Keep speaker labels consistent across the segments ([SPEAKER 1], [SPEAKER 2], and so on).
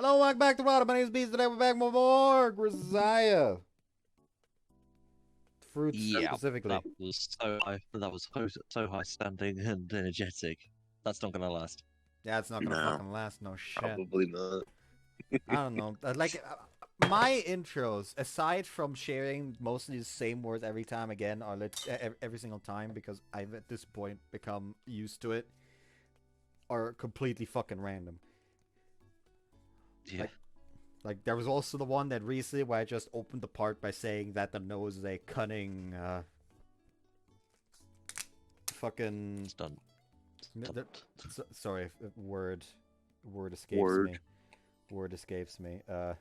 [SPEAKER 1] Hello, welcome back to Water. My name is Beast. Today we're back with more Grisaia. Fruits
[SPEAKER 2] Yeah,
[SPEAKER 1] specifically.
[SPEAKER 2] that was so high. That was so high standing and energetic. That's not gonna last.
[SPEAKER 1] Yeah, it's not gonna
[SPEAKER 3] No,
[SPEAKER 1] fucking last. No shit.
[SPEAKER 3] probably not.
[SPEAKER 1] I don't know. My intros, aside from sharing mostly the same words every time again, or every single time, because I've at this point become used to it, are completely fucking random.
[SPEAKER 2] Yeah.
[SPEAKER 1] Like there was also the one that recently where I just opened the part by saying that the nose is a cunning, fucking.
[SPEAKER 2] It's done.
[SPEAKER 1] Sorry, word escapes
[SPEAKER 3] Word.
[SPEAKER 1] me. Word escapes me. The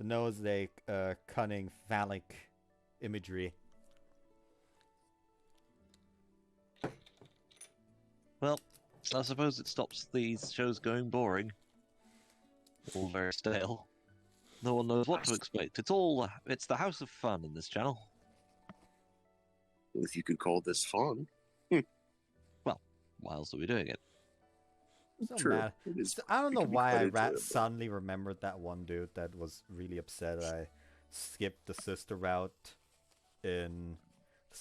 [SPEAKER 1] nose is a cunning phallic imagery.
[SPEAKER 2] Well, I suppose it stops these shows going boring. All very stale. No one knows what to expect. It's the house of fun in this channel.
[SPEAKER 3] If you could call this fun.
[SPEAKER 2] Well, why else are we doing it?
[SPEAKER 1] So
[SPEAKER 3] True.
[SPEAKER 1] mad.
[SPEAKER 3] It is,
[SPEAKER 1] I don't
[SPEAKER 3] it
[SPEAKER 1] know
[SPEAKER 3] can be
[SPEAKER 1] why
[SPEAKER 3] quite
[SPEAKER 1] I
[SPEAKER 3] enjoyable.
[SPEAKER 1] suddenly remembered that one dude that was really upset that I skipped the sister route in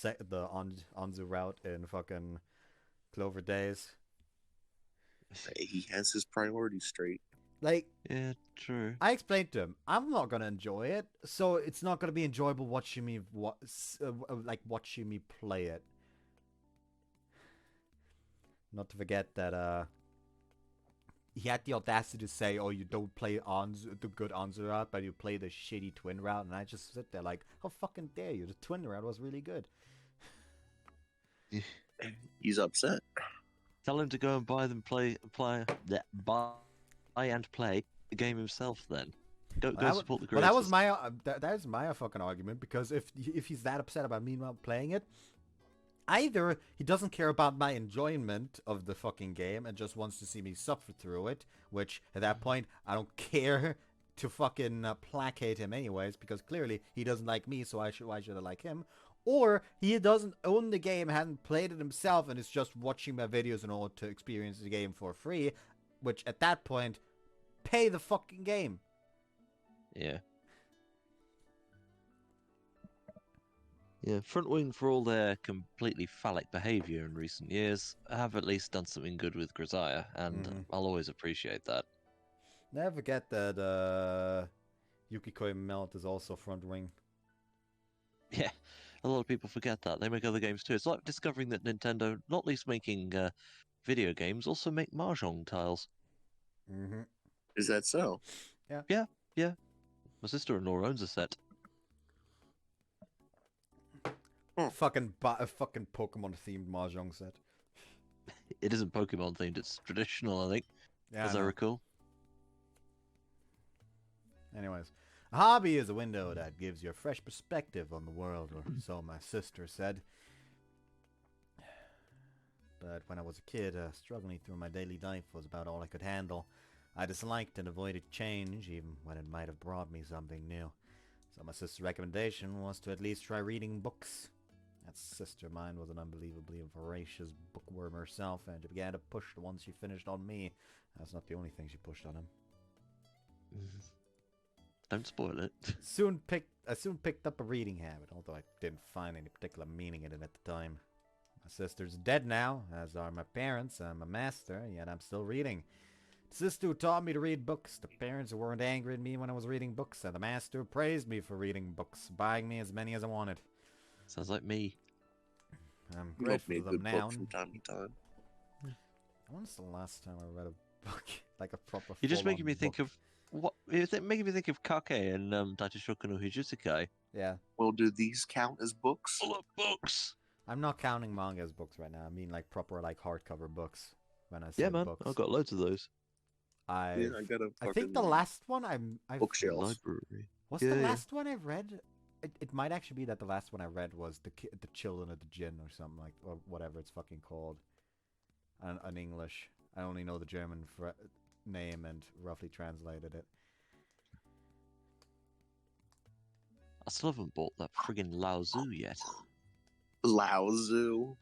[SPEAKER 1] the Anzu route in fucking Clover Days.
[SPEAKER 3] He has his priorities straight.
[SPEAKER 1] Like,
[SPEAKER 2] Yeah, true.
[SPEAKER 1] I explained to him, I'm not gonna enjoy it, so it's not gonna be enjoyable watching me watching me play it. Not to forget that he had the audacity to say, "Oh, you don't play the good Anzu route, but you play the shitty twin route," and I just sit there like, "How fucking dare you? The twin route was really good."
[SPEAKER 3] He's upset.
[SPEAKER 2] Tell him to go and buy and play the game himself. Then go support the
[SPEAKER 1] Well,
[SPEAKER 2] creators.
[SPEAKER 1] that was my that is my fucking argument, because if he's that upset about me not playing it, either he doesn't care about my enjoyment of the fucking game and just wants to see me suffer through it, which at that point I don't care to fucking placate him anyways, because clearly he doesn't like me, so why should I like him? Or he doesn't own the game, hasn't played it himself, and is just watching my videos in order to experience the game for free, which at that point, pay the fucking game.
[SPEAKER 2] Yeah. Yeah, Front Wing, for all their completely phallic behaviour in recent years, have at least done something good with Grisaia, and I'll always appreciate that.
[SPEAKER 1] Never forget that Yukikoi Melt is also Front Wing.
[SPEAKER 2] Yeah, a lot of people forget that. They make other games too. It's like discovering that Nintendo, not least making video games, also make Mahjong tiles.
[SPEAKER 1] Mm-hmm.
[SPEAKER 3] Is that so?
[SPEAKER 2] Yeah. My sister-in-law owns a set.
[SPEAKER 1] Fucking Pokemon themed mahjong set.
[SPEAKER 2] It isn't Pokemon themed, it's traditional, I think,
[SPEAKER 1] Yeah,
[SPEAKER 2] as I recall.
[SPEAKER 1] Anyways, a hobby is a window that gives you a fresh perspective on the world, or so my sister said. But when I was a kid, struggling through my daily life was about all I could handle. I disliked and avoided change, even when it might have brought me something new. So my sister's recommendation was to at least try reading books. That sister of mine was an unbelievably voracious bookworm herself, and she began to push the ones she finished on me. That's not the only thing she pushed on him.
[SPEAKER 2] Don't spoil it.
[SPEAKER 1] I soon picked up a reading habit, although I didn't find any particular meaning in it at the time. My sister's dead now, as are my parents. I'm a master, yet I'm still reading. The sister who taught me to read books, the parents who weren't angry at me when I was reading books, and the master who praised me for reading books, buying me as many as I wanted.
[SPEAKER 2] Sounds like me.
[SPEAKER 1] I'm
[SPEAKER 3] You love
[SPEAKER 1] grateful
[SPEAKER 3] me
[SPEAKER 1] to
[SPEAKER 3] a
[SPEAKER 1] them
[SPEAKER 3] good
[SPEAKER 1] now.
[SPEAKER 3] book from time to time.
[SPEAKER 1] When's the last time I read a book, like a proper?
[SPEAKER 2] You're just making me
[SPEAKER 1] full-on
[SPEAKER 2] think
[SPEAKER 1] book?
[SPEAKER 2] of what? Is it making me think of Kake and Daishoku no Hijusekai?
[SPEAKER 1] Yeah,
[SPEAKER 3] Well, do these count as books?
[SPEAKER 2] Full of books.
[SPEAKER 1] I'm not counting manga as books right now. I mean like proper like hardcover books. When I say
[SPEAKER 2] Yeah, man,
[SPEAKER 1] books,
[SPEAKER 2] I've got loads of those.
[SPEAKER 3] Yeah, I got a
[SPEAKER 1] I think the
[SPEAKER 3] fucking
[SPEAKER 1] last one I've
[SPEAKER 3] bookshelf.
[SPEAKER 2] Library.
[SPEAKER 1] what's
[SPEAKER 2] Yeah,
[SPEAKER 1] the
[SPEAKER 2] yeah.
[SPEAKER 1] last one I read? It might actually be that the last one I read was the Children of the Jinn or something like, or whatever it's fucking called. In English, I only know the German name and roughly translated it.
[SPEAKER 2] I still haven't bought that friggin' Lao Tzu yet.
[SPEAKER 3] Lao Tzu.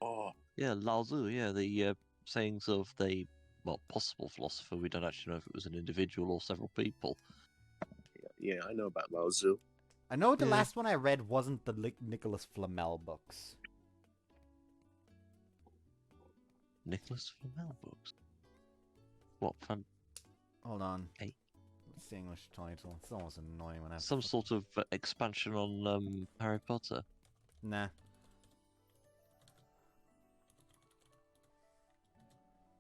[SPEAKER 3] Oh,
[SPEAKER 2] Yeah, Lao Tzu, yeah, the sayings of the well, possible philosopher. We don't actually know if it was an individual or several people.
[SPEAKER 3] Yeah, I know about Lao Tzu.
[SPEAKER 1] I know the
[SPEAKER 2] Yeah.
[SPEAKER 1] last one I read wasn't the Nicholas Flamel books.
[SPEAKER 2] Nicholas Flamel books. What fun?
[SPEAKER 1] Hold on.
[SPEAKER 2] Hey.
[SPEAKER 1] What's the English title? It's almost annoying when I have
[SPEAKER 2] Some
[SPEAKER 1] to...
[SPEAKER 2] sort of expansion on Harry Potter.
[SPEAKER 1] Nah.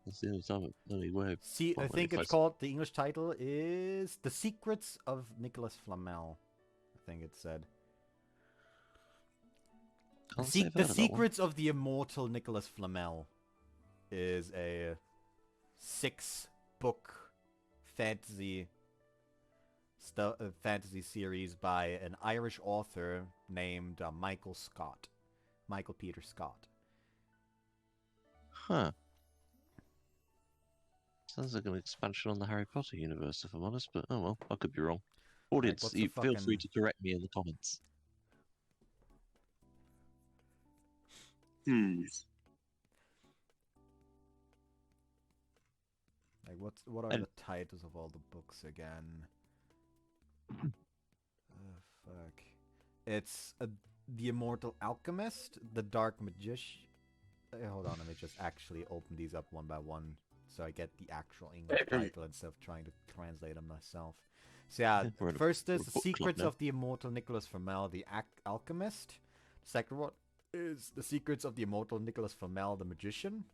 [SPEAKER 2] That's the only way.
[SPEAKER 1] See, I
[SPEAKER 2] Well,
[SPEAKER 1] think
[SPEAKER 2] if
[SPEAKER 1] it's called, the English title is The Secrets of Nicholas Flamel. I think it said.
[SPEAKER 2] Can't say I've heard
[SPEAKER 1] The
[SPEAKER 2] of that one.
[SPEAKER 1] Secrets of the Immortal Nicholas Flamel is a 6-book fantasy fantasy series by an Irish author named Michael Peter Scott.
[SPEAKER 2] Huh. Sounds like an expansion on the Harry Potter universe, if I'm honest, but oh well, I could be wrong. Audience,
[SPEAKER 1] what's the
[SPEAKER 2] feel free
[SPEAKER 1] fucking-
[SPEAKER 2] to correct me in the comments.
[SPEAKER 1] Like, what are
[SPEAKER 2] And-
[SPEAKER 1] the titles of all the books again? Fuck. It's The Immortal Alchemist, The Dark Magician. Hold on, let me just actually open these up one by one so I get the actual English title instead of trying to translate them myself. So yeah,
[SPEAKER 2] We're in a-
[SPEAKER 1] first is
[SPEAKER 2] we're a
[SPEAKER 1] The
[SPEAKER 2] book club
[SPEAKER 1] Secrets
[SPEAKER 2] now.
[SPEAKER 1] of the Immortal Nicholas Flamel, the Alchemist. The second one is The Secrets of the Immortal Nicholas Flamel, the Magician.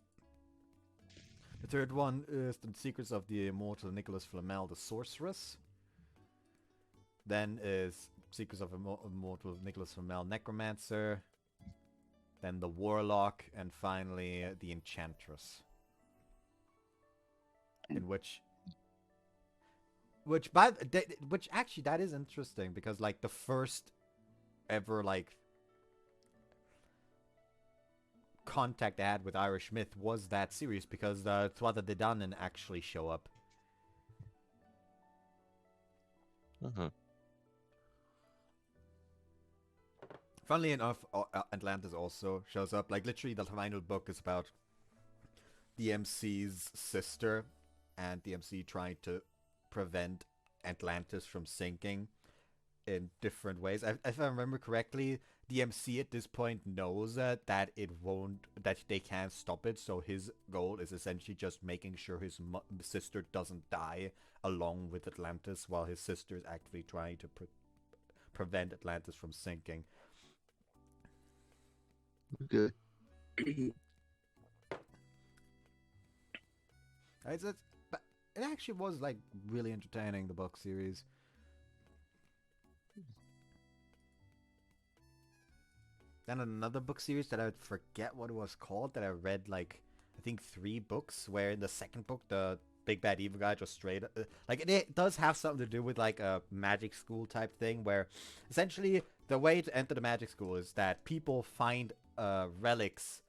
[SPEAKER 1] The third one is The Secrets of the Immortal Nicholas Flamel, the Sorceress. Then is Secrets of Immortal Nicholas Flamel, Necromancer. Then the Warlock, and finally the Enchantress. In which actually that is interesting because like the first ever like contact I had with Irish myth was that series because Tuatha De Danann actually show up.
[SPEAKER 2] Uh-huh.
[SPEAKER 1] Funnily enough, Atlantis also shows up. Like literally, the final book is about DMC's sister and DMC trying to prevent Atlantis from sinking in different ways. If I remember correctly, DMC at this point knows that they can't stop it. So his goal is essentially just making sure his sister doesn't die along with Atlantis, while his sister is actively trying to prevent Atlantis from sinking.
[SPEAKER 2] Okay.
[SPEAKER 1] But it actually was like really entertaining, the book series. Then another book series that I would forget what it was called that I read like I think 3 books, where in the second book the big bad evil guy just straight like it does have something to do with like a magic school type thing, where essentially the way to enter the magic school is that people find relics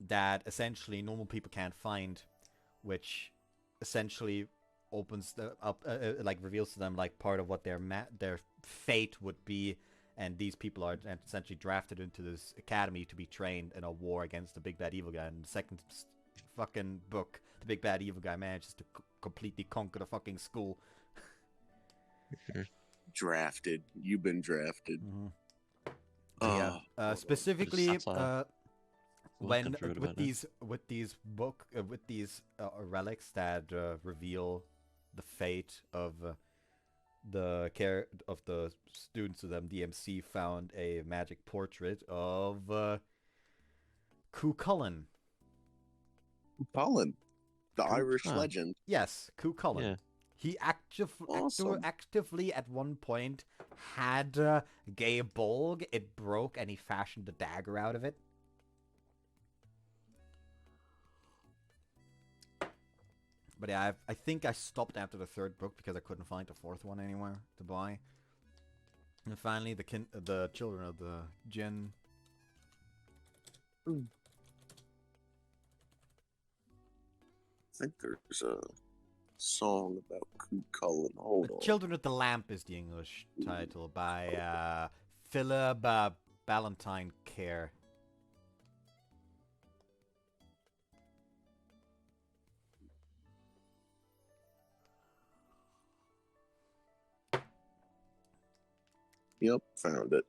[SPEAKER 1] that essentially normal people can't find, which essentially opens up like reveals to them like part of what their fate would be, and these people are essentially drafted into this academy to be trained in a war against the big bad evil guy. And the second fucking book, the big bad evil guy manages to completely conquer the fucking school.
[SPEAKER 3] Drafted. You've been drafted.
[SPEAKER 1] Mm-hmm.
[SPEAKER 3] Oh,
[SPEAKER 1] Yeah. Specifically,
[SPEAKER 2] satire.
[SPEAKER 1] when
[SPEAKER 2] Welcome to it
[SPEAKER 1] with
[SPEAKER 2] about it.
[SPEAKER 1] these relics that reveal the fate of the students of them, DMC found a magic portrait of Cuchulainn.
[SPEAKER 3] Colin, the Irish
[SPEAKER 2] Huh.
[SPEAKER 3] legend.
[SPEAKER 1] Yes, Cuchulainn.
[SPEAKER 2] Yeah.
[SPEAKER 1] He
[SPEAKER 3] Awesome.
[SPEAKER 1] actively at one point had Gay Bolg. It broke, and he fashioned a dagger out of it. But yeah, I think I stopped after the 3rd book because I couldn't find the 4th one anywhere to buy. And finally, the Children of the Jinn.
[SPEAKER 3] I think there's a song about Colin. Hold on.
[SPEAKER 1] Children of the Lamp is the English title by Philip Ballantyne Care.
[SPEAKER 3] Yep, found it.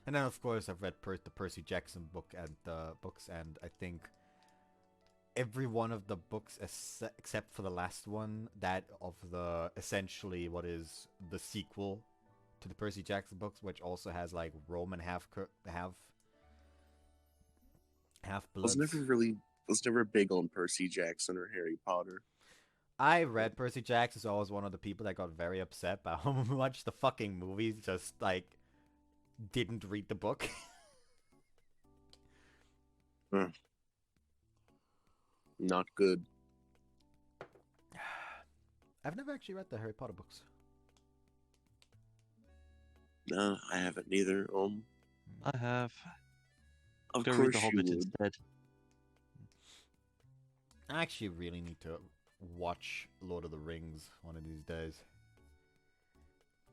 [SPEAKER 1] And then, of course, I've read the Percy Jackson book and books, and I think every one of the books, except for the last one, that of the essentially what is the sequel to the Percy Jackson books, which also has like Roman half bloods.
[SPEAKER 3] Was never big on Percy Jackson or Harry Potter.
[SPEAKER 1] I read Percy Jackson, so I was one of the people that got very upset by how much the fucking movies just like didn't read the book.
[SPEAKER 3] Not good.
[SPEAKER 1] I've never actually read the Harry Potter books.
[SPEAKER 3] No, I haven't either.
[SPEAKER 2] I have.
[SPEAKER 3] Of
[SPEAKER 2] Go read
[SPEAKER 3] course
[SPEAKER 2] The
[SPEAKER 3] you
[SPEAKER 2] Hobbit
[SPEAKER 3] would.
[SPEAKER 2] instead.
[SPEAKER 1] I actually really need to watch Lord of the Rings one of these days.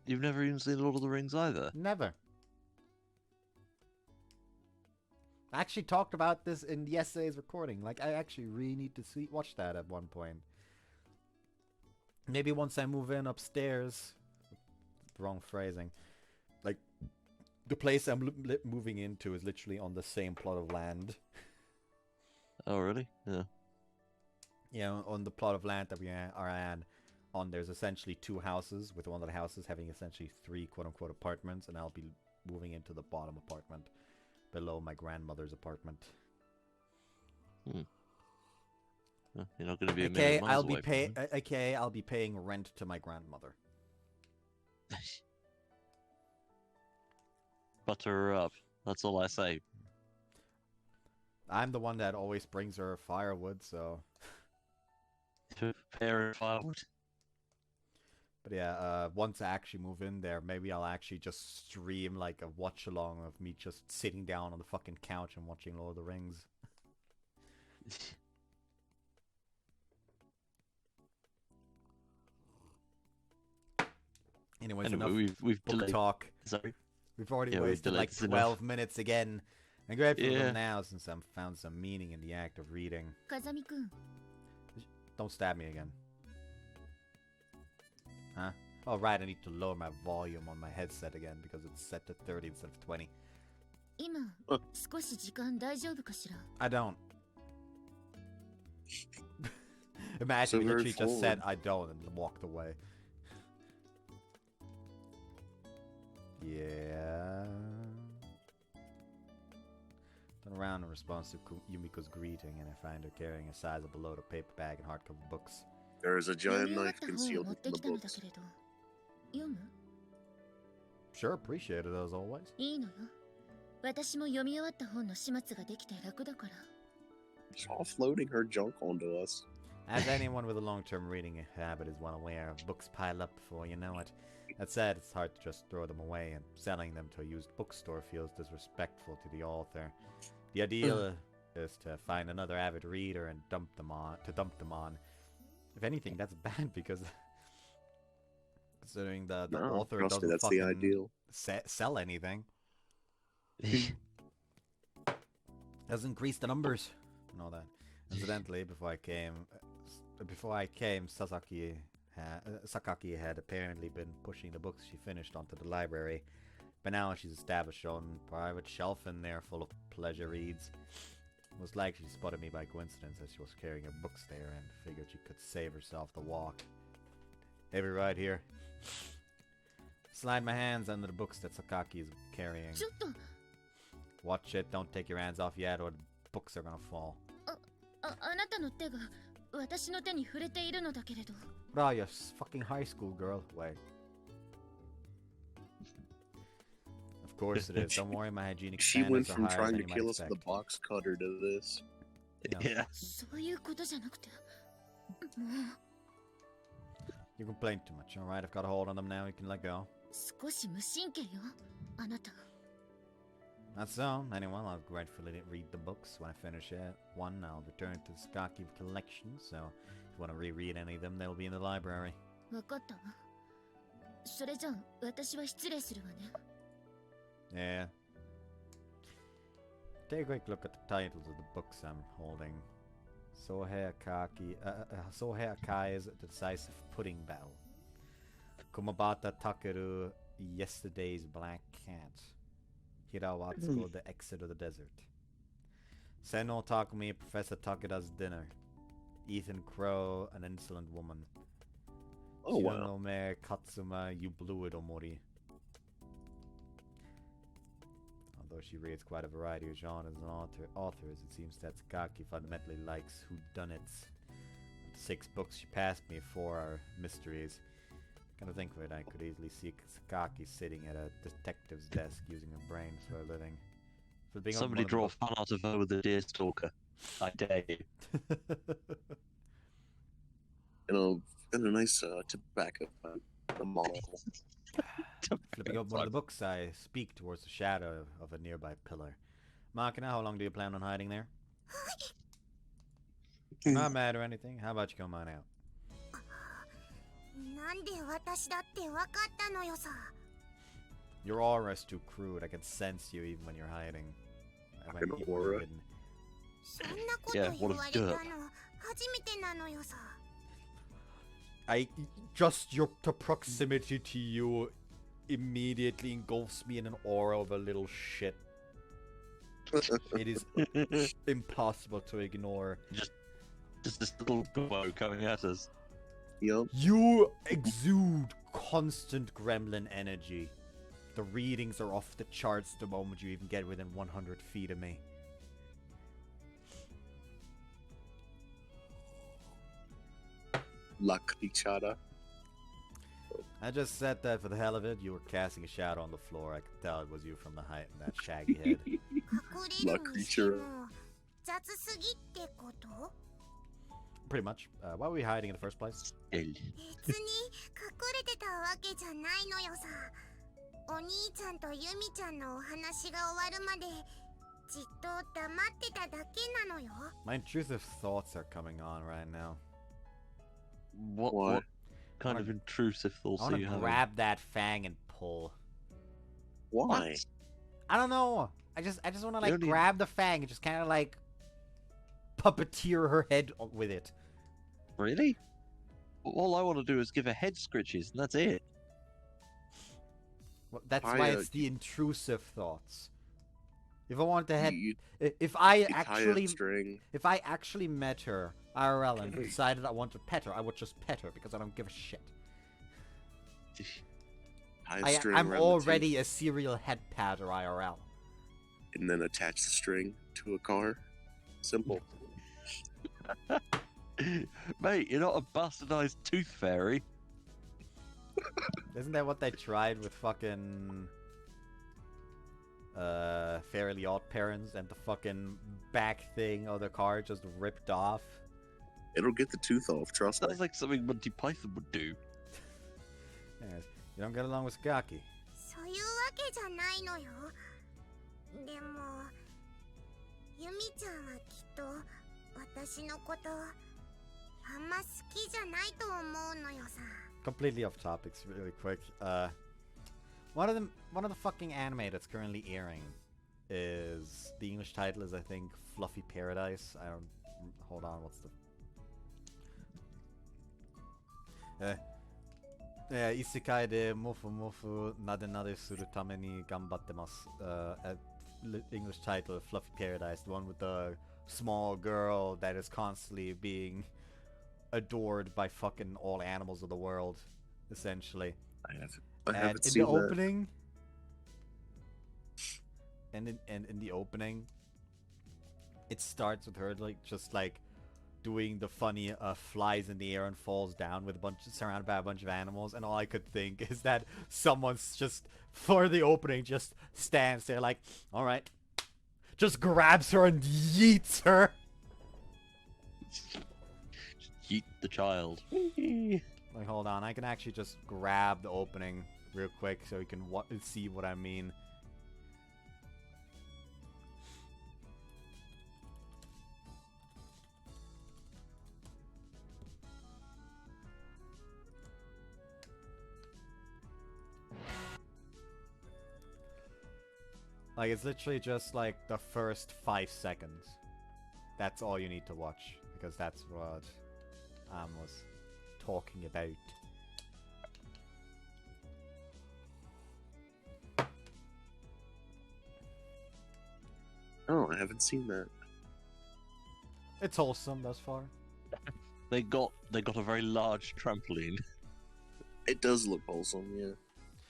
[SPEAKER 2] You've never even seen Lord of the Rings either?
[SPEAKER 1] Never. I actually talked about this in yesterday's recording. Like, I actually really need to watch that at one point. Maybe once I move in upstairs. Wrong phrasing. Like, the place I'm moving into is literally on the same plot of land.
[SPEAKER 2] Oh, really? Yeah.
[SPEAKER 1] Yeah, on the plot of land that we are on, there's essentially two houses, with one of the houses having essentially 3 quote-unquote apartments, and I'll be moving into the bottom apartment, below my grandmother's apartment.
[SPEAKER 2] You're not going to be a million miles away from me.
[SPEAKER 1] Okay, I'll be paying rent to my grandmother.
[SPEAKER 2] Butter her up. That's all I say.
[SPEAKER 1] I'm the one that always brings her firewood, so...
[SPEAKER 2] Prepare firewood.
[SPEAKER 1] But yeah, once I actually move in there, maybe I'll actually just stream like a watch along of me just sitting down on the fucking couch and watching Lord of the Rings. Anyways, enough
[SPEAKER 2] we've
[SPEAKER 1] book
[SPEAKER 2] delayed.
[SPEAKER 1] talk.
[SPEAKER 2] Sorry.
[SPEAKER 1] We've already
[SPEAKER 2] Yeah,
[SPEAKER 1] wasted like 12 minutes again. I'm grateful for them now since I've found some meaning in the act of reading.
[SPEAKER 4] Kazami-kun.
[SPEAKER 1] Don't stab me again. Huh? Oh right, I need to lower my volume on my headset again because it's set to 30 instead of 20.
[SPEAKER 4] 今、少し時間大丈夫かしら?
[SPEAKER 1] I don't. Imagine we literally just said I don't and walked away. Yeah. Turn around in response to Yumiko's greeting, and I find her carrying a sizable load of paper bag and hardcover books.
[SPEAKER 3] There is a giant knife concealed within the books.
[SPEAKER 1] Sure, appreciate it as always.
[SPEAKER 4] いいのよ。私も読み終わった本の始末ができて楽だから。
[SPEAKER 3] She's offloading her junk onto us.
[SPEAKER 1] As anyone with a long-term reading habit is well aware, books pile up before you know it. That said, it's hard to just throw them away, and selling them to a used bookstore feels disrespectful to the author. The ideal is to find another avid reader and dump them on. If anything, that's bad because considering the author doesn't
[SPEAKER 3] that's
[SPEAKER 1] fucking
[SPEAKER 3] the ideal.
[SPEAKER 1] sell anything, doesn't increase the numbers and all that. Incidentally, before I came, Sakaki had apparently been pushing the books she finished onto the library, but now she's established her own private shelf in there full of pleasure reads. Most likely she spotted me by coincidence as she was carrying her books there and figured she could save herself the walk. Heavy ride here. Slide my hands under the books that Sakaki is carrying. Watch it, don't take your hands off yet or the books are gonna fall.
[SPEAKER 4] あなたの手が私の手に触れているのだけれど。
[SPEAKER 1] Bro, you fucking high school girl. Wait. Of course it is. Don't worry, my hygienic
[SPEAKER 3] She went
[SPEAKER 1] standards are
[SPEAKER 3] from
[SPEAKER 1] higher
[SPEAKER 3] trying
[SPEAKER 1] than
[SPEAKER 3] to
[SPEAKER 1] you might
[SPEAKER 3] kill us with a
[SPEAKER 1] expect.
[SPEAKER 3] box cutter to this.
[SPEAKER 2] Yeah.
[SPEAKER 4] そういうことじゃなくて。もう
[SPEAKER 1] You complain too much, alright? I've got a hold on them now, you can let go.
[SPEAKER 4] 少し無神経よ。あなた。
[SPEAKER 1] Not so. Anyway, I'll gratefully read the books. When I finish one, I'll return to the Sakaki collection, so if you want to reread any of them, they'll be in the library.
[SPEAKER 4] わかったわ。それじゃあ私は失礼するわね。
[SPEAKER 1] Yeah. Take a quick look at the titles of the books I'm holding. Sohei Akai's Decisive Pudding Battle. Kumabata Takeru, Yesterday's Black Cat. Hirawatsuko, The Exit of the Desert. Senno Takumi, Professor Takeda's Dinner. Ethan Crow, An Insolent Woman.
[SPEAKER 3] Oh, wow.
[SPEAKER 1] Shironome Katsuma, You Blew It, Omori. Although she reads quite a variety of genres and authors, it seems that Sakaki fundamentally likes whodunits. The 6 books she passed me 4 are mysteries. Kind of think of it, I could easily see Sakaki sitting at a detective's desk using her brains for a living.
[SPEAKER 2] Somebody draw a fan art of her with a deerstalker. I dare you.
[SPEAKER 3] And a nice tobacco a model.
[SPEAKER 1] Flipping up one of the books, I speak towards the shadow of a nearby pillar. Makina, how long do you plan on hiding there? Not mad or anything. How about you come on out? Your aura is too crude. I can sense you even when you're hiding.
[SPEAKER 3] An aura?
[SPEAKER 2] Yeah, what a dirt.
[SPEAKER 1] The proximity to you immediately engulfs me in an aura of a little shit. It is impossible to ignore.
[SPEAKER 2] Just this little bow coming at us.
[SPEAKER 3] Yup.
[SPEAKER 1] You exude constant gremlin energy. The readings are off the charts the moment you even get within 100 feet of me.
[SPEAKER 3] La Crichada.
[SPEAKER 1] I just said that for the hell of it. You were casting a shadow on the floor. I could tell it was you from the height and that shaggy head.
[SPEAKER 3] La Crichada.
[SPEAKER 1] Pretty much. Why were we hiding in the first place? My intrusive thoughts are coming on right now.
[SPEAKER 2] What kind of intrusive thoughts
[SPEAKER 1] I
[SPEAKER 2] are
[SPEAKER 1] want
[SPEAKER 2] you
[SPEAKER 1] to
[SPEAKER 2] having?
[SPEAKER 1] grab that fang and pull.
[SPEAKER 3] Why?
[SPEAKER 1] I don't know. I just want to
[SPEAKER 2] You don't need-
[SPEAKER 1] grab the fang and just kind of like puppeteer her head with it.
[SPEAKER 2] Really? All I want to do is give her head scritches, and that's it.
[SPEAKER 1] Well, that's
[SPEAKER 3] I,
[SPEAKER 1] why it's the intrusive thoughts. If I want to head,
[SPEAKER 3] You
[SPEAKER 1] if I
[SPEAKER 3] tie a
[SPEAKER 1] actually,
[SPEAKER 3] string.
[SPEAKER 1] if I actually met her IRL and decided I want to pet her, I would just pet her because I don't give a shit.
[SPEAKER 3] Tie a string
[SPEAKER 1] I'm
[SPEAKER 3] around the
[SPEAKER 1] already a serial head patter IRL.
[SPEAKER 3] teeth and then attach the string to a car. Simple.
[SPEAKER 2] Mate, you're not a bastardized tooth fairy.
[SPEAKER 1] Isn't that what they tried with fucking Fairly Odd Parents and the fucking back thing of the car just ripped off?
[SPEAKER 3] It'll get the tooth off, trust me.
[SPEAKER 2] Sounds like something Monty Python would do.
[SPEAKER 1] Anyways, you don't get along with Sakaki.
[SPEAKER 5] そういうわけじゃないのよ。でも、ユミちゃんはきっと私のことあんま好きじゃないと思うのよさ。
[SPEAKER 1] Completely off topics, really quick. One of the fucking anime that's currently airing is the English title is I think Fluffy Paradise. I don't hold on. What's the Isekai de mofu mofu nade nade suru tame ni ganbattemasu. English title Fluffy Paradise, the one with the small girl that is constantly being adored by fucking all animals of the world, essentially.
[SPEAKER 3] I
[SPEAKER 1] And
[SPEAKER 3] haven't
[SPEAKER 1] in
[SPEAKER 3] seen
[SPEAKER 1] the
[SPEAKER 3] that.
[SPEAKER 1] opening, and in the opening, it starts with her just doing the funny flies in the air and falls down with surrounded by a bunch of animals, and all I could think is that someone's just for the opening just stands there like, all right, just grabs her and yeets her.
[SPEAKER 2] Yeet the child.
[SPEAKER 1] Like, hold on, I can actually just grab the opening real quick so you can see what I mean. Like, it's literally just like the first 5 seconds. That's all you need to watch, because that's what was talking about.
[SPEAKER 3] Oh, I haven't seen that.
[SPEAKER 1] It's wholesome thus far.
[SPEAKER 2] They got a very large trampoline.
[SPEAKER 3] It does look wholesome, yeah.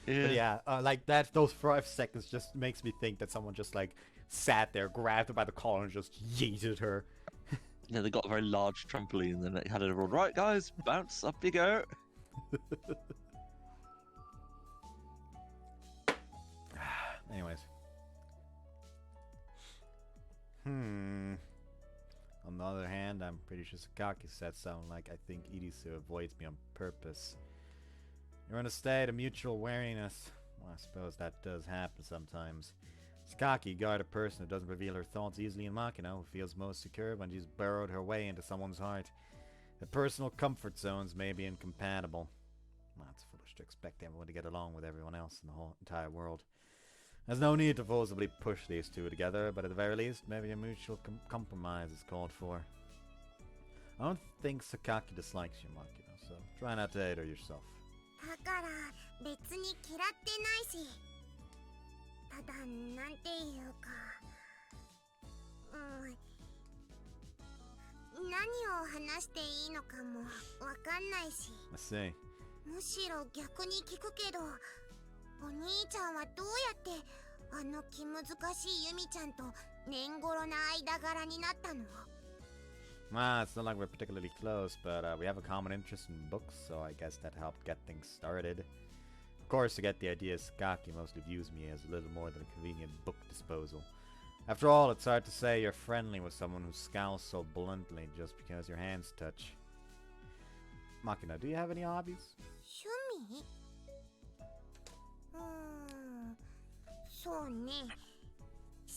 [SPEAKER 1] But yeah, like that, those 5 seconds just makes me think that someone just like sat there, grabbed her by the collar, and just yeeted her.
[SPEAKER 2] Yeah, they got a very large trampoline, and then they had everyone, right, guys, bounce, up you go.
[SPEAKER 1] Anyways. On the other hand, I'm pretty sure Sakaki said something like, I think Irisu avoids me on purpose. You're in a state of mutual wariness. Well, I suppose that does happen sometimes. Sakaki, guard a person who doesn't reveal her thoughts easily in Makina, who feels most secure when she's burrowed her way into someone's heart. The personal comfort zones may be incompatible. Well, it's foolish to expect everyone to get along with everyone else in the whole entire world. There's no need to forcibly push these two together, but at the very least, maybe a mutual compromise is called for. I don't think Sakaki dislikes you, Makina, so try not to hate her yourself.
[SPEAKER 5] だから別に嫌ってないし、ただなんていうか、何を話していいのかもわかんないし、
[SPEAKER 1] I see.
[SPEAKER 5] むしろ逆に聞くけど、お兄ちゃんはどうやってあの気難しいユミちゃんと年頃な間柄になったの？
[SPEAKER 1] It's not like we're particularly close, but we have a common interest in books, so I guess that helped get things started. Of course, to get the idea, Sakaki mostly views me as a little more than a convenient book disposal. After all, it's hard to say you're friendly with someone who scowls so bluntly just because your hands touch. Makina, do you have any hobbies?
[SPEAKER 5] 趣味？そうね。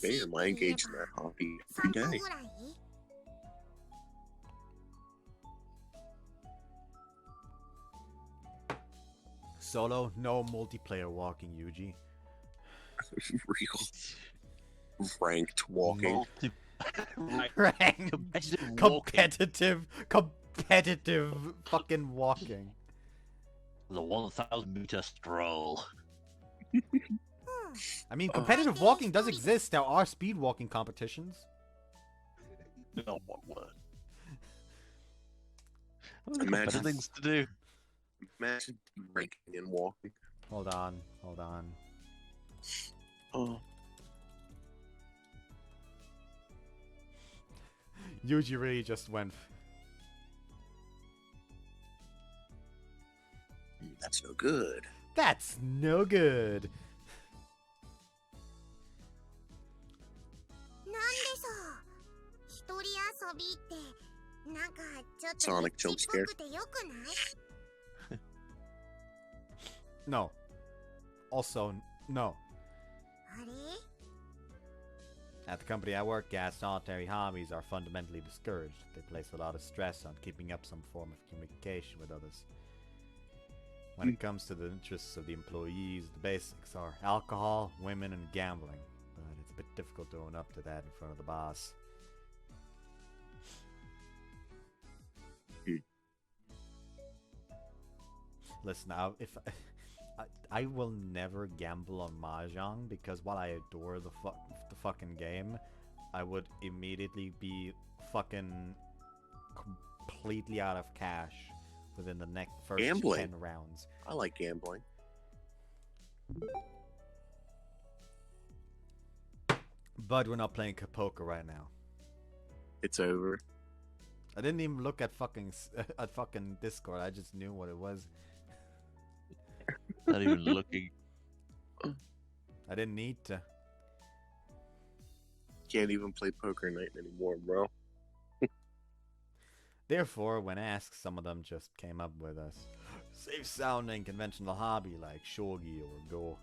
[SPEAKER 3] Damn, I engage in that hobby
[SPEAKER 5] 散
[SPEAKER 3] every
[SPEAKER 5] 歩
[SPEAKER 3] day.
[SPEAKER 5] ぐらい？
[SPEAKER 1] Solo, no multiplayer walking, Yuji.
[SPEAKER 3] Real ranked walking.
[SPEAKER 1] Ranked
[SPEAKER 2] Competitive walking.
[SPEAKER 1] competitive fucking walking.
[SPEAKER 2] The 1,000-meter stroll.
[SPEAKER 1] I mean, competitive walking does exist. There are speed walking competitions.
[SPEAKER 2] Not one word.
[SPEAKER 3] Imagine-
[SPEAKER 2] Better things to do.
[SPEAKER 3] Imagine ranking and walking.
[SPEAKER 1] Hold on, hold on.
[SPEAKER 3] Oh,
[SPEAKER 1] Yuji really just went.
[SPEAKER 3] that's no good.
[SPEAKER 1] That's no good.
[SPEAKER 5] なんでさ、一人遊びってなんかちょっと
[SPEAKER 3] Sonic
[SPEAKER 5] エッ
[SPEAKER 3] jump
[SPEAKER 5] チっ
[SPEAKER 3] scare.
[SPEAKER 5] ぽくてよくない？
[SPEAKER 1] No. Also, no.
[SPEAKER 5] あれ？
[SPEAKER 1] At the company I work at, solitary hobbies are fundamentally discouraged. They place a lot of stress on keeping up some form of communication with others. When it comes to the interests of the employees, the basics are alcohol, women, and gambling. But it's a bit difficult to own up to that in front of the boss. Listen, I will never gamble on Mahjong because while I adore the fucking game, I would immediately be fucking completely out of cash within the next first
[SPEAKER 3] Gambling.
[SPEAKER 1] 10 rounds.
[SPEAKER 3] I like gambling.
[SPEAKER 1] But we're not playing poker right now.
[SPEAKER 3] It's over.
[SPEAKER 1] I didn't even look at fucking Discord. I just knew what it was.
[SPEAKER 2] Not even looking.
[SPEAKER 1] I didn't need to.
[SPEAKER 3] Can't even play poker night anymore, bro.
[SPEAKER 1] Therefore, when asked, some of them just came up with a safe-sounding conventional hobby like shogi or go.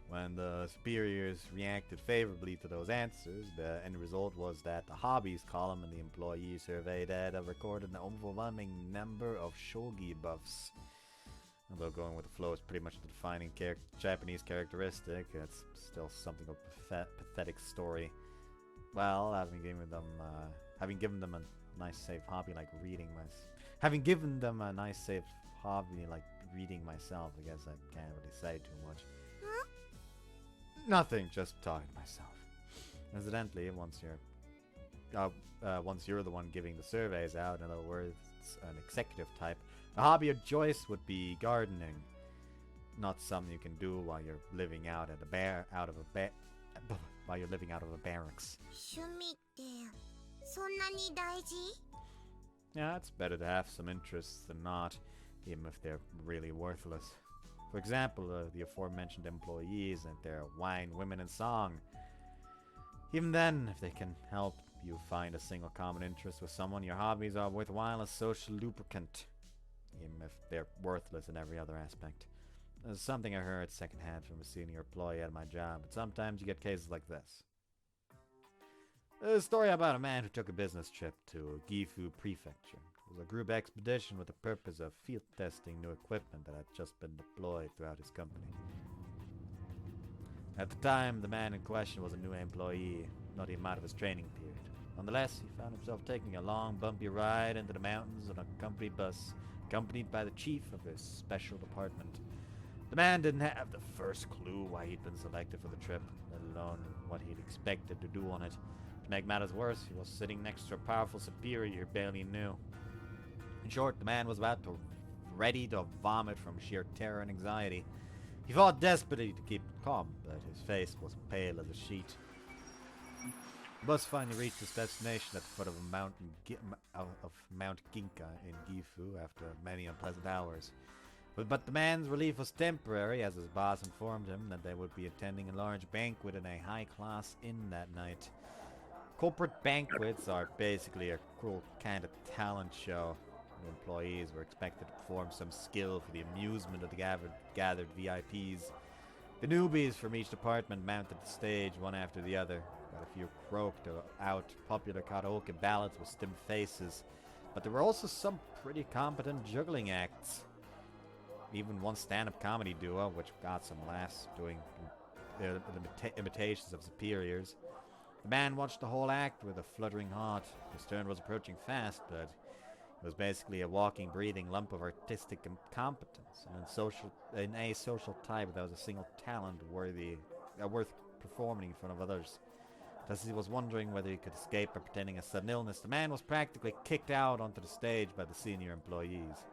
[SPEAKER 1] When the superiors reacted favorably to those answers, the end result was that the hobbies column in the employee survey data recorded an overwhelming number of shogi buffs. Although going with the flow is pretty much the defining Japanese characteristic, it's still something of a pathetic story. Well, having given them a nice safe hobby like reading myself, I guess I can't really say too much.
[SPEAKER 5] Huh?
[SPEAKER 1] Nothing, just talking to myself. Incidentally, once you're the one giving the surveys out, in other words, an executive type, a hobby of choice would be gardening. Not something you can do while you're living out of a barracks.
[SPEAKER 5] 趣味ってそんなに大事？
[SPEAKER 1] Yeah, it's better to have some interests than not, even if they're really worthless. For example, the aforementioned employees and their wine, women, and song. Even then, if they can help you find a single common interest with someone, your hobbies are worthwhile as social lubricant, even if they're worthless in every other aspect. There's something I heard secondhand from a senior employee at my job, but sometimes you get cases like this. There's a story about a man who took a business trip to Gifu Prefecture. It was a group expedition with the purpose of field testing new equipment that had just been deployed throughout his company. At the time, the man in question was a new employee, not even out of his training period. Nonetheless, he found himself taking a long, bumpy ride into the mountains on a company bus, accompanied by the chief of his special department. The man didn't have the first clue why he'd been selected for the trip, let alone what he'd expected to do on it. To make matters worse, he was sitting next to a powerful superior he barely knew. In short, the man was ready to vomit from sheer terror and anxiety. He fought desperately to keep calm, but his face was pale as a sheet. The bus finally reached its destination at the foot of Mount Ginka in Gifu after many unpleasant hours. But the man's relief was temporary, as his boss informed him that they would be attending a large banquet in a high-class inn that night. Corporate banquets are basically a cruel kind of talent show. The employees were expected to perform some skill for the amusement of the gathered VIPs. The newbies from each department mounted the stage one after the other. Got a few croaked out popular karaoke ballads with stim faces. But there were also some pretty competent juggling acts. Even one stand-up comedy duo, which got some laughs doing imitations of superiors. The man watched the whole act with a fluttering heart. His turn was approaching fast, but it was basically a walking, breathing lump of artistic incompetence, and a social type that was a single talent worth performing in front of others. As he was wondering whether he could escape by pretending a sudden illness, the man was practically kicked out onto the stage by the senior employees.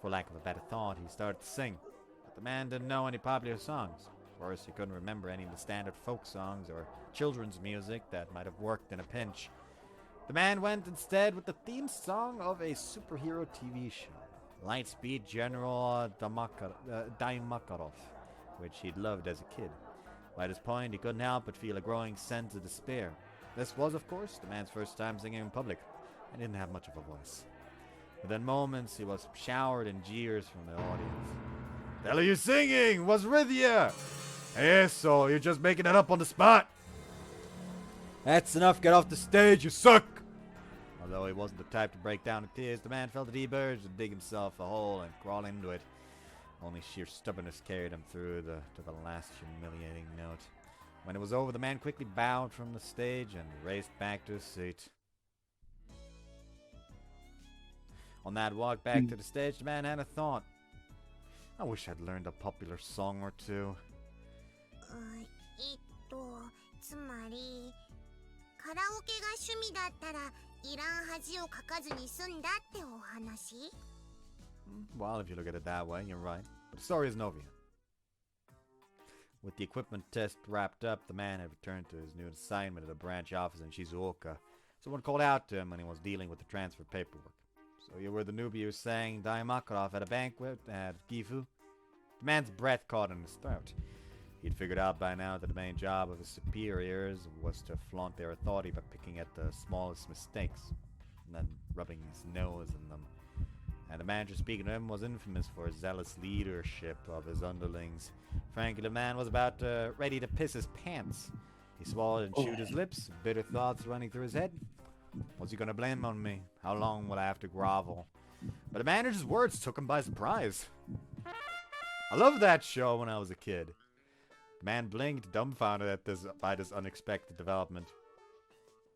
[SPEAKER 1] For lack of a better thought, he started to sing, but the man didn't know any popular songs. Of course, he couldn't remember any of the standard folk songs or children's music that might have worked in a pinch. The man went instead with the theme song of a superhero TV show, Lightspeed General Daimakarov, which he'd loved as a kid. By this point, he couldn't help but feel a growing sense of despair. This was, of course, the man's first time singing in public, and didn't have much of a voice. Within moments, he was showered in jeers from the audience. "The hell are you singing? What's with you? So you're just making it up on the spot? That's enough, get off the stage, you suck!" Although he wasn't the type to break down in tears, the man felt a deep urge to dig himself a hole and crawl into it. Only sheer stubbornness carried him through to the last humiliating note. When it was over, the man quickly bowed from the stage and raced back to his seat. On that walk back to the stage, the man had a thought. I wish I'd learned a popular song or two.
[SPEAKER 5] つまりカラオケが趣味だったらいらん恥をかかずに済んだってお話?
[SPEAKER 1] Well, if you look at it that way, you're right. But the story isn't over yet. With the equipment test wrapped up, the man had returned to his new assignment at a branch office in Shizuoka. Someone called out to him when he was dealing with the transfer paperwork. "So you were the newbie who sang Daimakarov at a banquet at Gifu?" The man's breath caught in his throat. He'd figured out by now that the main job of his superiors was to flaunt their authority by picking at the smallest mistakes, and then rubbing his nose in them. And the manager speaking to him was infamous for his zealous leadership of his underlings. Frankly, the man was about ready to piss his pants. He swallowed and chewed his lips, bitter thoughts running through his head. What's he gonna blame on me? How long will I have to grovel? But the manager's words took him by surprise. I loved that show when I was a kid. The man blinked, dumbfounded by this unexpected development.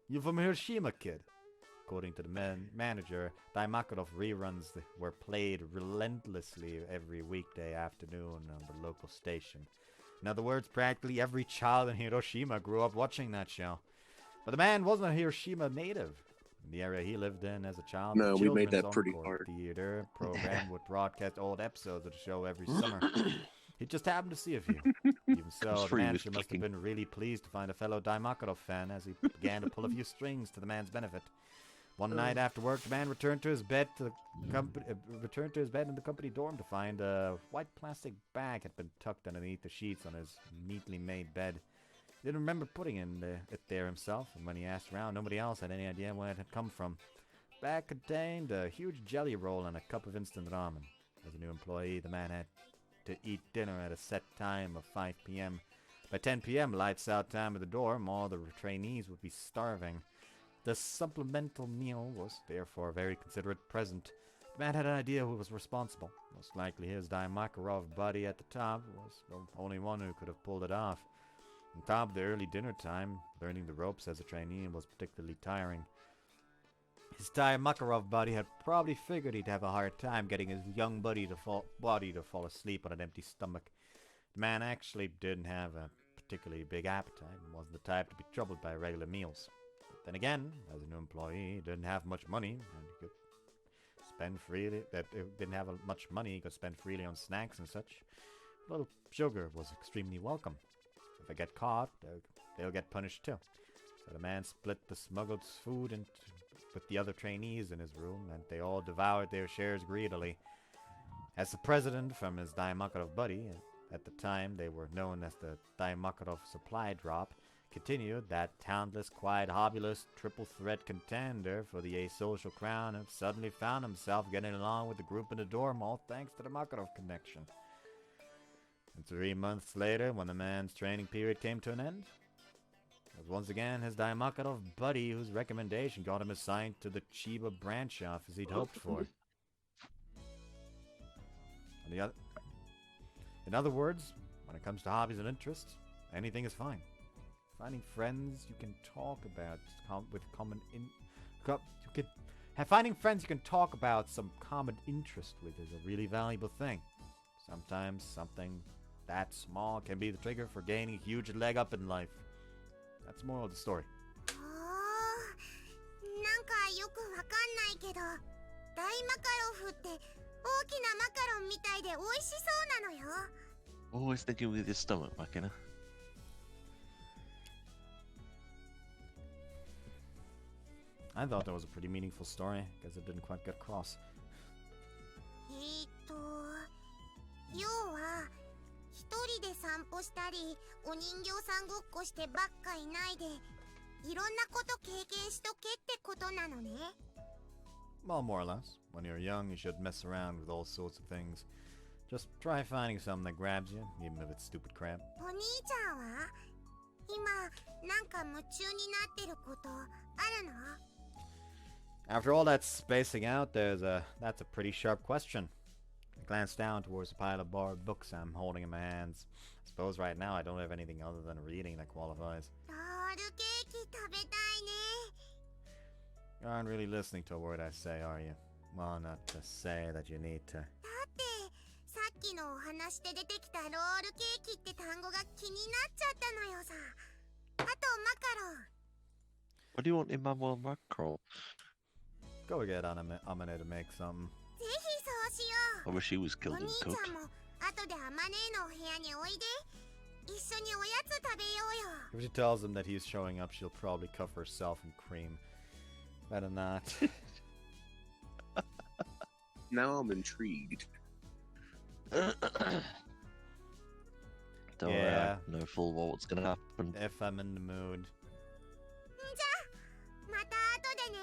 [SPEAKER 1] You from Hiroshima, kid? According to the manager, Daimakarov reruns were played relentlessly every weekday afternoon on the local station. In other words, practically every child in Hiroshima grew up watching that show. But the man wasn't a Hiroshima native. In the area he lived in as a child,
[SPEAKER 3] No,
[SPEAKER 1] the
[SPEAKER 3] we made
[SPEAKER 1] Children's
[SPEAKER 3] that pretty
[SPEAKER 1] Encore
[SPEAKER 3] hard.
[SPEAKER 1] Theater program would broadcast old episodes of the show every summer. He just happened to see a few. Even so, the
[SPEAKER 2] free
[SPEAKER 1] manager
[SPEAKER 2] with
[SPEAKER 1] must have
[SPEAKER 2] kicking.
[SPEAKER 1] been really pleased to find a fellow Daimakarov fan as he began to pull a few strings to the man's benefit. One night after work, the man returned to his bed in the company dorm to find a white plastic bag had been tucked underneath the sheets on his neatly made bed. He didn't remember putting it there himself, and when he asked around, nobody else had any idea where it had come from. The bag contained a huge jelly roll and a cup of instant ramen. As a new employee, the man had to eat dinner at a set time of 5 p.m. By 10 p.m., lights out time at the dorm, all the trainees would be starving. The supplemental meal was therefore a very considerate present. The man had an idea who was responsible. Most likely his Daimakarov buddy at the top was the only one who could have pulled it off. On top of the early dinner time, learning the ropes as a trainee was particularly tiring. His Daimakarov buddy had probably figured he'd have a hard time getting his young body to fall asleep on an empty stomach. The man actually didn't have a particularly big appetite and wasn't the type to be troubled by regular meals. But then again, as a new employee, he didn't have much money, and he could spend freely. He could spend freely on snacks and such. A little sugar was extremely welcome. If they get caught, they'll get punished too. So the man split the smuggled food with the other trainees in his room, and they all devoured their shares greedily. As the president from his Daimakarov buddy, at the time they were known as the Daimakarov supply drop, continued, that talentless, quiet, hobbyless, triple threat contender for the asocial crown had suddenly found himself getting along with the group in the dorm, all thanks to the Makarov connection. And 3 months later, when the man's training period came to an end, it was once again his Daimakarov buddy whose recommendation got him assigned to the Chiba branch office he'd hoped for. In other words, when it comes to hobbies and interests, anything is fine. Finding friends you can talk about finding friends you can talk about some common interest with is a really valuable thing. Sometimes something that small can be the trigger for gaining a huge leg up in life. That's the moral of the story.
[SPEAKER 5] なんかよくわかんないけど、大マカロフって大きなマカロンみたいで美味しそうなのよ。
[SPEAKER 2] Always thinking with your stomach, Makina.
[SPEAKER 1] I thought that was a pretty meaningful story. Guess it didn't quite get across.
[SPEAKER 5] 要は一人で散歩したりお人形さんごっこしてばっかいないでいろんなこと経験しとけってことなのね。
[SPEAKER 1] Well, more or less. When you're young, you should mess around with all sorts of things. Just try finding something that grabs you, even if it's stupid crap.
[SPEAKER 5] お兄ちゃんは今なんか夢中になってることあるの？
[SPEAKER 1] After all that spacing out, that's a pretty sharp question. I glanced down towards the pile of borrowed books I'm holding in my hands. I suppose right now I don't have anything other than reading that qualifies.
[SPEAKER 5] ロールケーキ食べたいね。
[SPEAKER 1] You aren't really listening to a word I say, are you? Well, not to say that you need to.
[SPEAKER 5] だってさっきのお話で出てきたロールケーキって単語が気になっちゃったのよさ。あとマカロン。
[SPEAKER 2] What do you want in Manuel Mackerel?
[SPEAKER 1] Go get Amane to make something.
[SPEAKER 5] ぜひそうしよ
[SPEAKER 2] I wish he was
[SPEAKER 5] う。お
[SPEAKER 2] killed
[SPEAKER 5] 兄
[SPEAKER 2] and
[SPEAKER 5] ち
[SPEAKER 2] cooked.
[SPEAKER 5] ゃんも後でアマネーのお部屋においで。一緒におやつ食べようよ。
[SPEAKER 1] If she tells him that he's showing up, she'll probably cover herself in cream. Better not.
[SPEAKER 3] Now I'm intrigued.
[SPEAKER 2] Don't
[SPEAKER 1] Yeah.
[SPEAKER 2] know full well what's gonna happen.
[SPEAKER 1] If I'm in the mood.
[SPEAKER 5] じゃあまた後でね。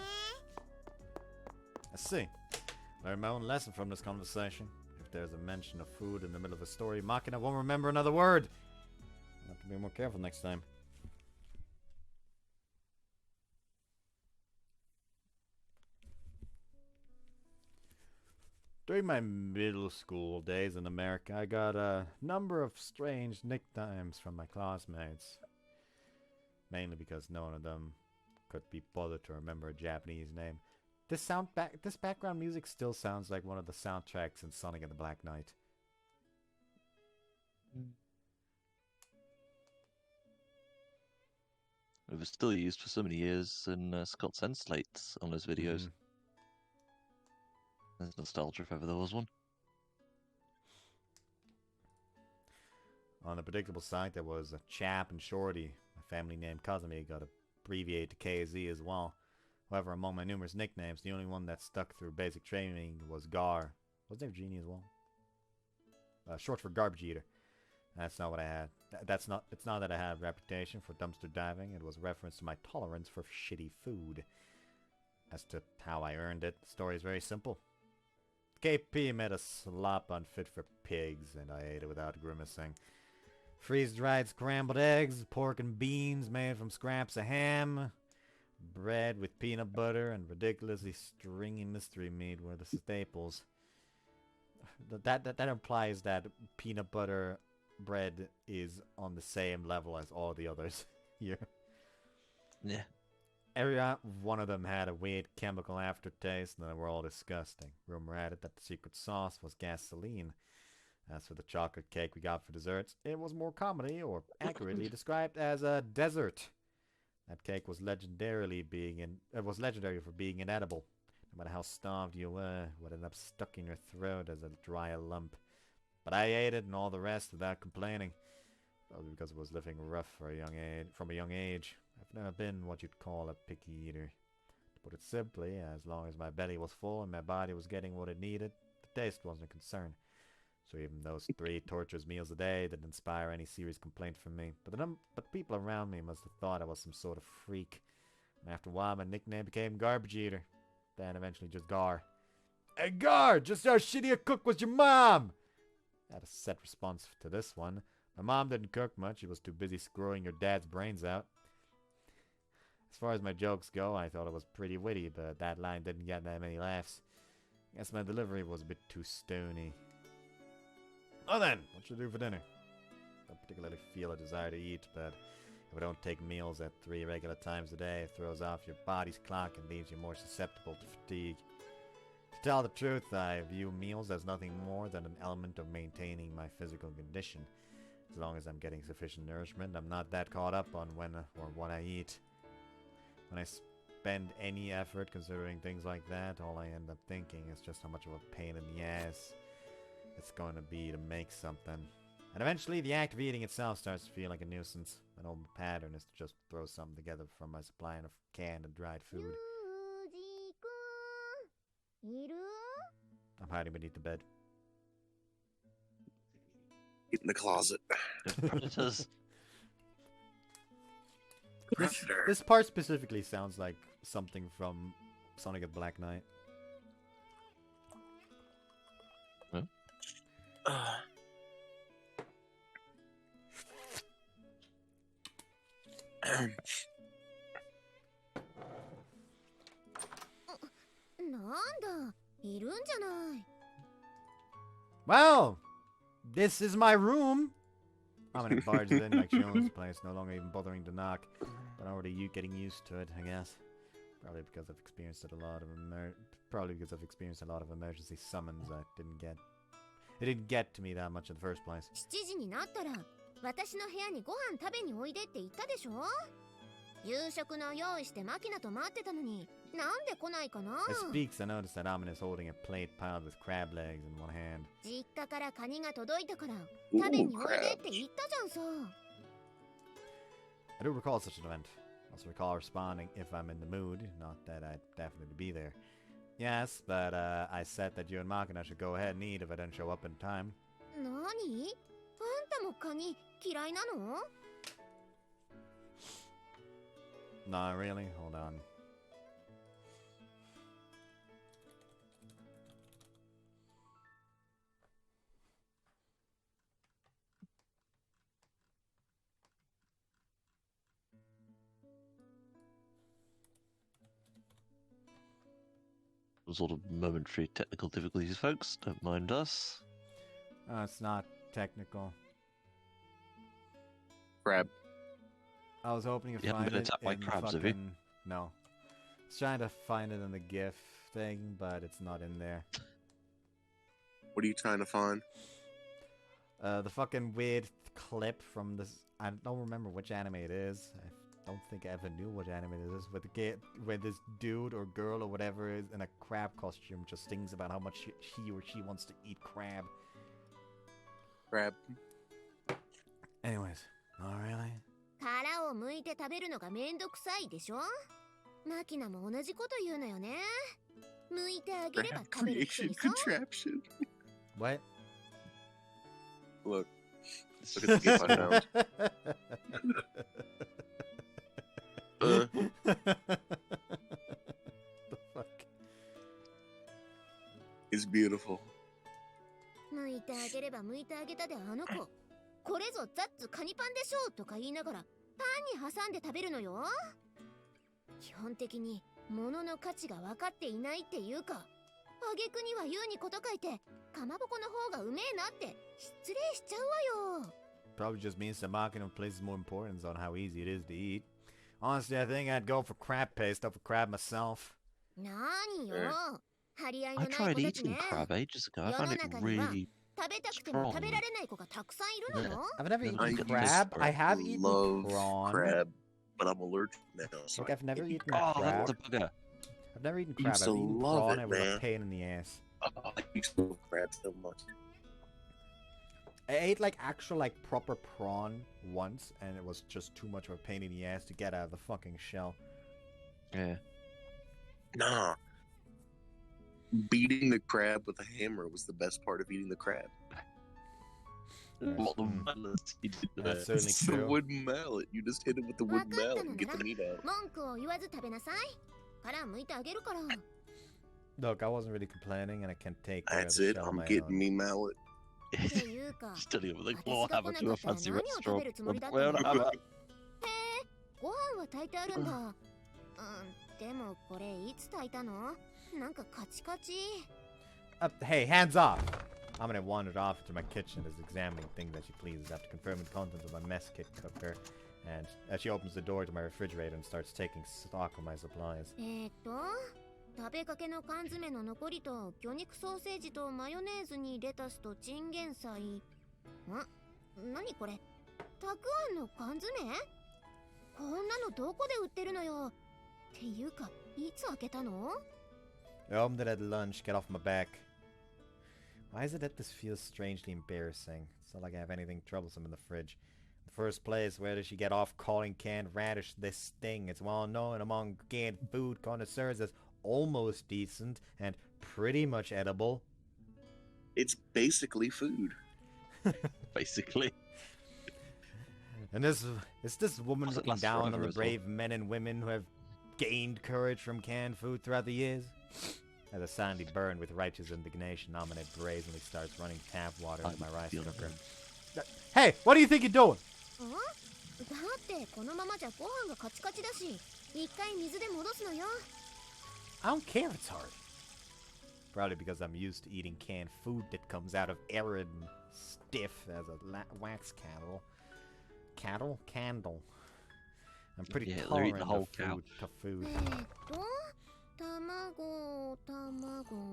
[SPEAKER 1] I see. Learn my own lesson from this conversation. If there's a mention of food in the middle of a story, Makina won't remember another word. I'll have to be more careful next time. During my middle school days in America, I got a number of strange nicknames from my classmates. Mainly because none of them could be bothered to remember a Japanese name. This background music still sounds like one of the soundtracks in Sonic and the Black Knight.
[SPEAKER 2] It was still used for so many years in Scott's End slates on his videos. There's nostalgia if ever there was one.
[SPEAKER 1] On a predictable site, there was a Chap and Shorty. My family name Kazumi got abbreviated to KZ as well. However, among my numerous nicknames, the only one that stuck through basic training was Gar. Wasn't there Genie as well? Short for Garbage Eater. That's not what I had. It's not that I had a reputation for dumpster diving. It was a reference to my tolerance for shitty food. As to how I earned it, the story is very simple. KP made a slop unfit for pigs, and I ate it without grimacing. Freeze-dried scrambled eggs, pork and beans made from scraps of ham, bread with peanut butter, and ridiculously stringy mystery meat were the staples. That implies that peanut butter bread is on the same level as all the others here.
[SPEAKER 2] Yeah.
[SPEAKER 1] Every one of them had a weird chemical aftertaste, and they were all disgusting. Rumor had it that the secret sauce was gasoline. As for the chocolate cake we got for desserts, it was more commonly, or accurately described as a dessert. That cake was legendary for being inedible. No matter how starved you were, it would end up stuck in your throat as a dry lump. But I ate it and all the rest without complaining. Probably because I was living rough from a young age. I've never been what you'd call a picky eater. To put it simply, as long as my belly was full and my body was getting what it needed, the taste wasn't a concern. So even those 3 torturous meals a day didn't inspire any serious complaint from me. But people around me must have thought I was some sort of freak. And after a while, my nickname became Garbage Eater. Then eventually just Gar. Hey Gar, just how shitty a cook was your mom? I had a set response to this one. My mom didn't cook much. She was too busy screwing your dad's brains out. As far as my jokes go, I thought it was pretty witty, but that line didn't get that many laughs. I guess my delivery was a bit too stony. Oh then, what should I do for dinner? I don't particularly feel a desire to eat, but if I don't take meals at 3 regular times a day, it throws off your body's clock and leaves you more susceptible to fatigue. To tell the truth, I view meals as nothing more than an element of maintaining my physical condition. As long as I'm getting sufficient nourishment, I'm not that caught up on when or what I eat. When I spend any effort considering things like that, all I end up thinking is just how much of a pain in the ass it's going to be to make something. And eventually the act of eating itself starts to feel like a nuisance. An old pattern is to just throw something together from my supply of canned and dried food. I'm hiding beneath the bed.
[SPEAKER 3] Get in the closet.
[SPEAKER 2] Predators.
[SPEAKER 1] This part specifically sounds like something from Sonic and Black Knight.
[SPEAKER 2] Huh?
[SPEAKER 1] Well, this is my room. Dominic barges in like she owns the place, no longer even bothering to knock. But already getting used to it, I guess. Probably because I've experienced a lot of emergency summons. It didn't get to me that much in the first place.
[SPEAKER 5] 7時になったら私の部屋にご飯食べにおいでって言ったでしょ。夕食の用意してマキナと待ってたのになんで来ないかな。
[SPEAKER 1] As speaks, I notice that Amin is holding a plate piled with crab legs in one hand.
[SPEAKER 5] 実家からカニが届いたから食べにおいでって言ったじゃんさ。
[SPEAKER 1] I do recall such an event. I also recall responding if I'm in the mood, not that I'd definitely be there. Yes, but I said that you and Makina should go ahead and eat if I didn't show up in time.
[SPEAKER 5] 何？あんたもカニ嫌いなの？
[SPEAKER 1] Not really. Hold on.
[SPEAKER 2] Some sort of momentary technical difficulties, folks. Don't mind us.
[SPEAKER 1] Oh, it's not technical.
[SPEAKER 3] Crab.
[SPEAKER 1] I was hoping to
[SPEAKER 2] You haven't
[SPEAKER 1] find
[SPEAKER 2] been
[SPEAKER 1] it
[SPEAKER 2] attacked by
[SPEAKER 1] in the
[SPEAKER 2] crabs, have you?
[SPEAKER 1] fucking... No. I was trying to find it in the GIF thing, but it's not in there.
[SPEAKER 3] What are you trying to find?
[SPEAKER 1] The fucking weird clip from this... I don't remember which anime it is. I don't think I ever knew what anime it is. But where this dude or girl or whatever is in a crab costume just sings about how much he or she wants to eat crab.
[SPEAKER 3] Crab.
[SPEAKER 1] Anyways. Oh, really?
[SPEAKER 5] 殻を剥いて食べるのがめんどくさいでしょ。マキナも同じこと言うのよね。剥いてあげれば
[SPEAKER 3] Crab
[SPEAKER 5] 食べるくせ
[SPEAKER 3] creation
[SPEAKER 5] にさ。
[SPEAKER 3] contraption.
[SPEAKER 1] What?
[SPEAKER 3] Look. Look at the GIF I found.
[SPEAKER 1] The fuck?
[SPEAKER 3] It's beautiful.
[SPEAKER 5] 剥いてあげれば剥いてあげたであの子。これぞザッツカニパンでしょとか言いながらパンに挟んで食べるのよ。基本的に物の価値が分かっていないっていうか、挙句には言うにこと書いてかまぼこの方がうめえなって失礼しちゃうわよ。
[SPEAKER 1] Probably just means the marketing places more importance on how easy it is to eat. Honestly, I think I'd go for crab paste over crab myself.
[SPEAKER 5] なーによ。張り合いの
[SPEAKER 2] I
[SPEAKER 5] ない子
[SPEAKER 2] tried
[SPEAKER 5] たち
[SPEAKER 2] eating
[SPEAKER 5] ね。
[SPEAKER 2] crab ages ago. I
[SPEAKER 5] 世
[SPEAKER 2] found
[SPEAKER 5] の
[SPEAKER 2] it
[SPEAKER 5] 中には
[SPEAKER 2] really
[SPEAKER 5] 食べたくても食べられない子がたくさんいるのよ。
[SPEAKER 1] I've never
[SPEAKER 2] I
[SPEAKER 1] eaten
[SPEAKER 2] used
[SPEAKER 1] crab.
[SPEAKER 2] to
[SPEAKER 1] I have eaten
[SPEAKER 3] love
[SPEAKER 1] prawn.
[SPEAKER 3] crab, but I'm allergic now. So
[SPEAKER 1] Like, I've never eaten
[SPEAKER 2] Oh,
[SPEAKER 1] crab.
[SPEAKER 2] that's a bugger.
[SPEAKER 1] I've never eaten
[SPEAKER 3] I
[SPEAKER 1] crab.
[SPEAKER 3] used
[SPEAKER 1] I've
[SPEAKER 3] to
[SPEAKER 1] eaten
[SPEAKER 3] love
[SPEAKER 1] prawn.
[SPEAKER 3] it,
[SPEAKER 1] It was a
[SPEAKER 3] man.
[SPEAKER 1] pain in the ass.
[SPEAKER 3] I used to love crab so much.
[SPEAKER 1] I ate like actual like proper prawn once, and it was just too much of a pain in the ass to get out of the fucking shell.
[SPEAKER 2] Yeah.
[SPEAKER 3] Nah. Beating the crab with a hammer was the best part of eating the crab.
[SPEAKER 2] What the
[SPEAKER 1] Mm.
[SPEAKER 2] madness he did there.
[SPEAKER 1] That's certainly
[SPEAKER 3] It's the
[SPEAKER 1] true.
[SPEAKER 3] wooden mallet. You just hit it with the wooden mallet and get the meat out.
[SPEAKER 5] 文句を言わず食べなさい。殻剥いてあげるから。
[SPEAKER 1] Look, I wasn't really complaining, and I can take care of
[SPEAKER 3] That's
[SPEAKER 1] the
[SPEAKER 3] it.
[SPEAKER 1] shell on
[SPEAKER 3] I'm
[SPEAKER 1] my
[SPEAKER 3] getting
[SPEAKER 1] own.
[SPEAKER 3] me mallet.
[SPEAKER 5] っていうか、
[SPEAKER 2] Studying with a
[SPEAKER 5] 私
[SPEAKER 2] claw
[SPEAKER 5] が
[SPEAKER 2] hammer
[SPEAKER 5] 来
[SPEAKER 2] to
[SPEAKER 5] な
[SPEAKER 2] a
[SPEAKER 5] かったら
[SPEAKER 2] fancy
[SPEAKER 5] 何を
[SPEAKER 2] restaurant.
[SPEAKER 5] 食べるつもりだった
[SPEAKER 2] Well,
[SPEAKER 5] の？
[SPEAKER 2] hammer.
[SPEAKER 5] ご飯は炊いてあるんだ。でもこれいつ炊いたの？なんかカチカチ。
[SPEAKER 1] Hey, hands off! I'm gonna wander off into my kitchen as examining things that she pleases after confirming the contents of my mess kit cooker. And as she opens the door to my refrigerator and starts taking stock of my supplies.
[SPEAKER 5] 食べかけの缶詰の残りと魚肉ソーセージとマヨネーズにレタスとチンゲン菜。何これ？たくあんの缶詰？こんなのどこで売ってるのよ。っていうか、いつ開けたの？
[SPEAKER 1] I opened it at lunch, get off my back. Why is it that this feels strangely embarrassing? It's not like I have anything troublesome in the fridge. In the first place, where does she get off calling canned radish this thing? It's well known among canned food connoisseurs as almost decent and pretty much edible.
[SPEAKER 3] It's basically food.
[SPEAKER 2] Basically.
[SPEAKER 1] And is this woman
[SPEAKER 2] Does it
[SPEAKER 1] looking
[SPEAKER 2] last
[SPEAKER 1] down on
[SPEAKER 2] forever
[SPEAKER 1] the
[SPEAKER 2] as well?
[SPEAKER 1] brave men and women who have gained courage from canned food throughout the years? As a sandy burn with righteous indignation, Amine brazenly starts running tap water into my rice
[SPEAKER 2] feel
[SPEAKER 1] cooker.
[SPEAKER 2] that.
[SPEAKER 1] Hey, what do you think you're doing?
[SPEAKER 5] だってこのままじゃご飯がカチカチだし、一回水で戻すのよ。
[SPEAKER 1] I don't care if it's hard. Probably because I'm used to eating canned food that comes out of arid and stiff as a wax candle. I'm pretty
[SPEAKER 2] Yeah, they're eating
[SPEAKER 1] tolerant
[SPEAKER 2] the whole
[SPEAKER 1] of
[SPEAKER 2] cow.
[SPEAKER 1] food.
[SPEAKER 5] 卵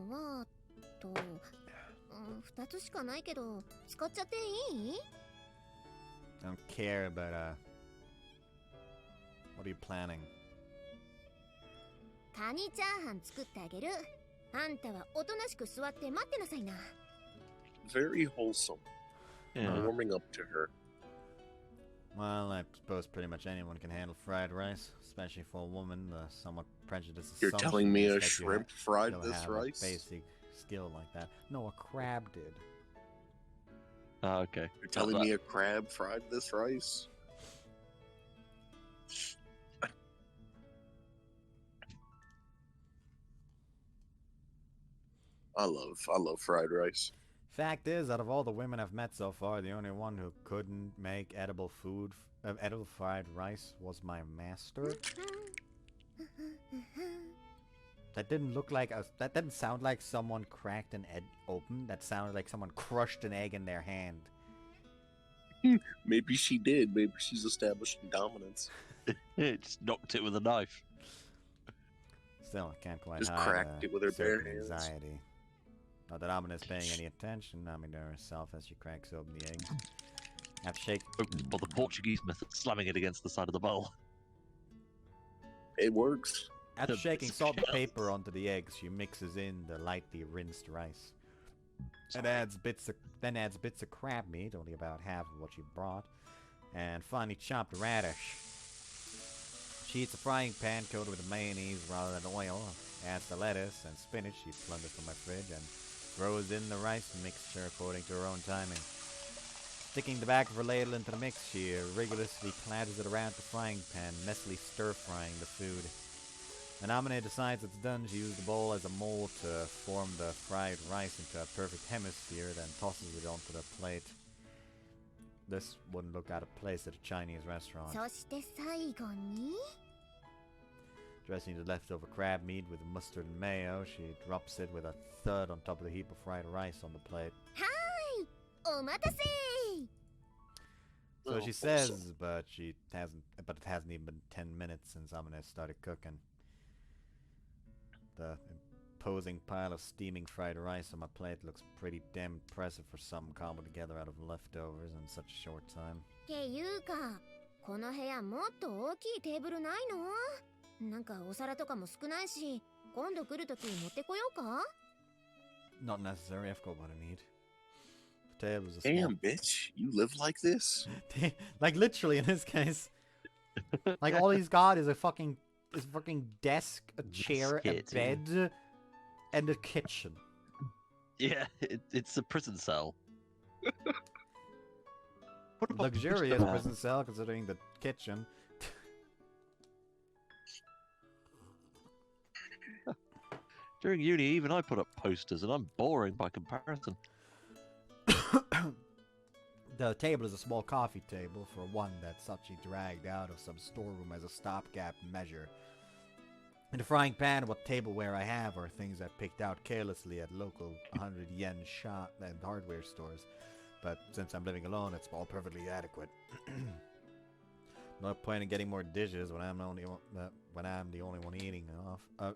[SPEAKER 5] はと、2つしかないけど使っちゃっていい？
[SPEAKER 1] I don't care, but what are you planning?
[SPEAKER 5] カニチャーハン作ってあげる。あんたはおとなしく座って待ってなさいな。
[SPEAKER 3] Very wholesome.
[SPEAKER 2] Yeah.
[SPEAKER 3] Warming up to her.
[SPEAKER 1] Well, I suppose pretty much anyone can handle fried rice, especially for a woman. The somewhat prejudiced
[SPEAKER 3] You're
[SPEAKER 1] assumption
[SPEAKER 3] telling me
[SPEAKER 1] is
[SPEAKER 3] a
[SPEAKER 1] that you
[SPEAKER 3] shrimp fried
[SPEAKER 1] you'll
[SPEAKER 3] this
[SPEAKER 1] have
[SPEAKER 3] rice?
[SPEAKER 1] a basic skill like that. No, a crab did.
[SPEAKER 2] Oh, okay.
[SPEAKER 3] You're telling me a crab fried this rice? I love fried rice.
[SPEAKER 1] Fact is, out of all the women I've met so far, the only one who couldn't make edible fried rice was my master. That didn't look like that didn't sound like someone cracked an egg open. That sounded like someone crushed an egg in their hand.
[SPEAKER 3] Maybe she did. Maybe she's establishing dominance.
[SPEAKER 2] Just knocked it with a knife.
[SPEAKER 1] Still, I can't quite
[SPEAKER 3] Just
[SPEAKER 1] hide
[SPEAKER 3] cracked it with her bare
[SPEAKER 1] certain
[SPEAKER 3] hands.
[SPEAKER 1] anxiety. Not that Amina's paying any attention. Amina herself as she cracks open the eggs. After shake.
[SPEAKER 2] But the Portuguese method, slamming it against the side of the bowl.
[SPEAKER 3] It works.
[SPEAKER 1] After
[SPEAKER 2] The
[SPEAKER 1] shaking salt and
[SPEAKER 2] biscuits.
[SPEAKER 1] paper onto the eggs, she mixes in the lightly rinsed rice. And adds bits of crab meat, only about half of what she brought, and finely chopped radish. She heats a frying pan coated with mayonnaise rather than oil, adds the lettuce and spinach she plundered from my fridge, and throws in the rice mixture according to her own timing. Sticking the back of her ladle into the mix, she rigorously clatters it around the frying pan, messily stir-frying the food. When Amine decides it's done, she uses the bowl as a mold to form the fried rice into a perfect hemisphere, then tosses it onto the plate. This wouldn't look out of place at a Chinese restaurant.
[SPEAKER 5] そして最後に
[SPEAKER 1] Dressing the leftover crab meat with mustard and mayo, she drops it with a thud on top of the heap of fried rice on the plate.
[SPEAKER 5] お待たせ
[SPEAKER 1] So
[SPEAKER 3] Oh,
[SPEAKER 1] she says, but it hasn't even been 10 minutes since Amine started cooking. The imposing pile of steaming fried rice on my plate looks pretty damn impressive for something cobbled together out of leftovers in such a short time.
[SPEAKER 5] っていうかこの部屋もっと大きいテーブルないのなんかお皿とかも少ないし今度来るとき持ってこようか
[SPEAKER 1] Not necessary, I've got what I need. The table is a small...
[SPEAKER 3] Damn, bitch. You live like this?
[SPEAKER 1] Like, literally, in this case. Like, all he's got is a fucking desk, a chair, a
[SPEAKER 2] Biscuit.
[SPEAKER 1] bed, and a kitchen.
[SPEAKER 2] Yeah, it's a prison cell. What about
[SPEAKER 1] Luxurious
[SPEAKER 2] Mr.
[SPEAKER 1] prison cell, considering the kitchen.
[SPEAKER 2] During uni, even I put up posters, and I'm boring by comparison.
[SPEAKER 1] The table is a small coffee table for one that's Sachi dragged out of some storeroom as a stopgap measure. In the frying pan, what tableware I have are things I picked out carelessly at local 100 yen shop and hardware stores. But since I'm living alone, it's all perfectly adequate. No point in getting more dishes when I'm the only one eating off.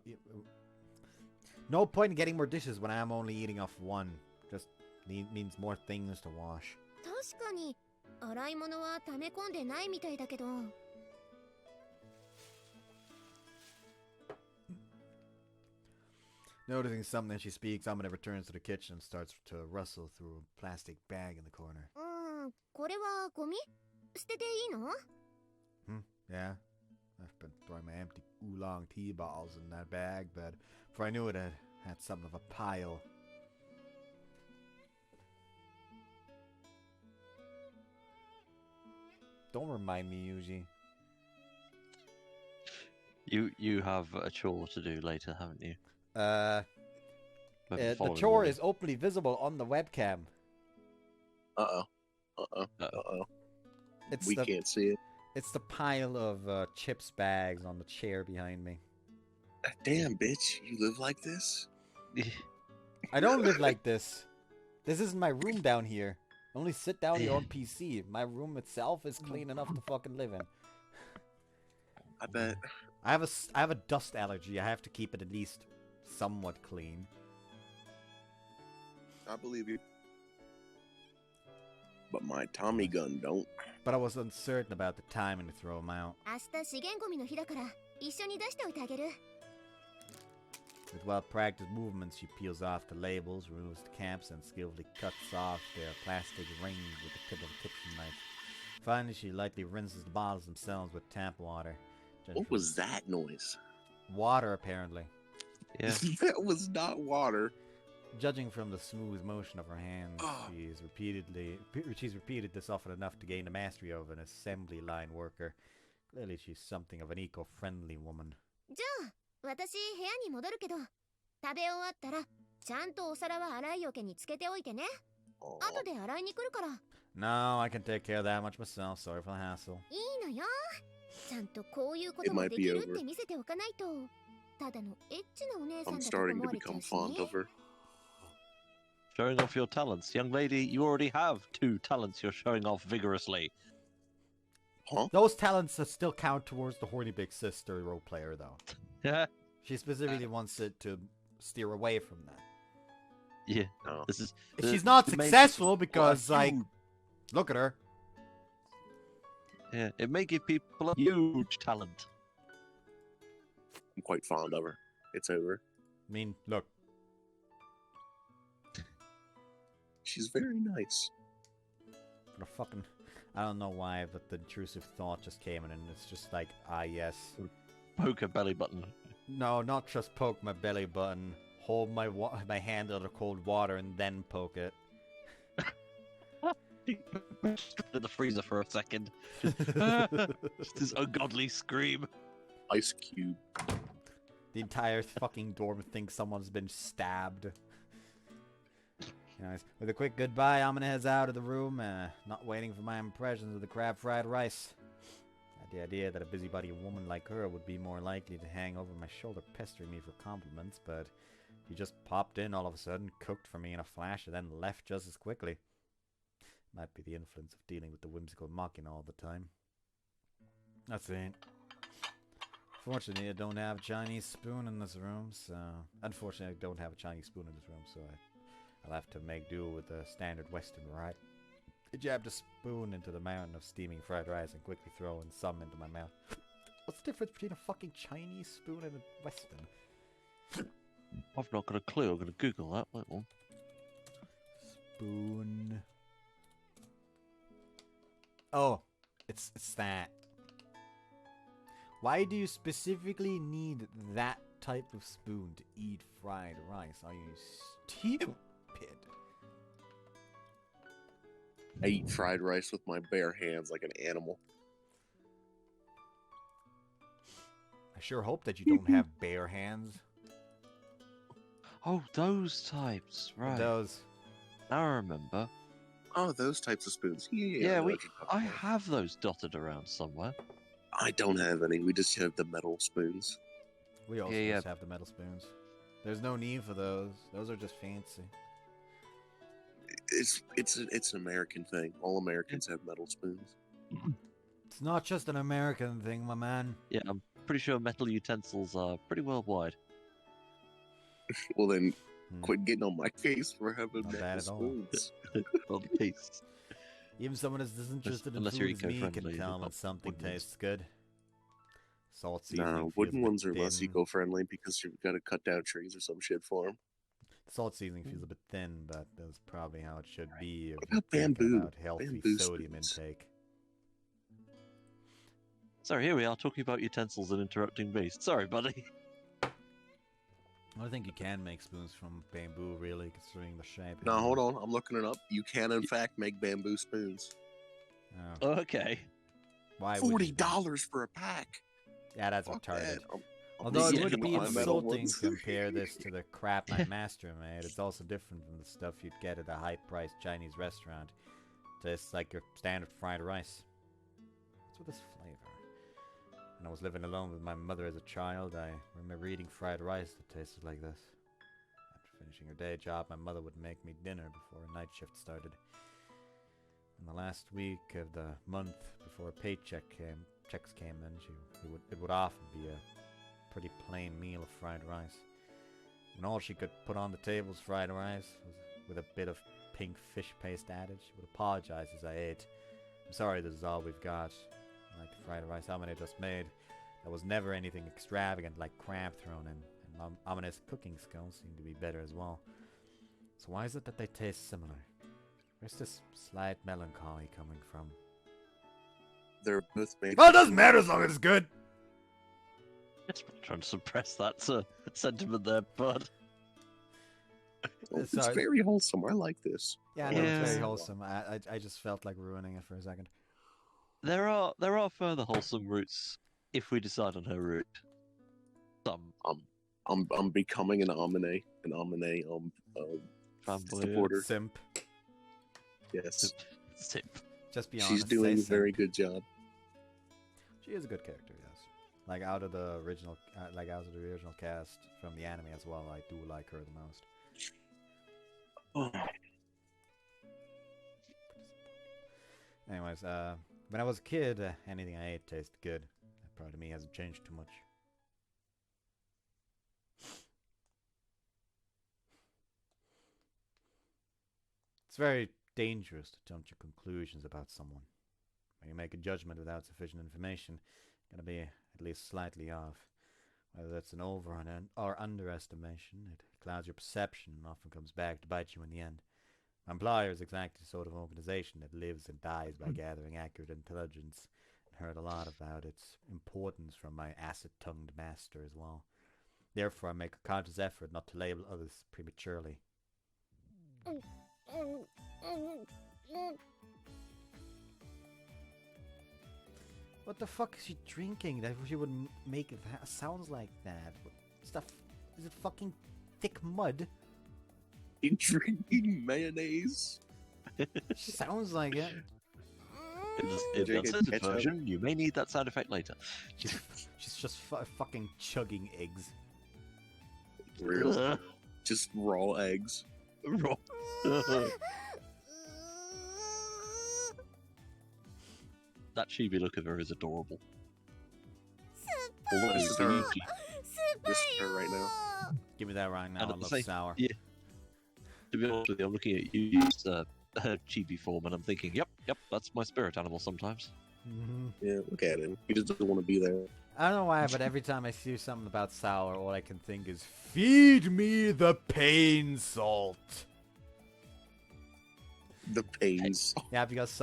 [SPEAKER 1] No point in getting more dishes when I'm only eating off one. Just means more things to wash.
[SPEAKER 5] 確かに洗い物は溜め込んでないみたいだけど
[SPEAKER 1] Noticing something as she speaks, Amina returns to the kitchen and starts to rustle through a plastic bag in the corner.
[SPEAKER 5] これはゴミ捨てていいの
[SPEAKER 1] Yeah, I've been throwing my empty oolong tea bottles in that bag, but before I knew it, I had something of a pile. Don't remind me, Yuji.
[SPEAKER 2] You have a chore to do later, haven't you?
[SPEAKER 1] The chore is openly visible on the webcam.
[SPEAKER 3] Uh-oh.
[SPEAKER 1] It's
[SPEAKER 3] We
[SPEAKER 1] the
[SPEAKER 3] can't see it.
[SPEAKER 1] it's the pile of chips bags on the chair behind me.
[SPEAKER 3] Damn, bitch. You live like this?
[SPEAKER 1] I don't live like this. This isn't my room down here. I only sit down here on PC. My room itself is clean enough to fucking live in.
[SPEAKER 3] I bet.
[SPEAKER 1] I have a dust allergy. I have to keep it at least somewhat clean.
[SPEAKER 3] I believe you. But my Tommy gun don't.
[SPEAKER 1] But I was uncertain about the timing to throw them out.
[SPEAKER 5] 明日資源ゴミの日だから一緒に出しておいてあげる
[SPEAKER 1] With well-practiced movements, she peels off the labels, removes the caps, and skillfully cuts off their plastic rings with the tip of a kitchen knife. Finally, she lightly rinses the bottles themselves with tap water.
[SPEAKER 3] What was that noise?
[SPEAKER 1] Water, apparently.
[SPEAKER 2] Yeah.
[SPEAKER 3] That was not water.
[SPEAKER 1] Judging from the smooth motion of her hands, she's repeated this often enough to gain the mastery of an assembly line worker. Clearly, she's something of an eco-friendly woman.
[SPEAKER 5] じゃあ私部屋に戻るけど食べ終わったらちゃんとお皿は洗い桶につけておいてね
[SPEAKER 3] Aw.
[SPEAKER 5] 後で洗いに来るから
[SPEAKER 1] No, I can take care of that much myself. Sorry for the hassle.
[SPEAKER 5] いいのよちゃんとこういうこともできるって見せておかないとただのエッチなお姉さん
[SPEAKER 3] I'm
[SPEAKER 5] だと
[SPEAKER 3] starting
[SPEAKER 5] 思
[SPEAKER 3] to
[SPEAKER 5] われちゃ
[SPEAKER 3] become
[SPEAKER 5] うしね
[SPEAKER 3] fond of her.
[SPEAKER 2] Showing off your talents. Young lady, you already have 2 talents you're showing off vigorously.
[SPEAKER 3] Huh?
[SPEAKER 1] Those talents still count towards the horny big sister role player, though.
[SPEAKER 2] Yeah.
[SPEAKER 1] She specifically wants it to steer away from that.
[SPEAKER 2] Yeah.
[SPEAKER 3] No.
[SPEAKER 2] This is.
[SPEAKER 1] She's not
[SPEAKER 2] it made
[SPEAKER 1] successful
[SPEAKER 2] people
[SPEAKER 1] because,
[SPEAKER 2] a
[SPEAKER 1] like,
[SPEAKER 2] huge-
[SPEAKER 1] look at her.
[SPEAKER 2] Yeah, it may give people a huge talent.
[SPEAKER 3] I'm quite fond of her. It's over.
[SPEAKER 1] I mean, look.
[SPEAKER 3] She's very nice.
[SPEAKER 1] The fucking... I don't know why, but the intrusive thought just came in and it's just like, ah, yes.
[SPEAKER 2] Poke her belly button.
[SPEAKER 1] No, not just poke my belly button. Hold my hand under cold water and then poke it.
[SPEAKER 2] In the freezer for a second. Just this ungodly scream.
[SPEAKER 3] Ice cube.
[SPEAKER 1] The entire fucking dorm thinks someone's been stabbed. Anyways, with a quick goodbye, Amina heads out of the room, not waiting for my impressions of the crab fried rice. I had the idea that a busybody woman like her would be more likely to hang over my shoulder pestering me for compliments, but she just popped in all of a sudden, cooked for me in a flash, and then left just as quickly. Might be the influence of dealing with the whimsical machina all the time. That's it. Fortunately, I don't have a Chinese spoon in this room, so... Unfortunately, I don't have a Chinese spoon in this room, so I'll have to make do with the standard Western variety. I jabbed a spoon into the mountain of steaming fried rice and quickly throwing some into my mouth. What's the difference between a fucking Chinese spoon and a Western?
[SPEAKER 2] I've not got a clue. I'm going to Google that. Wait one.
[SPEAKER 1] Spoon... Oh, it's that. Why do you specifically need that type of spoon to eat fried rice? Are you stupid?
[SPEAKER 3] I eat fried rice with my bare hands like an animal.
[SPEAKER 1] I sure hope that you don't have bare hands.
[SPEAKER 2] Oh, those types. Right.
[SPEAKER 1] Those.
[SPEAKER 2] Now I remember.
[SPEAKER 3] Oh, those types of spoons.
[SPEAKER 2] Yeah,
[SPEAKER 3] I know
[SPEAKER 2] we.
[SPEAKER 3] what you're talking
[SPEAKER 2] I
[SPEAKER 3] about.
[SPEAKER 2] have those dotted around somewhere.
[SPEAKER 3] I don't have any. We just have the metal spoons.
[SPEAKER 1] We also
[SPEAKER 2] Yeah,
[SPEAKER 1] just have the metal spoons. There's no need for those. Those are just fancy.
[SPEAKER 3] It's an American thing. All Americans have metal spoons.
[SPEAKER 1] It's not just an American thing, my man.
[SPEAKER 2] Yeah, I'm pretty sure metal utensils are pretty worldwide.
[SPEAKER 3] Well then, quit getting on my case for having
[SPEAKER 1] Not
[SPEAKER 3] metal
[SPEAKER 1] bad at all.
[SPEAKER 3] spoons.
[SPEAKER 2] Well, taste.
[SPEAKER 1] Even someone as disinterested in
[SPEAKER 2] Unless
[SPEAKER 1] food
[SPEAKER 2] you're
[SPEAKER 1] as me can
[SPEAKER 2] eco-friendly,
[SPEAKER 1] tell
[SPEAKER 2] you're
[SPEAKER 1] when
[SPEAKER 2] not
[SPEAKER 1] something
[SPEAKER 2] wooden ones.
[SPEAKER 1] tastes good. Salt seasoning
[SPEAKER 3] No,
[SPEAKER 1] feels
[SPEAKER 3] wooden
[SPEAKER 1] a bit
[SPEAKER 3] ones are less
[SPEAKER 1] thin.
[SPEAKER 3] eco-friendly because you've got to cut down trees or some shit for them.
[SPEAKER 1] Salt seasoning feels a bit thin, but that's probably how it should be if
[SPEAKER 3] What
[SPEAKER 1] you're
[SPEAKER 3] about
[SPEAKER 1] thinking
[SPEAKER 3] bamboo?
[SPEAKER 1] about healthy
[SPEAKER 3] Bamboo
[SPEAKER 1] sodium
[SPEAKER 3] spoons.
[SPEAKER 1] intake.
[SPEAKER 2] So here we are talking about utensils and interrupting me. Sorry, buddy.
[SPEAKER 1] I think you can make spoons from bamboo, really, considering the shape.
[SPEAKER 3] No, hold on. I'm looking it up. You can, in fact, make bamboo spoons.
[SPEAKER 1] Oh,
[SPEAKER 2] Okay.
[SPEAKER 1] why would you?
[SPEAKER 3] $40 for a pack.
[SPEAKER 1] Yeah, that's
[SPEAKER 3] Fuck
[SPEAKER 1] retarded.
[SPEAKER 3] that. I'm
[SPEAKER 1] Although it
[SPEAKER 2] Yeah,
[SPEAKER 1] would
[SPEAKER 3] sticking
[SPEAKER 1] be
[SPEAKER 3] with my metal
[SPEAKER 1] insulting
[SPEAKER 3] ones.
[SPEAKER 1] to compare this to the crap my master made. It's also different from the stuff you'd get at a high-priced Chinese restaurant. Tastes like your standard fried rice. What's with this flavor? When I was living alone with my mother as a child, I remember eating fried rice that tasted like this. After finishing her day job, my mother would make me dinner before a night shift started. In the last week of the month before a paycheck checks came in, it would often be a pretty plain meal of fried rice. And all she could put on the table was fried rice, with a bit of pink fish paste added. She would apologize as I ate. I'm sorry, this is all we've got. Like the fried rice Amine just made, there was never anything extravagant like crab thrown in, and Amine's cooking skills seem to be better as well. So why is it that they taste similar? Where's this slight melancholy coming from?
[SPEAKER 3] They're both made.
[SPEAKER 1] Well, it doesn't matter as long as it's good!
[SPEAKER 2] Just trying to suppress that sentiment there, bud.
[SPEAKER 3] It's
[SPEAKER 1] Sorry.
[SPEAKER 3] very wholesome. I like this.
[SPEAKER 1] Yeah, I know, it's very
[SPEAKER 2] Yeah.
[SPEAKER 1] wholesome. I just felt like ruining it for a second.
[SPEAKER 2] There are further wholesome routes if we decide on her route. Some
[SPEAKER 3] I'm becoming an Amine
[SPEAKER 2] fanboy.
[SPEAKER 3] supporter.
[SPEAKER 1] Simp.
[SPEAKER 3] Yes,
[SPEAKER 2] Sip.
[SPEAKER 1] Just be honest.
[SPEAKER 3] she's doing a
[SPEAKER 1] say
[SPEAKER 3] very
[SPEAKER 1] simp.
[SPEAKER 3] good job.
[SPEAKER 1] She is a good character, yes. Like out of the original, cast from the anime as well, I do like her the most. Anyways, when I was a kid, anything I ate tasted good. That part of me hasn't changed too much. It's very dangerous to jump to conclusions about someone. When you make a judgment without sufficient information, you're going to be at least slightly off. Whether that's an over or underestimation, it clouds your perception and often comes back to bite you in the end. My employer is exactly the sort of organization that lives and dies by gathering accurate intelligence, and heard a lot about its importance from my acid-tongued master as well. Therefore, I make a conscious effort not to label others prematurely. What the fuck is she drinking that she would make sounds like that? What stuff? Is it fucking thick mud?
[SPEAKER 3] You drinking mayonnaise?
[SPEAKER 1] Sounds like it.
[SPEAKER 2] In the uncensored version, you may need that sound effect later.
[SPEAKER 1] She's just fucking chugging eggs.
[SPEAKER 3] Real? Just raw eggs.
[SPEAKER 2] Raw. That chibi look of her is adorable. Although
[SPEAKER 3] This is
[SPEAKER 2] the
[SPEAKER 3] her.
[SPEAKER 2] Yuki-
[SPEAKER 3] This is her right now.
[SPEAKER 1] Give me that right now.
[SPEAKER 2] And
[SPEAKER 1] I
[SPEAKER 2] at the
[SPEAKER 1] love
[SPEAKER 2] same-
[SPEAKER 1] sour.
[SPEAKER 2] yeah. To be honest with you, I'm looking at Yuki's chibi form and I'm thinking, yep, that's my spirit animal sometimes.
[SPEAKER 1] Mm-hmm.
[SPEAKER 3] Yeah, look at him. He just doesn't want to be there.
[SPEAKER 1] I don't know why, but every time I see something about sour, all I can think is, feed me the pain salt.
[SPEAKER 3] The pains.
[SPEAKER 1] Yeah, because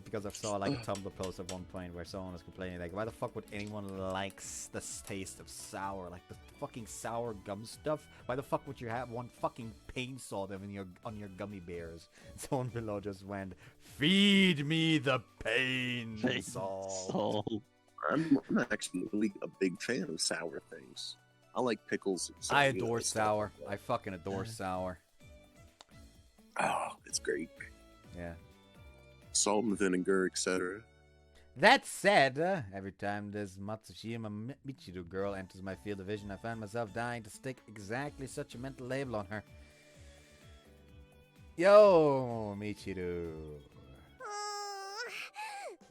[SPEAKER 1] because I saw like a Tumblr post at one point where someone was complaining, like, why the fuck would anyone like the taste of sour? Like the fucking sour gum stuff. Why the fuck would you have one fucking pain salt on your gummy bears? Someone below just went, feed me the pain salt.
[SPEAKER 3] I'm not actually really a big fan of sour things. I like pickles. And
[SPEAKER 1] I
[SPEAKER 3] you know,
[SPEAKER 1] adore
[SPEAKER 3] stuff
[SPEAKER 1] sour.
[SPEAKER 3] like
[SPEAKER 1] I
[SPEAKER 3] that.
[SPEAKER 1] fucking adore sour.
[SPEAKER 3] Oh, it's great.
[SPEAKER 1] Yeah.
[SPEAKER 3] Salt and vinegar, etc.
[SPEAKER 1] That said, every time this Matsushima Michiru girl enters my field of vision, I find myself dying to stick exactly such a mental label on her. Yo, Michiru.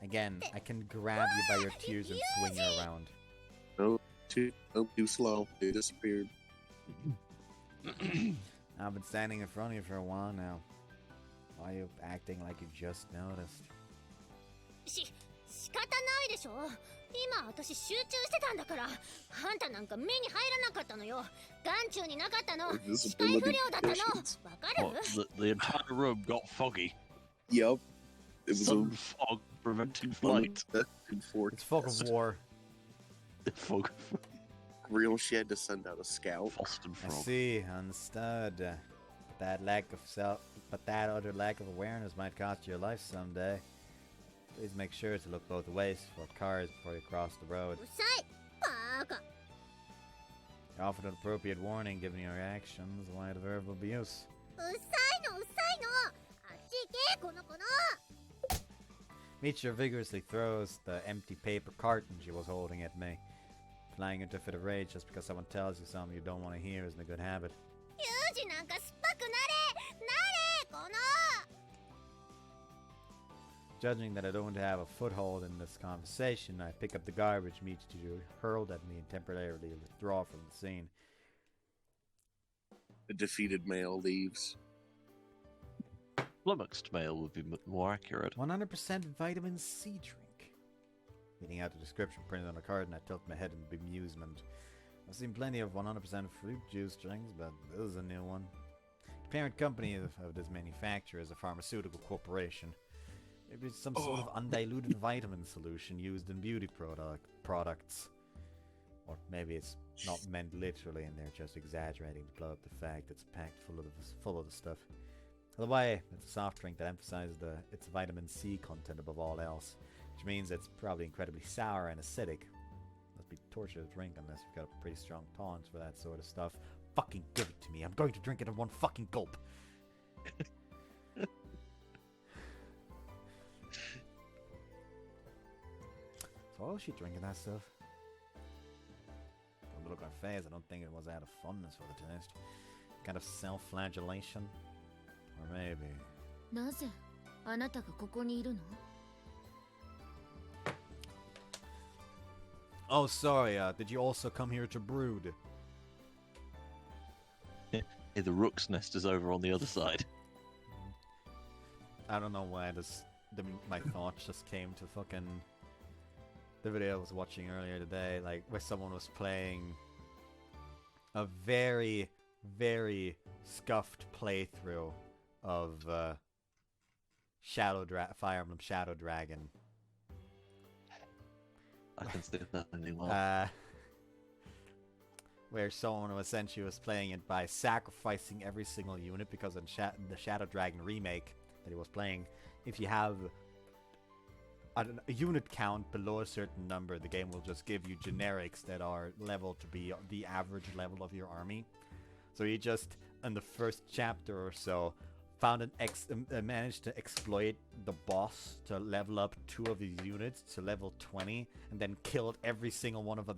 [SPEAKER 1] Again, I can grab you by your tears and swing you around.
[SPEAKER 3] Too slow. They disappeared.
[SPEAKER 1] I've been standing in front of you for a while now. Why are you acting like you just noticed?
[SPEAKER 5] 仕方ないでしょ。今私集中してたんだから。あんたなんか目に入らなかったのよ。眼中になかったの。視界不良だったの。わかる？
[SPEAKER 2] What, the entire room got foggy.
[SPEAKER 3] Yup. It was
[SPEAKER 2] Some fog preventing flight.
[SPEAKER 1] It's fog of war.
[SPEAKER 2] Fog.
[SPEAKER 3] Real, she had to send out a scout.
[SPEAKER 2] Boston
[SPEAKER 1] I
[SPEAKER 2] frog.
[SPEAKER 1] see, understood. But that other lack of awareness might cost you your life someday. Please make sure to look both ways for cars before you cross the road.
[SPEAKER 5] うるさい。バカ。
[SPEAKER 1] You offered an appropriate warning given your actions. Why the verbal abuse?
[SPEAKER 5] うるさいのうるさいの。あっち行けこの子の。
[SPEAKER 1] Michiru vigorously throws the empty paper carton she was holding at me. Flying into a fit of rage just because someone tells you something you don't want to hear isn't a good habit.
[SPEAKER 5] ユージなんか酸っぱくなれ。この。
[SPEAKER 1] Judging that I don't have a foothold in this conversation, I pick up the garbage Michiru hurled at me and temporarily withdraw from the scene.
[SPEAKER 3] The defeated male leaves.
[SPEAKER 2] Flummoxed male would be more accurate.
[SPEAKER 1] 100% vitamin C drink. Reading out the description printed on the carton, I tilt my head in bemusement. I've seen plenty of 100% fruit juice drinks, but this is a new one. The parent company of this manufacturer is a pharmaceutical corporation. Maybe it's some sort of undiluted vitamin solution used in beauty products. Or maybe it's not meant literally and they're just exaggerating to blow up the fact it's packed full of the stuff. By the way, it's a soft drink that emphasizes its vitamin C content above all else, which means it's probably incredibly sour and acidic. Must be torture to drink unless you've got a pretty strong tolerance for that sort of stuff. Fucking give it to me. I'm going to drink it in one fucking gulp. So Why was she drinking that stuff? From the look on her face, I don't think it was out of funness for the taste. Kind of self-flagellation? Or maybe...
[SPEAKER 4] なぜあなたがここにいるの？
[SPEAKER 1] Oh, sorry, did you also come here to brood?
[SPEAKER 2] Hey, the rook's nest is over on the other side.
[SPEAKER 1] I don't know why my thoughts just came to fucking... The video I was watching earlier today, like, where someone was playing a very, very scuffed playthrough of Fire Emblem Shadow Dragon.
[SPEAKER 2] I can see that anymore.
[SPEAKER 1] Where someone essentially was playing it by sacrificing every single unit, because in the Shadow Dragon remake that he was playing, if you have a unit count below a certain number, the game will just give you generics that are leveled to be the average level of your army. So he just, in the first chapter or so, managed to exploit the boss to level up 2 of his units to level 20, and then killed every single one of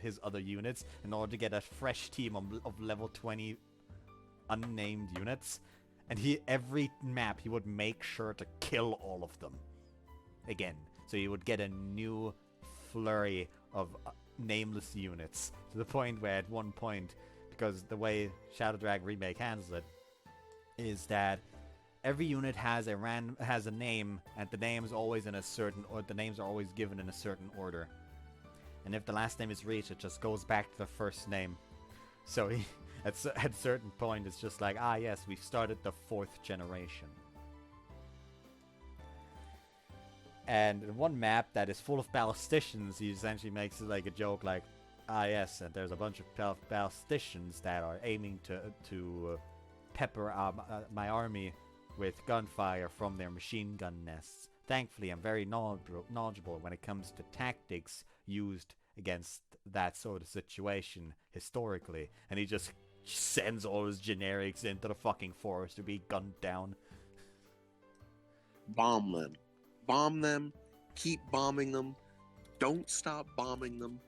[SPEAKER 1] his other units in order to get a fresh team of level 20 unnamed units. And every map he would make sure to kill all of them again, so you would get a new flurry of nameless units, to the point where at one point, because the way Shadow Dragon Remake handles it is that every unit has a name, and the name's always in a certain, or the names are always given in a certain order, and if the last name is reached, it just goes back to the first name. So at a certain point it's just like, ah yes, we've started the 4th generation. And in one map that is full of ballisticians, he essentially makes it like a joke, like, ah yes, and there's a bunch of ballisticians that are aiming to pepper my army with gunfire from their machine gun nests. Thankfully, I'm very knowledgeable when it comes to tactics used against that sort of situation historically. And he just sends all his generics into the fucking forest to be gunned down.
[SPEAKER 3] Bomb them. Bomb them. Keep bombing them. Don't stop bombing them.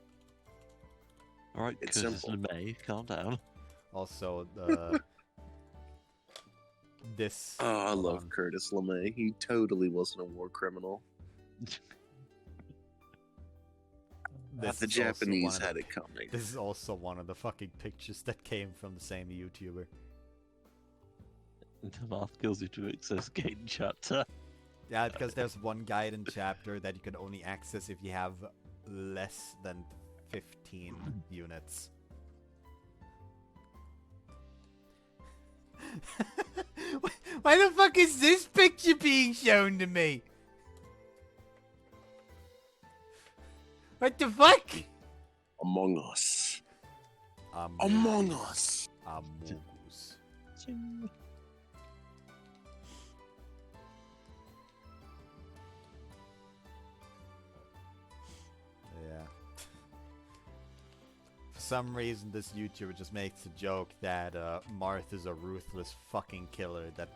[SPEAKER 2] Alright,
[SPEAKER 3] It's
[SPEAKER 2] Curtis
[SPEAKER 3] simple.
[SPEAKER 2] LeMay, calm down.
[SPEAKER 1] Also, this...
[SPEAKER 3] Oh, I
[SPEAKER 1] hold
[SPEAKER 3] love
[SPEAKER 1] on.
[SPEAKER 3] Curtis LeMay. He totally wasn't a war criminal.
[SPEAKER 1] This
[SPEAKER 3] The
[SPEAKER 1] is also
[SPEAKER 3] Japanese
[SPEAKER 1] one of
[SPEAKER 3] had
[SPEAKER 1] the-
[SPEAKER 3] it coming.
[SPEAKER 1] This is also one of the fucking pictures that came from the same YouTuber.
[SPEAKER 2] The math kills you to access Gain chapter.
[SPEAKER 1] Yeah, because there's one guide in chapter that you can only access if you have less than 15 units. Why the fuck is this picture being shown to me? What the fuck?
[SPEAKER 3] Among Us.
[SPEAKER 1] Among
[SPEAKER 3] Among Us.
[SPEAKER 1] Us. Yeah. For some reason, this YouTuber just makes a joke that Marth is a ruthless fucking killer that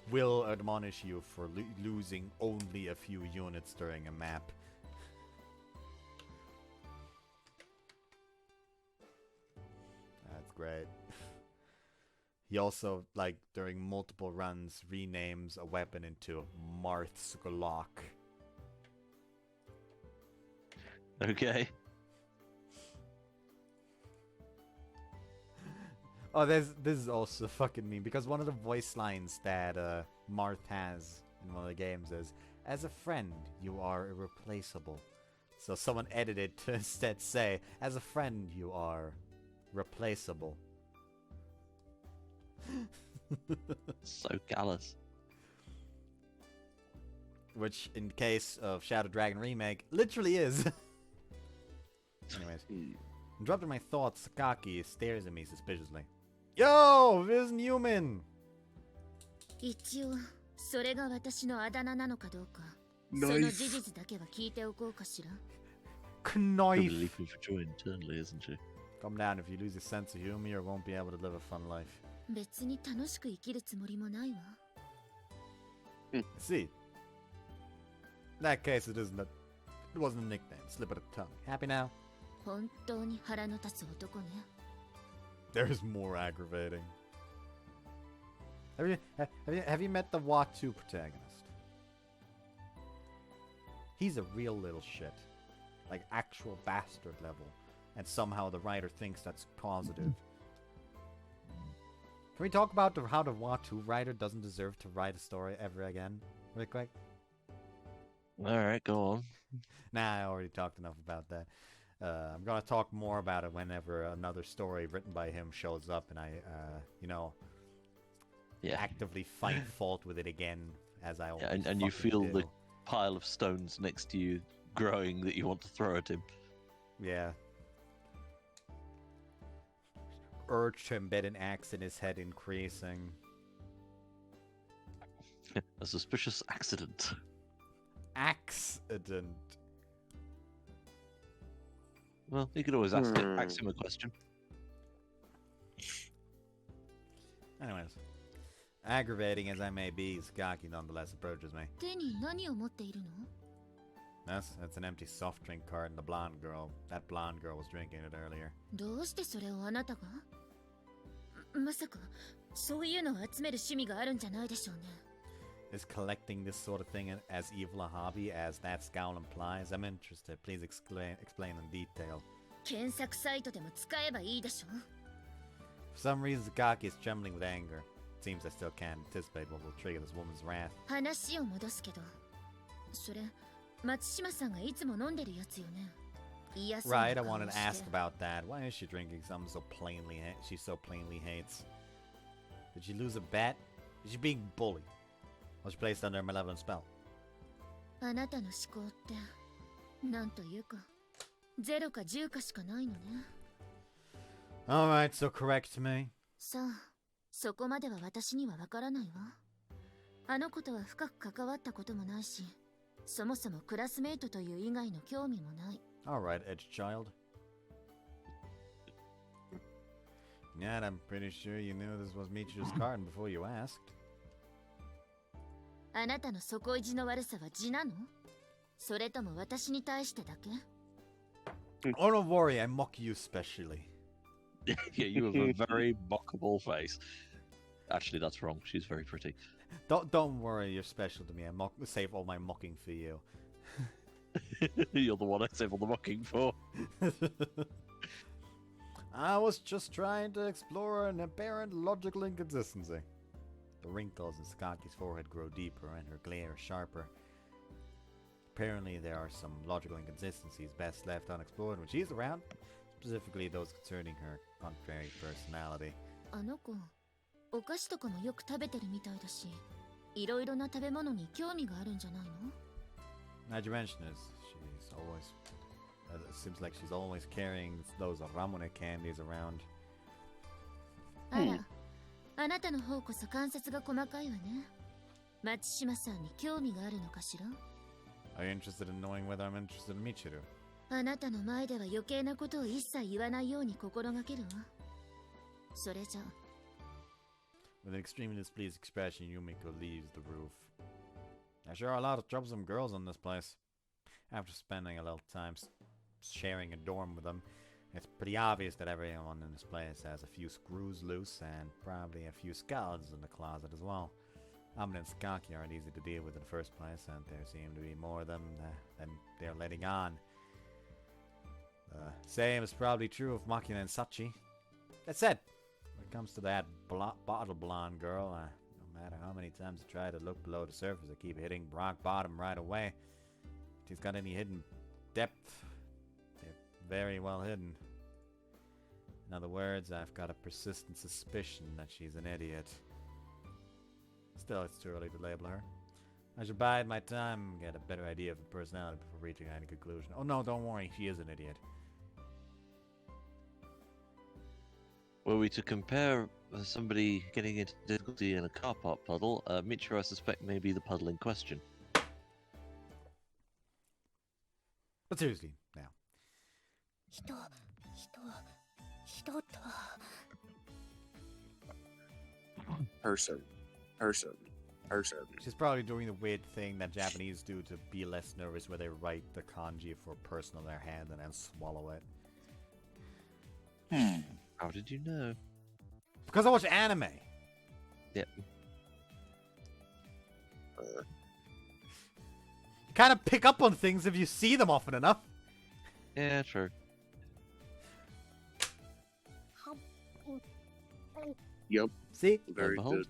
[SPEAKER 1] will admonish you for losing only a few units during a map. That's great. He also, like, during multiple runs, renames a weapon into Marth's Glock.
[SPEAKER 2] Okay.
[SPEAKER 1] Oh, this is also fucking mean, because one of the voice lines that Marth has in one of the games is, "As a friend, you are irreplaceable." So someone edited to instead say, "As a friend, you are replaceable."
[SPEAKER 2] So callous.
[SPEAKER 1] Which, in case of Shadow Dragon Remake, literally is. Anyways, interrupting my thoughts, Sakaki stares at me suspiciously. Yo, this Newman!
[SPEAKER 4] 一応それが私のあだ名なのかどうか、
[SPEAKER 3] Knife.
[SPEAKER 4] その事実だけは聞いておこうかしら。
[SPEAKER 2] Probably
[SPEAKER 1] Knife!
[SPEAKER 2] leaving for joy internally, isn't she?
[SPEAKER 1] Calm down, if you lose your sense of humor, you won't be able to live a fun life.
[SPEAKER 4] 別に楽しく生きるつもりもないわ。
[SPEAKER 1] See, in that case, it isn't It wasn't a nickname. Slip of the tongue. Happy now?
[SPEAKER 4] 本当に腹の立つ男ね。
[SPEAKER 1] There's more aggravating. Have you met the Watu protagonist? He's a real little shit. Like actual bastard level. And somehow the writer thinks that's positive. Can we talk about how the Watu writer doesn't deserve to write a story ever again? Really quick?
[SPEAKER 2] Alright, go on.
[SPEAKER 1] Nah, I already talked enough about that. I'm gonna talk more about it whenever another story written by him shows up and I, actively find fault with it again, as I always
[SPEAKER 2] and you feel
[SPEAKER 1] do.
[SPEAKER 2] the pile of stones next to you growing that you want to throw at him.
[SPEAKER 1] Yeah. Urge to embed an axe in his head increasing.
[SPEAKER 2] A suspicious accident.
[SPEAKER 1] Accident.
[SPEAKER 2] Well, you could always ask him a question.
[SPEAKER 1] Anyways. Aggravating as I may be, Sakaki nonetheless approaches me.
[SPEAKER 4] 手に何を持っているの？
[SPEAKER 1] That's an empty soft drink cart and the blonde girl. That blonde girl was drinking it earlier.
[SPEAKER 4] どうしてそれをあなたが？まさかそういうのを集める趣味があるんじゃないでしょうね。
[SPEAKER 1] Is collecting this sort of thing as evil a hobby as that scowl implies? I'm interested. Please explain in detail.
[SPEAKER 4] 検索サイトでも使えばいいでしょ。
[SPEAKER 1] For some reason, Sakaki is trembling with anger. It seems I still can't anticipate what will trigger this woman's wrath.
[SPEAKER 4] 話を戻すけど、それ松島さんがいつも飲んでるやつよね。嫌そうな
[SPEAKER 1] Right, I
[SPEAKER 4] 顔
[SPEAKER 1] wanted
[SPEAKER 4] を
[SPEAKER 1] to
[SPEAKER 4] して
[SPEAKER 1] ask about that. Why is she drinking something she so plainly hates? Did she lose a bet? Is she being bullied? Was she placed under a malevolent spell?
[SPEAKER 4] あなたの思考ってなんというか0か10かしかないのね。
[SPEAKER 1] Alright, so correct me.
[SPEAKER 4] さあ、そこまでは私にはわからないわ。あの子とは深く関わったこともないし、そもそもクラスメイトという以外の興味もない。
[SPEAKER 1] Alright, edge child. Yet, I'm pretty sure you knew this was Michiru's carton before you asked.
[SPEAKER 4] あなたの底意地の悪さは字なの？それとも私に対してだけ？
[SPEAKER 1] Oh, don't worry, I mock you specially.
[SPEAKER 2] Yeah, you have a very mockable face. Actually, that's wrong. She's very pretty.
[SPEAKER 1] Don't worry, you're special to me. I save all my mocking for you.
[SPEAKER 2] You're the one I save all the mocking for.
[SPEAKER 1] I was just trying to explore an apparent logical inconsistency. The wrinkles in Sakaki's forehead grow deeper and her glare sharper. Apparently there are some logical inconsistencies best left unexplored when she's around, specifically those concerning her contrary personality.
[SPEAKER 4] あの子、お菓子とかもよく食べてるみたいだし、いろいろな食べ物に興味があるんじゃないの？
[SPEAKER 1] Now you mention this, she's always... it seems like she's always carrying those ramune candies around.
[SPEAKER 4] あら、あなたの方こそ観察が細かいわね。松島さんに興味があるのかしら？
[SPEAKER 1] Are you interested in knowing whether I'm interested in Michiru?
[SPEAKER 4] あなたの前では余計なことを一切言わないように心がけるわ。それじゃ。
[SPEAKER 1] With an extremely displeased expression, Yumiko leaves the roof. There sure are a lot of troublesome girls in this place. After spending a little time sharing a dorm with them, it's pretty obvious that everyone in this place has a few screws loose and probably a few skeletons in the closet as well. Amina and Sakaki aren't easy to deal with in the first place, and there seem to be more of them than they're letting on. Same is probably true of Makina and Sachi. That said, when it comes to that bottle blonde girl, no matter how many times I try to look below the surface, I keep hitting rock bottom right away. If she's got any hidden depth, they're very well hidden. In other words, I've got a persistent suspicion that she's an idiot. Still, it's too early to label her. I should bide my time and get a better idea of her personality before reaching any conclusion. Oh no, don't worry, she is an idiot.
[SPEAKER 2] Were we to compare somebody getting into difficulty in a car park puddle, Michiru, I suspect, may be the puddle in question.
[SPEAKER 1] But seriously, now.
[SPEAKER 5] 人と
[SPEAKER 3] Person. person.
[SPEAKER 1] She's probably doing the weird thing that Japanese do to be less nervous, where they write the kanji for person on their hand and then swallow it.
[SPEAKER 2] How did you know?
[SPEAKER 1] Because I watch anime.
[SPEAKER 2] Yep.
[SPEAKER 1] You kind of pick up on things if you see them often enough.
[SPEAKER 2] Yeah, true.
[SPEAKER 3] Yep,
[SPEAKER 1] See?
[SPEAKER 3] very
[SPEAKER 2] behold.
[SPEAKER 3] good.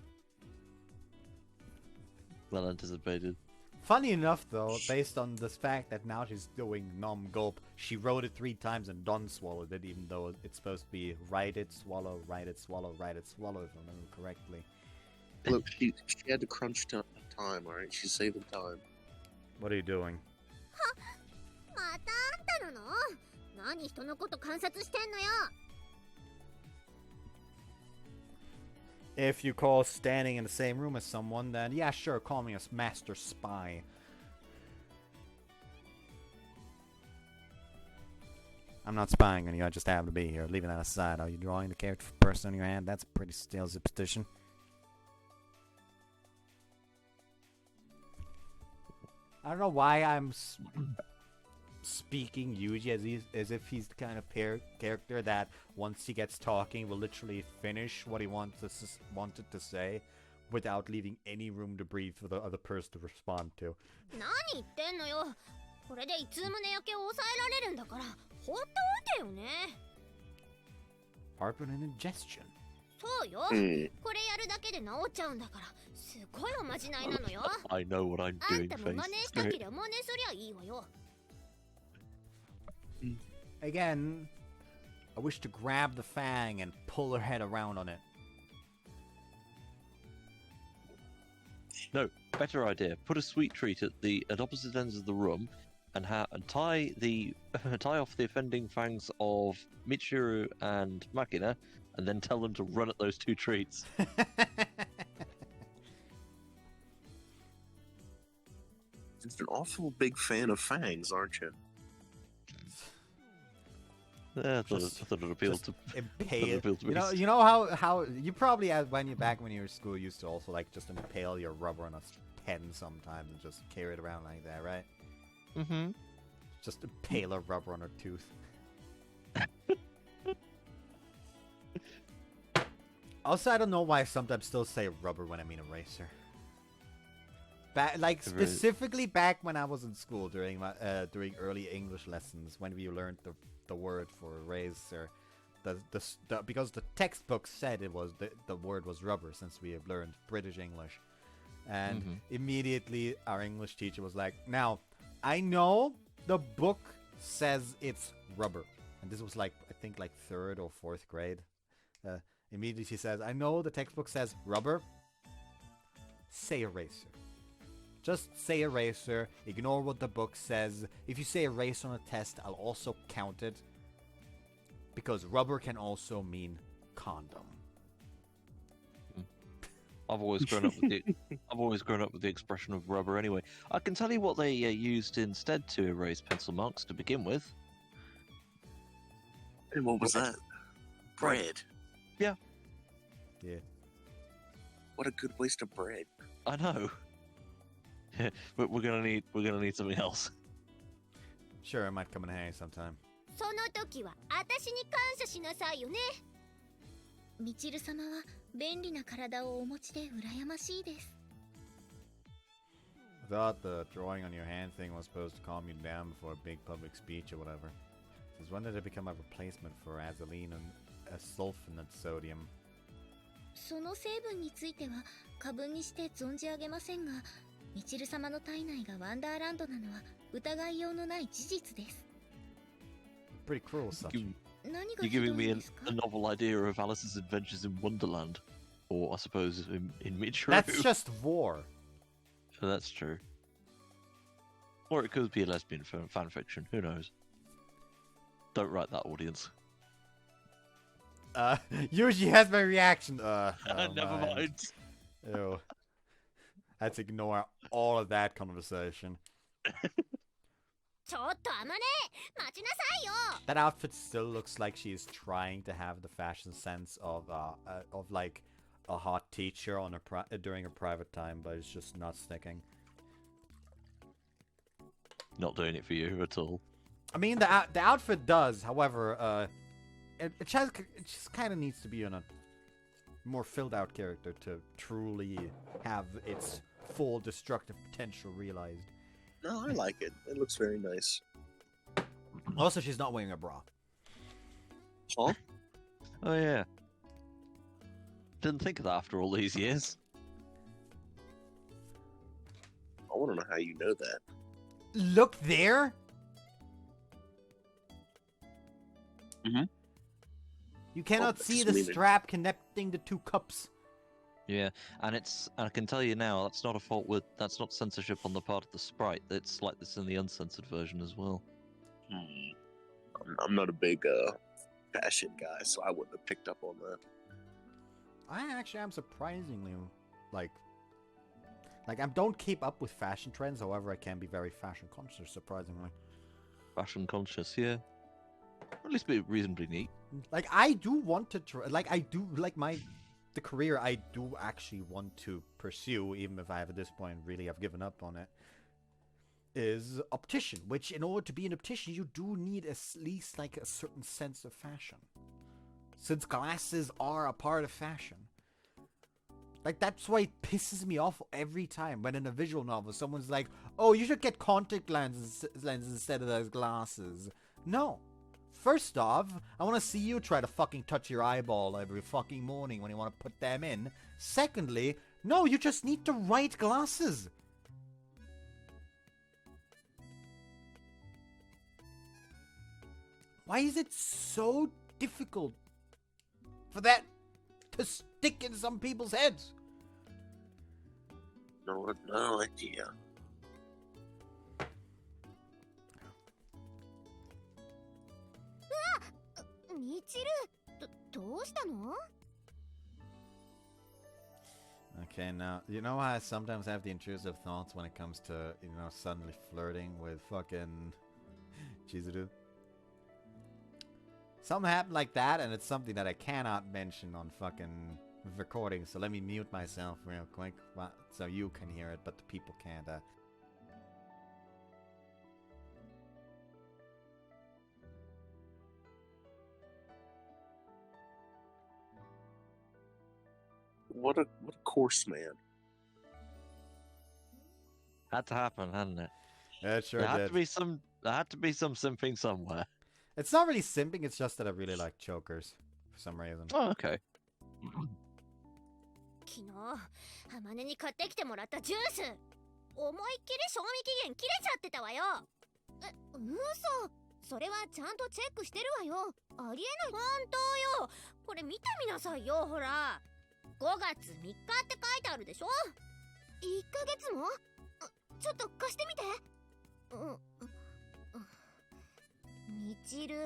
[SPEAKER 2] Well anticipated.
[SPEAKER 1] Funny enough, though, based on this fact that now she's doing nom gulp, she wrote it 3 times and done swallowed it, even though it's supposed to be write it, swallow, write it, swallow, write it, swallow, if I remember correctly.
[SPEAKER 3] Look, she had to crunch time, alright? She's saving time.
[SPEAKER 1] What are you doing?
[SPEAKER 5] またあんたなの？何人のこと観察してんのよ。
[SPEAKER 1] If you call standing in the same room as someone, then yeah, sure, call me a master spy. I'm not spying on you, I just happen to be here. Leaving that aside, are you drawing the character person on your hand? That's a pretty stale superstition. I don't know why I'm speaking Yuji as if he's the kind of character that once he gets talking will literally finish what he wanted to say without leaving any room to breathe for the other person to respond to.
[SPEAKER 5] 何言ってんのよ。これでいつ胸焼けを抑えられるんだから、放っておいてよね。
[SPEAKER 1] Heartburn and indigestion.
[SPEAKER 5] そうよ。これやるだけで治っちゃうんだから、すごいおまじないなのよ。
[SPEAKER 2] I know what I'm
[SPEAKER 5] あん
[SPEAKER 2] doing,
[SPEAKER 5] たも
[SPEAKER 2] face.
[SPEAKER 5] 真似したけりゃ真似すりゃいいわよ。
[SPEAKER 1] Again, I wish to grab the fang and pull her head around on it.
[SPEAKER 2] No, better idea. Put a sweet treat at opposite ends of the room, and tie off the offending fangs of Michiru and Makina, and then tell them to run at those 2 treats.
[SPEAKER 3] You're an awful big fan of fangs, aren't you?
[SPEAKER 2] Yeah, I thought it appealed to.
[SPEAKER 1] Impale.
[SPEAKER 2] appealed to me.
[SPEAKER 1] You know how you probably when you were in school used to also like just impale your rubber on a pen sometimes and just carry it around like that, right?
[SPEAKER 2] Mm-hmm.
[SPEAKER 1] Just impale a rubber on her tooth. Also, I don't know why I sometimes still say rubber when I mean eraser. Specifically back when I was in school during my early English lessons when we learned the word for eraser, because the textbook said the word was rubber since we have learned British English, and immediately our English teacher was like, "Now, I know the book says it's rubber," and this was like I think like 3rd or 4th grade. Immediately she says, "I know the textbook says rubber. Say eraser. Just say eraser. Ignore what the book says. If you say eraser on a test, I'll also count it. Because rubber can also mean condom."
[SPEAKER 2] I've always grown up with the expression of rubber. Anyway, I can tell you what they used instead to erase pencil marks to begin with.
[SPEAKER 3] And what was that? Bread.
[SPEAKER 2] Yeah.
[SPEAKER 1] Yeah.
[SPEAKER 3] What a good waste of bread.
[SPEAKER 2] I know. But we're gonna need something else.
[SPEAKER 1] Sure, it might come in handy sometime.
[SPEAKER 5] その時は私に感謝しなさいよね。みちる様は便利な体をお持ちで羨ましいです。
[SPEAKER 1] I thought the drawing on your hand thing was supposed to calm you down before a big public speech or whatever. Since when did it become a replacement for azolene and sulfonate sodium?
[SPEAKER 5] その成分については過分にして存じ上げませんが、みちる様の体内がワンダーランドなのは疑いようのない事実です。
[SPEAKER 1] Pretty cruel such.
[SPEAKER 5] 何が
[SPEAKER 2] You're
[SPEAKER 5] ひど
[SPEAKER 2] giving
[SPEAKER 5] い
[SPEAKER 2] me
[SPEAKER 5] ん
[SPEAKER 2] a
[SPEAKER 5] ですか？
[SPEAKER 2] novel idea of Alice's adventures in Wonderland, or I suppose in Michiru.
[SPEAKER 1] That's just war.
[SPEAKER 2] So that's true. Or it could be a lesbian fan fiction. Who knows? Don't write that, audience.
[SPEAKER 1] Usually has my reaction.
[SPEAKER 2] Never mind.
[SPEAKER 1] Ew. Let's ignore all of that conversation.
[SPEAKER 5] ちょっとあまね、待ちなさいよ。
[SPEAKER 1] That outfit still looks like she's trying to have the fashion sense of like a hot teacher on during a private time, but it's just not sticking.
[SPEAKER 2] Not doing it for you at all.
[SPEAKER 1] I mean, the outfit does, however, it just kind of needs to be on a more filled out character to truly have its full destructive potential realized.
[SPEAKER 3] No, I like it. It looks very nice.
[SPEAKER 1] Also, she's not wearing a bra.
[SPEAKER 3] Huh?
[SPEAKER 2] Oh yeah. Didn't think of that after all these years.
[SPEAKER 3] I want to know how you know that.
[SPEAKER 1] Look there.
[SPEAKER 3] Mhm.
[SPEAKER 1] You cannot
[SPEAKER 3] Oh,
[SPEAKER 1] see
[SPEAKER 3] just
[SPEAKER 1] the
[SPEAKER 3] leave it.
[SPEAKER 1] strap connecting the two cups.
[SPEAKER 2] Yeah, and I can tell you now, that's not a fault with, that's not censorship on the part of the sprite. It's like this in the uncensored version as well.
[SPEAKER 3] I'm not a big fashion guy, so I wouldn't have picked up on that.
[SPEAKER 1] I actually am surprisingly, like I don't keep up with fashion trends, however I can be very fashion conscious, surprisingly.
[SPEAKER 2] Fashion conscious, yeah. Or at least be reasonably neat.
[SPEAKER 1] Like, I do want to try, like, I do, like, the career I do actually want to pursue, even if I have at this point really have given up on it, is optician, which in order to be an optician, you do need at least, like, a certain sense of fashion. Since glasses are a part of fashion. Like, that's why it pisses me off every time when in a visual novel someone's like, oh, you should get contact lenses instead of those glasses. No. First off, I want to see you try to fucking touch your eyeball every fucking morning when you want to put them in. Secondly, no, you just need the right glasses. Why is it so difficult for that to stick in some people's heads?
[SPEAKER 3] No idea.
[SPEAKER 5] みちる、どうしたの？
[SPEAKER 1] Okay, now, you know how I sometimes have the intrusive thoughts when it comes to, you know, suddenly flirting with fucking Chizuru? Something happened like that, and it's something that I cannot mention on fucking recording, so let me mute myself real quick so you can hear it, but the people can't.
[SPEAKER 3] What a coarse man.
[SPEAKER 2] Had to happen, hadn't it?
[SPEAKER 1] Yeah, it sure
[SPEAKER 2] There had
[SPEAKER 1] did.
[SPEAKER 2] to be some. There had to be some simping somewhere.
[SPEAKER 1] It's not really simping, it's just that I really like chokers, for some reason.
[SPEAKER 2] Oh, okay.
[SPEAKER 5] 昨日、浜根に買ってきてもらったジュース。思いっきり賞味期限切れちゃってたわよ。嘘。それはちゃんとチェックしてるわよ。ありえない。本当よ。これ見てみなさいよ、ほら。5月3日って書いてあるでしょ。1ヶ月も？ちょっと貸してみて。みちる、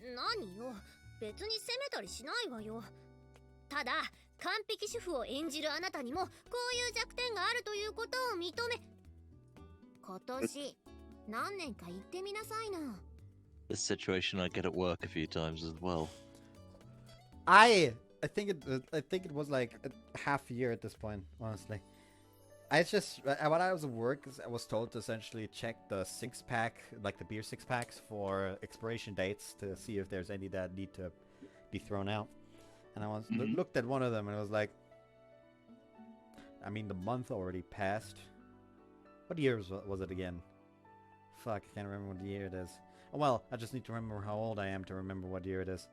[SPEAKER 5] 何よ。別に責めたりしないわよ。ただ、完璧主婦を演じるあなたにもこういう弱点があるということを認め、今年何年か言ってみなさいな。
[SPEAKER 2] This situation I get at work a few times as well.
[SPEAKER 1] I think it was like a half a year at this point, honestly. I just, when I was at work, I was told to essentially check the six-pack, like the beer six-packs for expiration dates to see if there's any that need to be thrown out. And I looked at one of them and I was like, I mean, the month already passed. What year was it again? Fuck, I can't remember what year it is. Oh, well, I just need to remember how old I am to remember what year it is.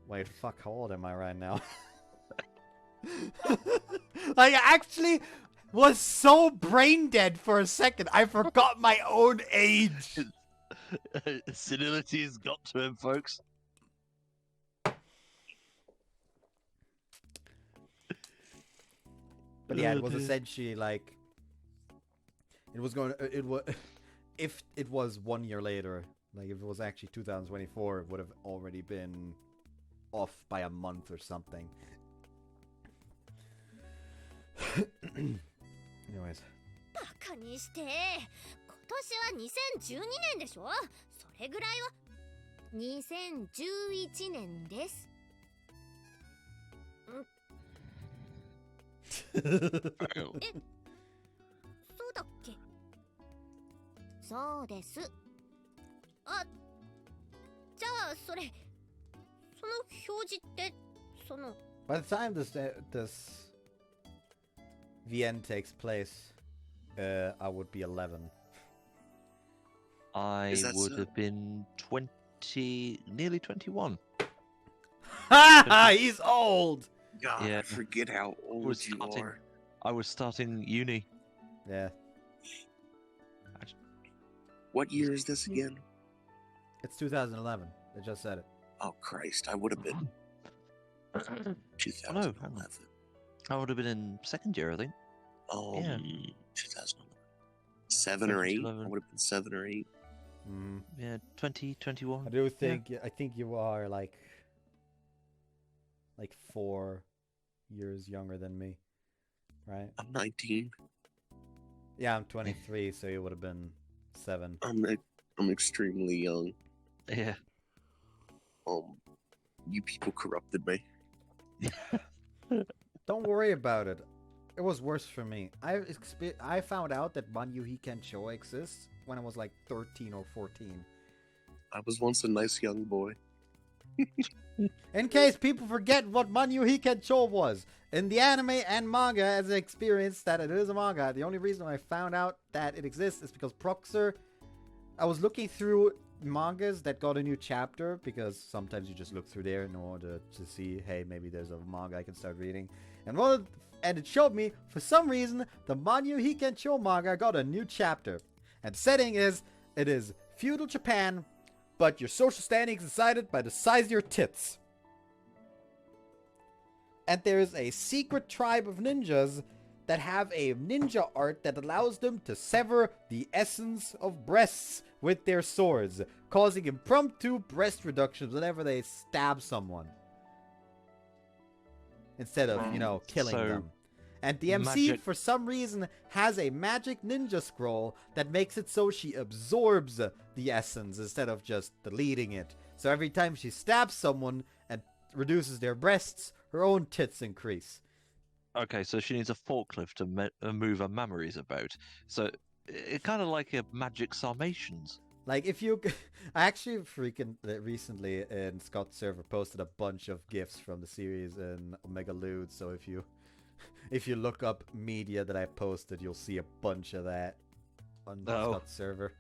[SPEAKER 1] Wait, fuck, how old am I right now? I actually was so brain dead for a second, I forgot my own age.
[SPEAKER 2] Senility's got to him, folks.
[SPEAKER 1] But yeah, it was essentially like, it was if it was 1 year later, like if it was actually 2024, it would have already been off by a month or something. Anyways.
[SPEAKER 5] バカにして、今年は2012年でしょ。それぐらいは2011年です。
[SPEAKER 2] Fail.
[SPEAKER 5] そうだっけ？そうです。あ、じゃあそれ、その表示ってその
[SPEAKER 1] By the time this VN takes place, I would be 11.
[SPEAKER 2] I
[SPEAKER 3] Is that
[SPEAKER 2] would
[SPEAKER 3] so?
[SPEAKER 2] have been 20, nearly 21.
[SPEAKER 1] Ha! He's old.
[SPEAKER 3] God,
[SPEAKER 2] Yeah.
[SPEAKER 3] I forget how old
[SPEAKER 2] Was
[SPEAKER 3] you
[SPEAKER 2] starting-
[SPEAKER 3] are.
[SPEAKER 2] I was starting uni.
[SPEAKER 1] Yeah,
[SPEAKER 3] What year is this again?
[SPEAKER 1] it's 2011. I just said it.
[SPEAKER 3] Oh Christ, I would have been
[SPEAKER 2] Oh,
[SPEAKER 3] 2011.
[SPEAKER 2] I would have been in second year, I think. Yeah.
[SPEAKER 3] 2011. 7 or 8. I
[SPEAKER 2] 2011.
[SPEAKER 3] would have been 7 or 8.
[SPEAKER 1] Mm.
[SPEAKER 2] Yeah, 2021.
[SPEAKER 1] I do think I think you are like 4 years younger than me, right?
[SPEAKER 3] I'm 19.
[SPEAKER 1] Yeah, I'm 23, so you would have been 7.
[SPEAKER 3] I'm extremely young.
[SPEAKER 2] Yeah.
[SPEAKER 3] You people corrupted me.
[SPEAKER 1] Don't worry about it. It was worse for me. I found out that Manyu Hikensho exists when I was like 13 or 14.
[SPEAKER 3] I was once a nice young boy.
[SPEAKER 1] In case people forget what Manyu Hikensho was, in the anime and manga, as an experience that it is a manga, the only reason I found out that it exists is because Proxer. I was looking through mangas that got a new chapter, because sometimes you just look through there in order to see, hey, maybe there's a manga I can start reading. And it showed me, for some reason, the Manyu Hikensho manga got a new chapter. And the setting is, it is feudal Japan, but your social standing is decided by the size of your tits. And there is a secret tribe of ninjas that have a ninja art that allows them to sever the essence of breasts with their swords, causing impromptu breast reductions whenever they stab someone. Instead of, killing
[SPEAKER 2] So,
[SPEAKER 1] them. And the MC,
[SPEAKER 2] magic-
[SPEAKER 1] for some reason, has a magic ninja scroll that makes it so she absorbs the essence instead of just deleting it. So every time she stabs someone and reduces their breasts, her own tits increase.
[SPEAKER 2] Okay, so she needs a forklift to move her memories about. So it kind of like a magic Sarmatians.
[SPEAKER 1] Like, if you... I actually recently in Scott's server posted a bunch of GIFs from the series in Omega Lude, so if you look up media that I posted, you'll see a bunch of that on Scott's server.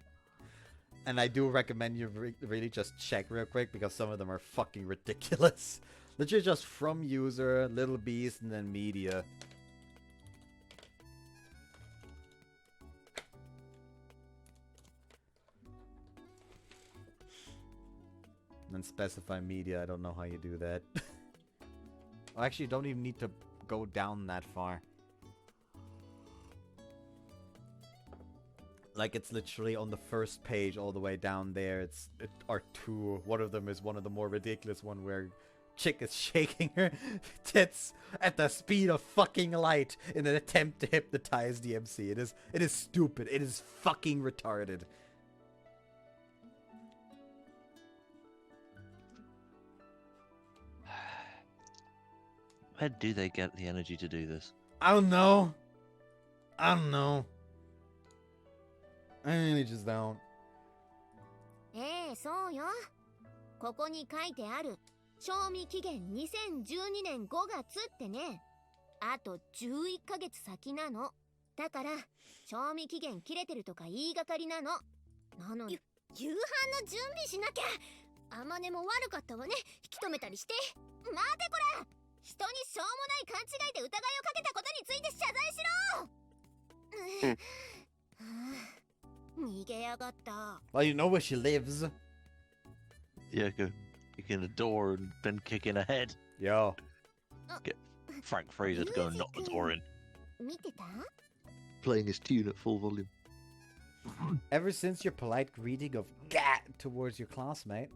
[SPEAKER 1] And I do recommend you really just check real quick, because some of them are fucking ridiculous. Literally just from user, Little Beast, and then media. And then specify media, I don't know how you do that. Well, actually, you don't even need to go down that far. Like, it's literally on the first page all the way down there. It are two. One of them is one of the more ridiculous one where chick is shaking her tits at the speed of fucking light in an attempt to hypnotize the MC. It is stupid. It is fucking retarded.
[SPEAKER 2] Where do they get the energy to do this?
[SPEAKER 1] I don't know. I really just don't.
[SPEAKER 5] そうよ。ここに書いてある。賞味期限2012年5月ってね。あと11ヶ月先なの。だから、賞味期限切れてるとか言いがかりなの。なのに、夕飯の準備しなきゃ。あまねも悪かったわね。引き止めたりして。待てこら！人にしょうもない勘違いで疑いをかけたことについて謝罪しろ。逃げやがった。
[SPEAKER 1] Well, you know where she lives.
[SPEAKER 2] Yeah, go kick in the door and then kick in her head.
[SPEAKER 1] Yo.
[SPEAKER 2] Get Frank Fraser to go and knock the door in.
[SPEAKER 5] 見てた？
[SPEAKER 2] Playing his tune at full volume.
[SPEAKER 1] Ever since your polite greeting of "gat" towards your classmate.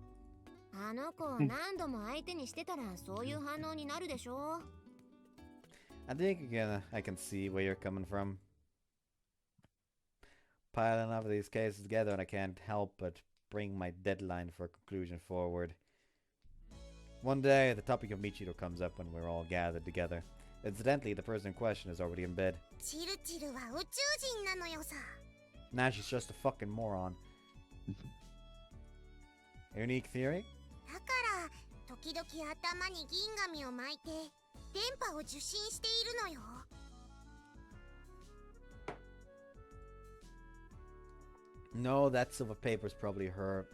[SPEAKER 5] あの子を何度も相手にしてたらそういう反応になるでしょ。
[SPEAKER 1] I think I can see where you're coming from. Piling up these cases together, and I can't help but bring my deadline for a conclusion forward. One day, the topic of Michiro comes up when we're all gathered together. Incidentally, the person in question is already in bed.
[SPEAKER 5] チルチルは宇宙人なのよさ。
[SPEAKER 1] Now she's just a fucking moron. Unique theory?
[SPEAKER 5] だから時々頭に銀紙を巻いて電波を受信しているのよ。
[SPEAKER 1] No, that silver paper is probably her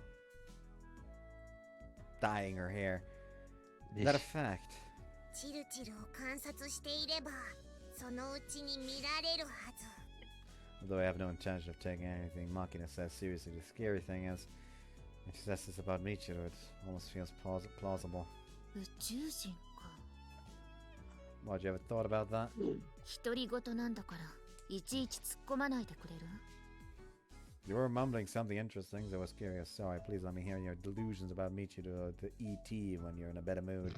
[SPEAKER 1] dyeing her hair. Is that a fact?
[SPEAKER 5] チルチルを観察していればそのうちに見られるはず。
[SPEAKER 1] Although I have no intention of taking anything Makina says seriously, the scary thing is, when she says this about Michiru, it almost feels plausible.
[SPEAKER 4] 宇宙人か。
[SPEAKER 1] What, you ever thought about that?
[SPEAKER 4] 独り言なんだからいちいち突っ込まないでくれる？
[SPEAKER 1] You were mumbling something interesting, so I was curious. Sorry, please let me hear your delusions about Michiru, the ET, when you're in a better mood.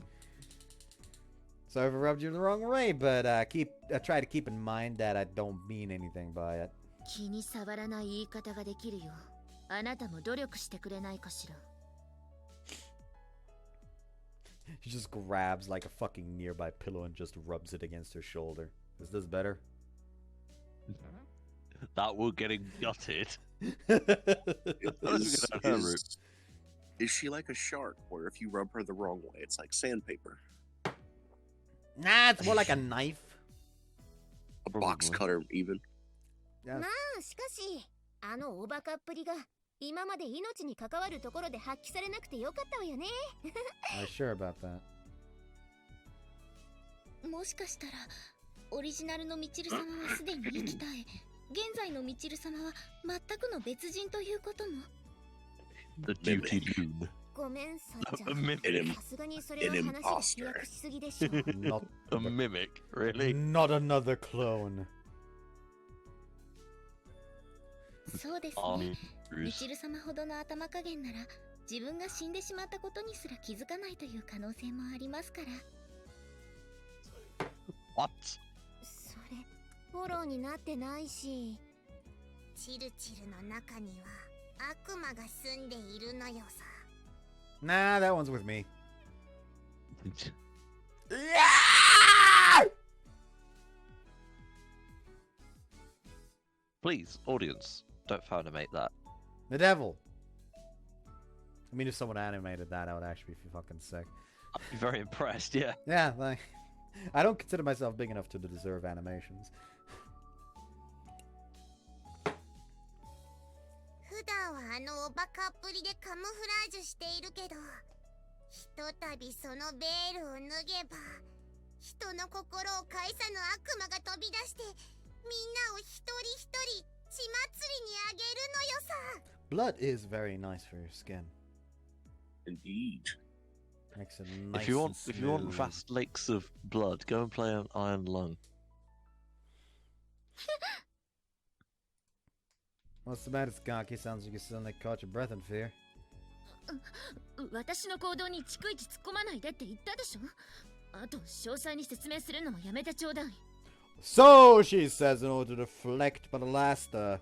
[SPEAKER 1] So I've rubbed you the wrong way, but try to keep in mind that I don't mean anything by it.
[SPEAKER 4] 気に障らない言い方ができるよ。あなたも努力してくれないかしら。
[SPEAKER 1] She just grabs like a fucking nearby pillow and just rubs it against her shoulder. Is this better?
[SPEAKER 2] That we're getting gutted.
[SPEAKER 3] Is she like a shark, where if you rub her the wrong way, it's like sandpaper?
[SPEAKER 1] Nah, it's more like a knife.
[SPEAKER 3] A box cutter, even.
[SPEAKER 1] Yeah.
[SPEAKER 6] まあしかしあのおバカっぷりが今まで命に関わるところで発揮されなくてよかったわよね。
[SPEAKER 1] I'm sure about that.
[SPEAKER 6] もしかしたらオリジナルのミチル様はすでに生き絶え、現在のミチル様は全くの別人ということも。
[SPEAKER 2] The duty loon.
[SPEAKER 6] ごめんさっちゃ
[SPEAKER 2] A
[SPEAKER 6] ん。
[SPEAKER 2] mimic.
[SPEAKER 6] さすがにそれは話が飛躍しすぎでしょ。
[SPEAKER 1] Not,
[SPEAKER 2] A mimic, really?
[SPEAKER 1] not another clone.
[SPEAKER 6] そうですね。ミチル様ほどの頭加減なら自分が死んでしまったことにすら気づかないという可能性もありますから。
[SPEAKER 2] What?
[SPEAKER 6] それフォローになってないし。
[SPEAKER 5] チルチルの中には悪魔が住んでいるのよさ。
[SPEAKER 1] Nah, that one's with me.
[SPEAKER 2] Please, audience, don't fanimate that.
[SPEAKER 1] The devil. I mean, if someone animated that, I would actually be fucking sick.
[SPEAKER 2] I'd be very impressed, yeah.
[SPEAKER 1] Yeah, like, I don't consider myself big enough to deserve animations.
[SPEAKER 5] 普段はあのおバカっぷりでカムフラージュしているけど、ひとたびそのベールを脱げば人の心を介さぬ悪魔が飛び出してみんなを一人一人血祭りにあげるのよさ。
[SPEAKER 1] Blood is very nice for your skin.
[SPEAKER 3] Indeed.
[SPEAKER 1] Makes it nice
[SPEAKER 2] If you
[SPEAKER 1] and
[SPEAKER 2] want
[SPEAKER 1] smooth.
[SPEAKER 2] vast lakes of blood, go and play an Iron Lung.
[SPEAKER 1] What's the matter, Skaki? Sounds like you suddenly caught your breath in fear.
[SPEAKER 4] 私の行動に逐一突っ込まないでって言ったでしょ。あと詳細に説明するのもやめてちょうだい。
[SPEAKER 1] So, she says in order to deflect, but alas, the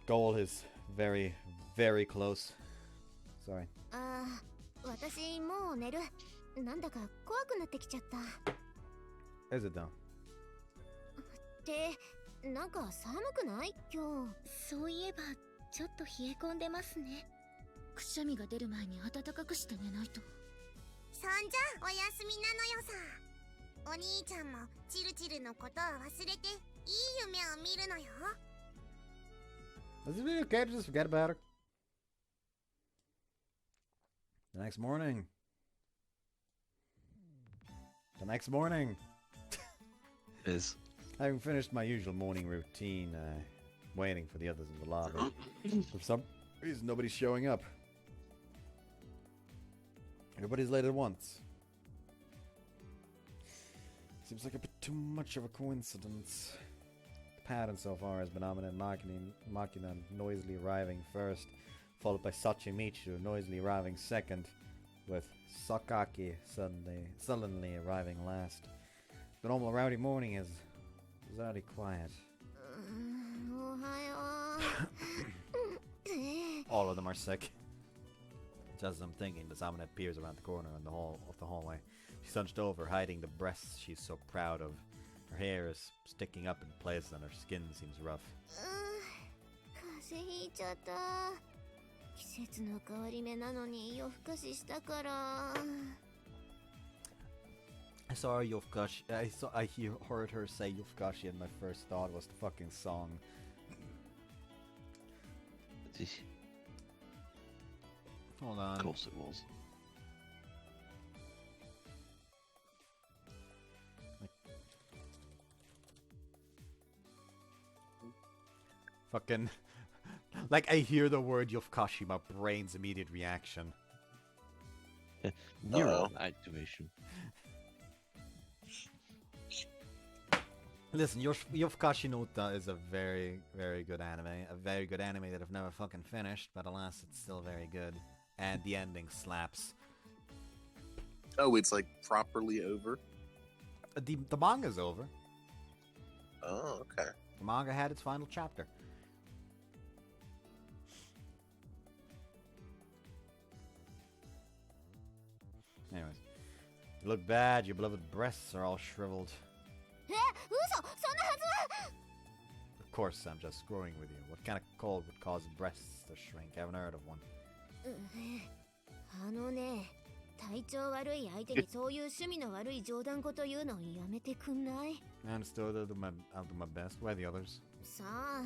[SPEAKER 1] goal is very, very close. Sorry.
[SPEAKER 6] ああ、私もう寝る。なんだか怖くなってきちゃった。
[SPEAKER 1] Is it though?
[SPEAKER 6] ってなんか寒くない今日。そういえばちょっと冷え込んでますね。
[SPEAKER 4] くしゃみが出る前に暖かくして寝ないと。
[SPEAKER 5] そんじゃおやすみなのよさ。お兄ちゃんもチルチルのことは忘れていい夢を見るのよ。
[SPEAKER 1] Is it really okay to just forget about her? The next morning.
[SPEAKER 2] Is
[SPEAKER 1] Having finished my usual morning routine, waiting for the others in the lobby. For some reason, nobody's showing up. Everybody's late at once. Seems like a bit too much of a coincidence. The pattern so far has been Amina and Makina noisily arriving first, followed by Sachi Michiru noisily arriving second, with Sakaki sullenly arriving last. The normal rowdy morning is already quiet.
[SPEAKER 6] おはよう。
[SPEAKER 1] All of them are sick. Just as I'm thinking, the Zamina appears around the corner in the hallway. She's hunched over, hiding the breasts she's so proud of. Her hair is sticking up in place and her skin seems rough.
[SPEAKER 6] 風邪ひいちゃった。季節の変わり目なのに夜更かししたから。
[SPEAKER 1] I saw her Yofkashi. Heard her say Yofkashi, and my first thought was the fucking song. Hold on.
[SPEAKER 2] Of course it was.
[SPEAKER 1] Fucking. Like, I hear the word Yofkashi, my brain's immediate reaction.
[SPEAKER 2] Neural activation.
[SPEAKER 1] Listen, Yofkashi Nota is a very, very good anime. A very good anime that I've never fucking finished, but alas, it's still very good. And the ending slaps.
[SPEAKER 3] Oh, it's like properly over?
[SPEAKER 1] The manga's over.
[SPEAKER 3] Oh, okay.
[SPEAKER 1] The manga had its final chapter. Anyways. You look bad, your beloved breasts are all shriveled. Of course, I'm just screwing with you. What kind of cold would cause breasts to shrink? I haven't heard of one.
[SPEAKER 6] あのね、体調悪い相手にそういう趣味の悪い冗談事言うのやめてくんない？
[SPEAKER 1] I understood. I'll do my best. Where are the others?
[SPEAKER 6] さあ、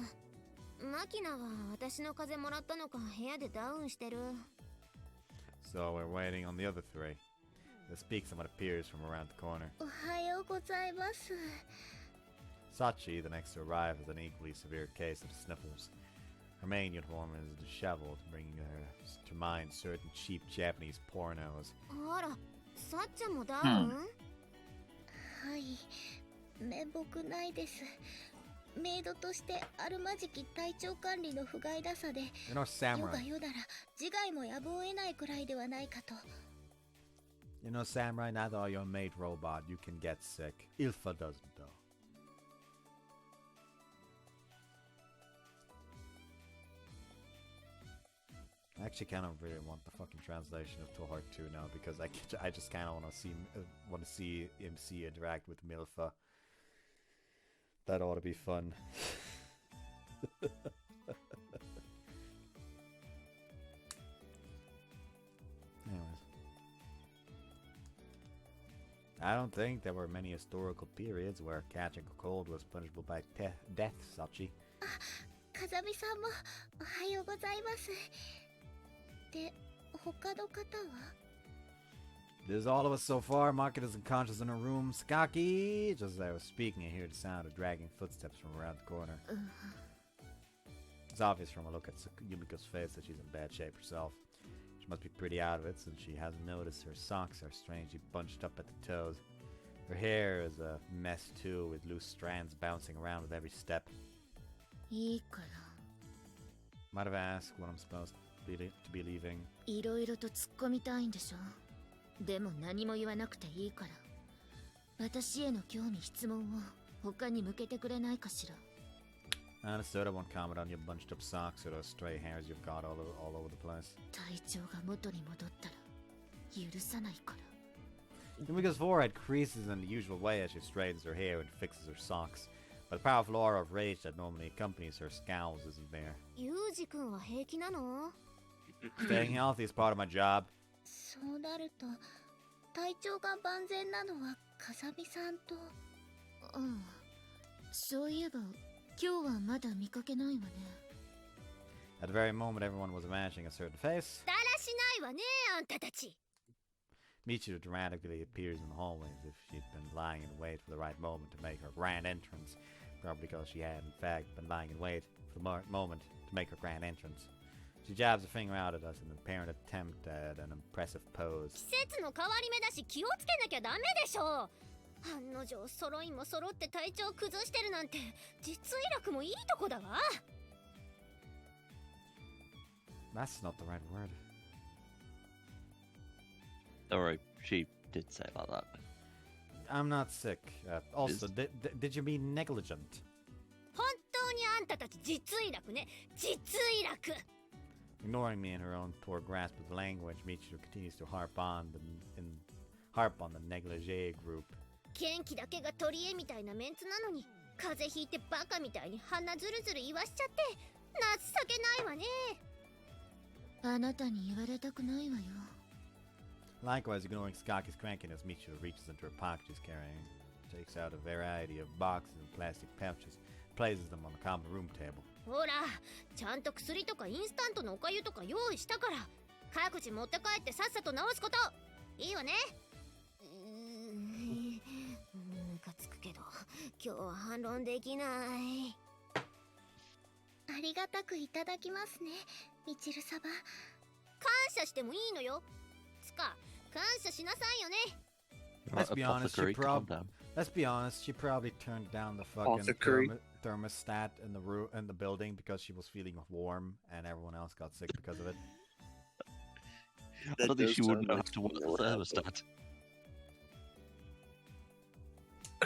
[SPEAKER 6] マキナは私の風邪もらったのか部屋でダウンしてる。
[SPEAKER 1] So we're waiting on the other three. The speak someone appears from around the corner.
[SPEAKER 6] おはようございます。
[SPEAKER 1] Sachi, the next to arrive, has an equally severe case of sniffles. Her main uniform is disheveled, bringing her to mind certain cheap Japanese pornos.
[SPEAKER 6] あら、さっちゃんもダウン？はい、面目ないです。メイドとしてあるまじき体調管理の不甲斐なさで、
[SPEAKER 1] You're no
[SPEAKER 6] 世が
[SPEAKER 1] samurai.
[SPEAKER 6] 世なら自害もやぶを得ないくらいではないかと。
[SPEAKER 1] You're no samurai, neither are you a maid robot. You can get sick. Ilfa doesn't, though. I actually kind of really want the fucking translation of Tohart 2 now because I just kind of want to see MC interact with Milfa. That ought to be fun. Anyways. I don't think there were many historical periods where catching a cold was punishable by death, Sachi.
[SPEAKER 6] 風見さんもおはようございます。で、他の方は？
[SPEAKER 1] There's all of us so far. Market isn't conscious in her room. Sakaki! Just as I was speaking, I hear the sound of dragging footsteps from around the corner. It's obvious from a look at Yumiko's face that she's in bad shape herself. She must be pretty out of it since she hasn't noticed her socks are strangely bunched up at the toes. Her hair is a mess too, with loose strands bouncing around with every step.
[SPEAKER 4] いいから。
[SPEAKER 1] Might have asked what I'm supposed to be leaving.
[SPEAKER 4] いろいろと突っ込みたいんでしょ。でも何も言わなくていいから。私への興味質問を他に向けてくれないかしら。
[SPEAKER 1] I understood. I won't comment on your bunched up socks or those stray hairs you've got all over the place.
[SPEAKER 4] 体調が元に戻ったら許さないから。
[SPEAKER 1] Yumiko's forehead creases in the usual way as she straightens her hair and fixes her socks. But the powerful aura of rage that normally accompanies her scowls isn't there.
[SPEAKER 6] ユウジ君は平気なの？
[SPEAKER 1] Staying healthy is part of my job.
[SPEAKER 6] そうなると、体調が万全なのは風見さんと。
[SPEAKER 4] うん。そういえば今日はまだ見かけないわね。
[SPEAKER 1] At the very moment everyone was imagining a certain face,
[SPEAKER 6] だらしないわね、あんたたち。
[SPEAKER 1] Michiru dramatically appears in the hallway as if she'd been lying in wait for the right moment to make her grand entrance. Probably because she had, in fact, been lying in wait for the moment to make her grand entrance. She jabs a finger out at us in an apparent attempt at an impressive pose.
[SPEAKER 6] 季節の変わり目だし気をつけなきゃダメでしょ。案の定揃いも揃って体調崩してるなんて実医楽もいいとこだわ。
[SPEAKER 1] That's not the right word.
[SPEAKER 2] Alright, she did say it like that.
[SPEAKER 1] I'm not sick. Also, did you mean negligent?
[SPEAKER 6] 本当にあんたたち実医楽ね、実医楽。
[SPEAKER 1] Ignoring me in her own poor grasp of the language, Michiru continues to harp on harp on the negligee group.
[SPEAKER 6] 元気だけが取り柄みたいなメンツなのに風邪ひいてバカみたいに鼻ずるずる言わしちゃって情けないわね。
[SPEAKER 4] あなたに言われたくないわよ。
[SPEAKER 1] Likewise, ignoring Skaki's crankiness, Michiru reaches into her pocket she's carrying, takes out a variety of boxes and plastic pouches, places them on the common room table.
[SPEAKER 6] ほら、ちゃんと薬とかインスタントのおかゆとか用意したから各自持って帰ってさっさと治すこと。いいわね。ムカつくけど今日は反論できない。ありがたくいただきますね、みちる様。感謝してもいいのよ。つか感謝しなさいよね。
[SPEAKER 1] Let's be honest,
[SPEAKER 2] Apothecary, calm down.
[SPEAKER 1] let's be honest, she probably turned down the fucking
[SPEAKER 3] Apothecary.
[SPEAKER 1] thermostat in the building because she was feeling warm and everyone else got sick because of it.
[SPEAKER 2] I don't think
[SPEAKER 3] does
[SPEAKER 2] she wouldn't
[SPEAKER 3] sound
[SPEAKER 2] have to
[SPEAKER 3] like
[SPEAKER 2] work the thermostat.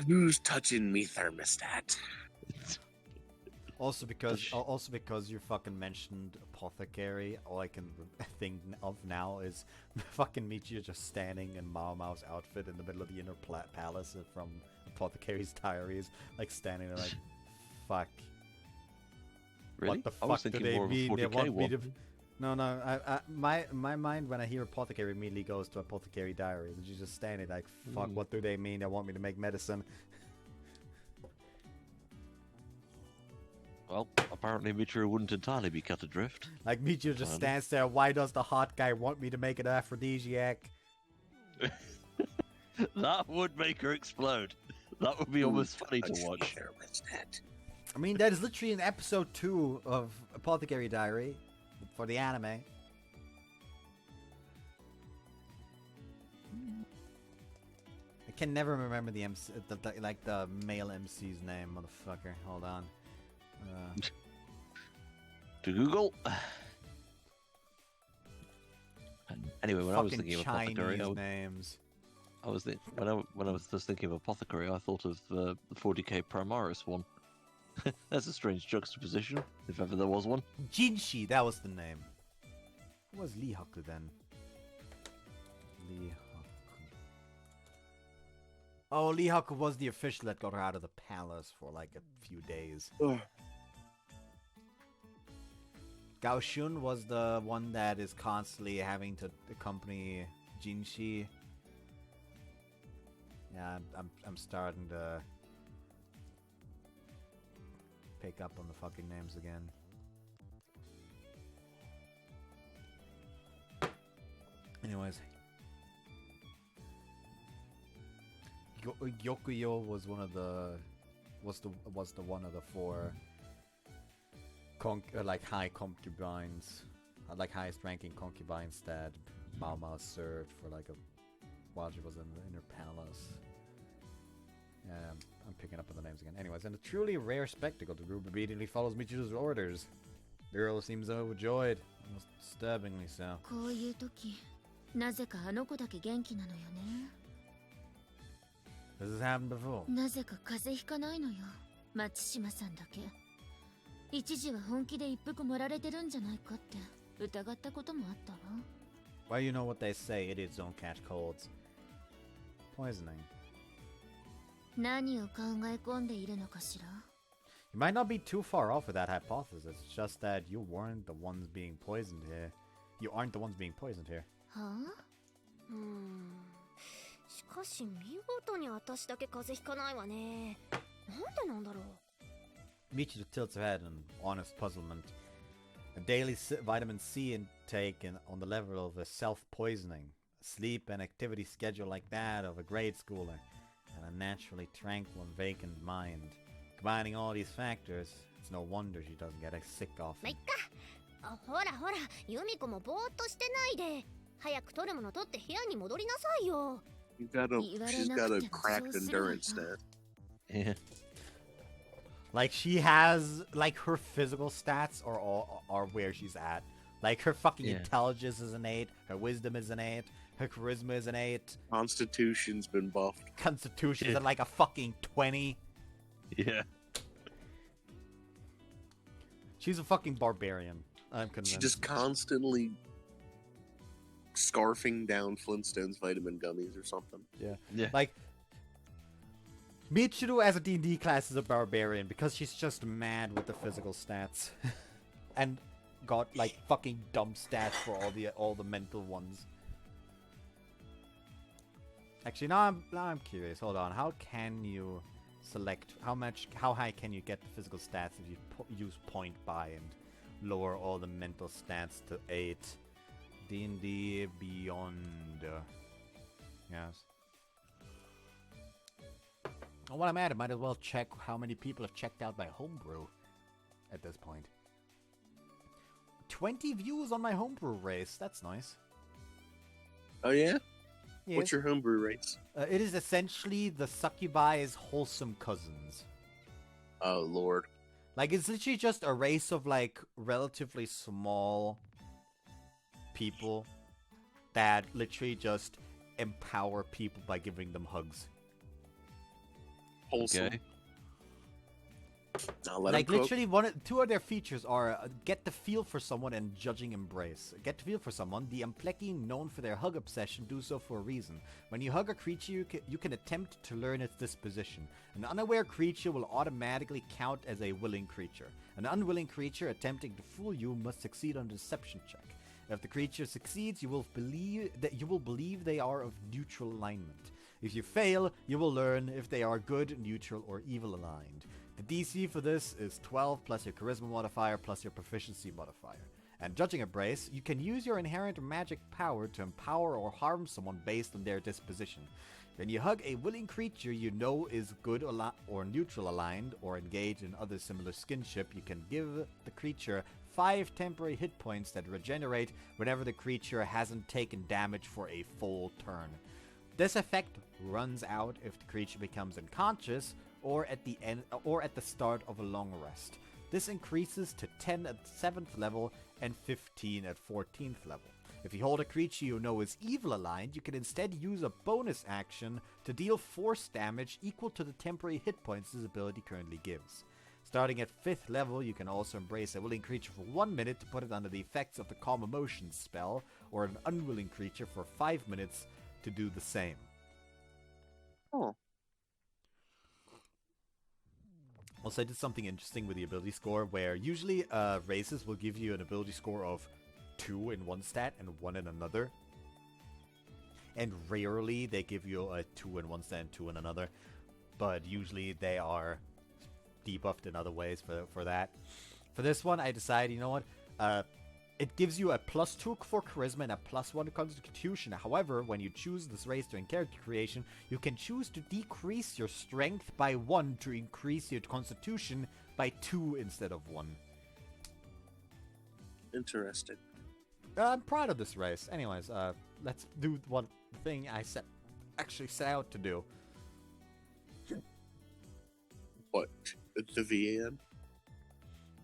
[SPEAKER 3] Who's touching me thermostat?
[SPEAKER 1] Also because you fucking mentioned apothecary, all I can think of now is fucking Michiru just standing in Mao Mao's outfit in the middle of the inner palace from Apothecary's Diaries, like standing there like, fuck.
[SPEAKER 2] Really?
[SPEAKER 1] What the
[SPEAKER 2] I was
[SPEAKER 1] fuck do
[SPEAKER 2] thinking
[SPEAKER 1] they
[SPEAKER 2] more of a
[SPEAKER 1] mean? They
[SPEAKER 2] 40k
[SPEAKER 1] want me
[SPEAKER 2] one.
[SPEAKER 1] to... No, my mind when I hear apothecary immediately goes to Apothecary Diaries, and she's just standing like, fuck, what do they mean? They want me to make medicine.
[SPEAKER 2] Well, apparently Michiru wouldn't entirely be cut adrift.
[SPEAKER 1] Like, Michiru just stands there, why does the hot guy want me to make an aphrodisiac?
[SPEAKER 2] That would make her explode. That would be almost funny to
[SPEAKER 3] Touch me,
[SPEAKER 2] watch.
[SPEAKER 3] thermostat.
[SPEAKER 1] I mean, that is literally in episode 2 of Apothecary Diary for the anime. I can never remember the MC, the male MC's name, motherfucker. Hold on.
[SPEAKER 2] To Google. Anyway, when I was
[SPEAKER 1] Fucking
[SPEAKER 2] thinking of apothecary,
[SPEAKER 1] Chinese names.
[SPEAKER 2] when I was just thinking of apothecary, I thought of the 40k Primaris one. That's a strange juxtaposition, if ever there was one.
[SPEAKER 1] Jinshi, that was the name. Who was Lee Haku then? Lee Haku. Oh, Lee Haku was the official that got her out of the palace for like a few days.
[SPEAKER 3] Ugh.
[SPEAKER 1] Gao Shun was the one that is constantly having to accompany Jinshi. Yeah, I'm starting to pick up on the fucking names again. Anyways, Gyokuyo was one of the was the one of the 4 like high concubines, like highest ranking concubines that Mao Mao served for like while she was in her palace. Yeah, I'm picking up on the names again. Anyways, and a truly rare spectacle, the group immediately follows Michiru's orders. The girl seems overjoyed, almost disturbingly so.
[SPEAKER 4] こういう時、なぜかあの子だけ元気なのよね。
[SPEAKER 1] This has happened before.
[SPEAKER 4] なぜか風邪ひかないのよ、松島さんだけ。一時は本気で一服盛られてるんじゃないかって疑ったこともあったわ。
[SPEAKER 1] Well, you know what they say, idiots don't catch colds. Poisoning.
[SPEAKER 4] 何を考え込んでいるのかしら。
[SPEAKER 1] You might not be too far off with that hypothesis. It's just that you weren't the ones being poisoned here. You aren't the ones being poisoned here.
[SPEAKER 4] はあ？
[SPEAKER 6] しかし見事に私だけ風邪ひかないわね。なんでなんだろう。
[SPEAKER 1] Michiru tilts her head in honest puzzlement. A daily vitamin C intake on the level of a self-poisoning, a sleep and activity schedule like that of a grade schooler, and a naturally tranquil and vacant mind. Combining all these factors, it's no wonder she doesn't get sick
[SPEAKER 6] まあ、
[SPEAKER 1] often.
[SPEAKER 6] いっか。あ、ほらほら、ユミコもぼーっとしてないで。早く取るもの取って部屋に戻りなさいよ。
[SPEAKER 3] She's got a cracked endurance stat.
[SPEAKER 2] Yeah.
[SPEAKER 1] Like she has, like her physical stats are where she's at. Like her fucking intelligence is an 8, her wisdom is an 8, her charisma is an 8.
[SPEAKER 3] Constitution's been buffed.
[SPEAKER 1] Constitution is at like a fucking 20.
[SPEAKER 2] Yeah.
[SPEAKER 1] She's a fucking barbarian. I'm convinced.
[SPEAKER 3] She just constantly scarfing down Flintstones vitamin gummies or something.
[SPEAKER 2] Yeah.
[SPEAKER 1] Like, Michiru as a D&D class is a barbarian because she's just mad with the physical stats. And got, like, fucking dumb stats for all the mental ones. Actually, now I'm curious. Hold on. How can you select... How high can you get the physical stats if you use point buy and lower all the mental stats to 8? D&D Beyond. Yes. Oh, while I'm at it, might as well check how many people have checked out my homebrew at this point. 20 views on my homebrew race. That's nice.
[SPEAKER 3] Oh yeah?
[SPEAKER 1] Yes.
[SPEAKER 3] What's your homebrew race?
[SPEAKER 1] It is essentially the Succubi's wholesome cousins.
[SPEAKER 3] Oh lord.
[SPEAKER 1] Like, it's literally just a race of, like, relatively small people that literally just empower people by giving them hugs.
[SPEAKER 3] Wholesome.
[SPEAKER 2] Okay.
[SPEAKER 3] I'll let
[SPEAKER 1] Like,
[SPEAKER 3] him cook.
[SPEAKER 1] literally, two of their features are get the feel for someone and judging embrace. Get the feel for someone. The Ampleki, known for their hug obsession, do so for a reason. When you hug a creature, you can attempt to learn its disposition. An unaware creature will automatically count as a willing creature. An unwilling creature attempting to fool you must succeed on a deception check. If the creature succeeds, you will believe they are of neutral alignment. If you fail, you will learn if they are good, neutral, or evil aligned. The DC for this is 12 plus your charisma modifier plus your proficiency modifier. And judging embrace, you can use your inherent magic power to empower or harm someone based on their disposition. When you hug a willing creature you know is good or neutral aligned or engage in other similar skinship, you can give the creature 5 temporary hit points that regenerate whenever the creature hasn't taken damage for a full turn. This effect runs out if the creature becomes unconscious or at the start of a long rest. This increases to 10 at 7th level and 15 at 14th level. If you hold a creature you know is evil aligned, you can instead use a bonus action to deal force damage equal to the temporary hit points this ability currently gives. Starting at 5th level, you can also embrace a willing creature for 1 minute to put it under the effects of the Calm Emotions spell, or an unwilling creature for 5 minutes to do the same.
[SPEAKER 3] Oh.
[SPEAKER 1] Also, I did something interesting with the ability score, where usually races will give you an ability score of 2 in one stat and 1 in another. And rarely they give you a 2 in one stat and 2 in another. But usually they are debuffed in other ways for that. For this one, I decided, you know what? It gives you a +2 for charisma and a +1 constitution. However, when you choose this race during character creation, you can choose to decrease your strength by 1 to increase your constitution by 2 instead of 1.
[SPEAKER 3] Interesting.
[SPEAKER 1] I'm proud of this race. Anyways, let's do one thing I actually set out to do.
[SPEAKER 3] What? The VN?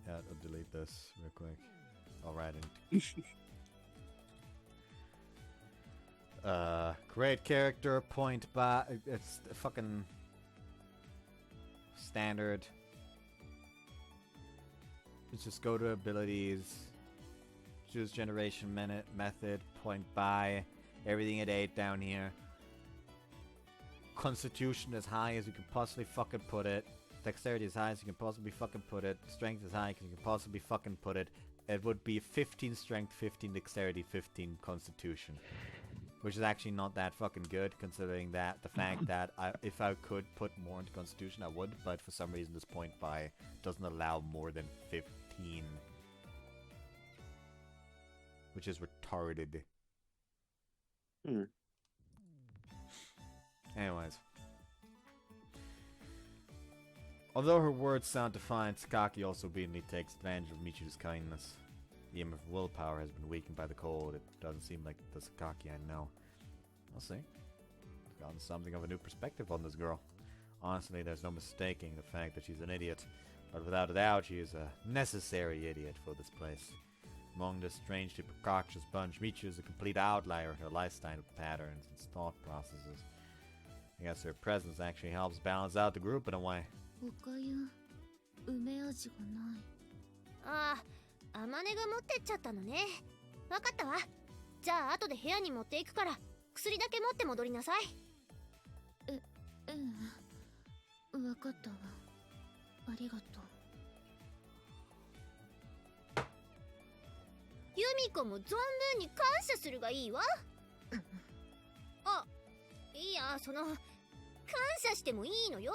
[SPEAKER 1] Yeah, I'll delete this real quick. Alright. Create character, point by... It's fucking... standard. Let's just go to abilities. Choose generation method, point by. Everything at 8 down here. Constitution as high as you can possibly fucking put it. Dexterity as high as you can possibly fucking put it. Strength as high as you can possibly fucking put it. It would be 15 strength, 15 dexterity, 15 constitution. Which is actually not that fucking good, considering that the fact that if I could put more into constitution, I would, but for some reason this point by doesn't allow more than 15. Which is retarded. Anyways. Although her words sound defiant, Sakaki also blatantly takes advantage of Michiru's kindness. Even if willpower has been weakened by the cold, it doesn't seem like the Sakaki I know. I'll see. I've gotten something of a new perspective on this girl. Honestly, there's no mistaking the fact that she's an idiot. But without a doubt, she is a necessary idiot for this place. Among this strangely precocious bunch, Michiru is a complete outlier in her lifestyle patterns and thought processes. I guess her presence actually helps balance out the group in a way.
[SPEAKER 4] おかゆ梅味がない。
[SPEAKER 6] ああ、あまねが持ってっちゃったのね。わかったわ。じゃあ後で部屋に持っていくから薬だけ持って戻りなさい。
[SPEAKER 4] わかったわ。ありがとう。
[SPEAKER 6] ユミコも存分に感謝するがいいわ。あ、いや、感謝してもいいのよ。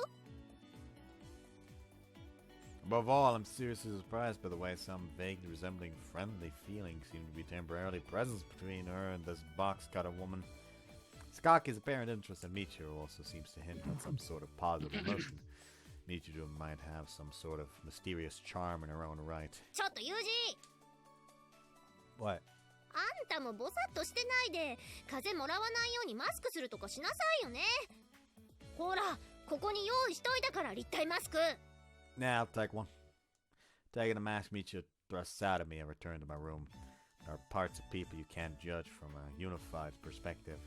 [SPEAKER 1] Above all, I'm seriously surprised by the way some vaguely resembling friendly feelings seem to be temporarily present between her and this box-cutter woman. Skaki's apparent interest in Michiru also seems to hint at some sort of positive emotion. Michiru might have some sort of mysterious charm in her own right.
[SPEAKER 6] ちょっとユージ、
[SPEAKER 1] What?
[SPEAKER 6] あんたもボサッとしてないで風もらわないようにマスクするとかしなさいよね。ほら、ここに用意しといたから立体マスク。
[SPEAKER 1] Nah, I'll take one. Taking the mask, Michiru thrusts out at me and return to my room. There are parts of people you can't judge from a unified perspective.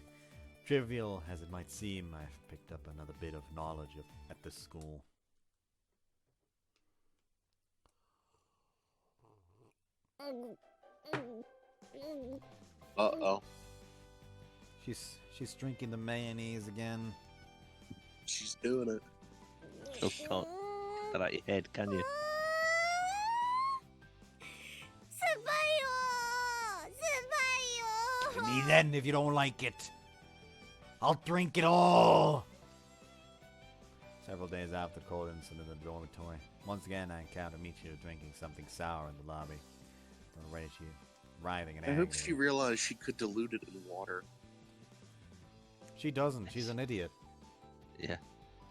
[SPEAKER 1] Trivial as it might seem, I've picked up another bit of knowledge at this school.
[SPEAKER 3] Uh-oh.
[SPEAKER 1] She's drinking the mayonnaise again.
[SPEAKER 3] She's doing it.
[SPEAKER 2] Oh, can't get that out your head, can you?
[SPEAKER 6] 酸っぱいよ、酸っぱいよ。
[SPEAKER 1] Me then, if you don't like it. I'll drink it all! Several days after the cold incident in the dormitory, once again I encounter Michiru drinking something sour in the lobby. Already she writhing and
[SPEAKER 3] I hope she
[SPEAKER 1] angry.
[SPEAKER 3] realized she could dilute it in water.
[SPEAKER 1] She doesn't. She's an idiot.
[SPEAKER 2] Yeah.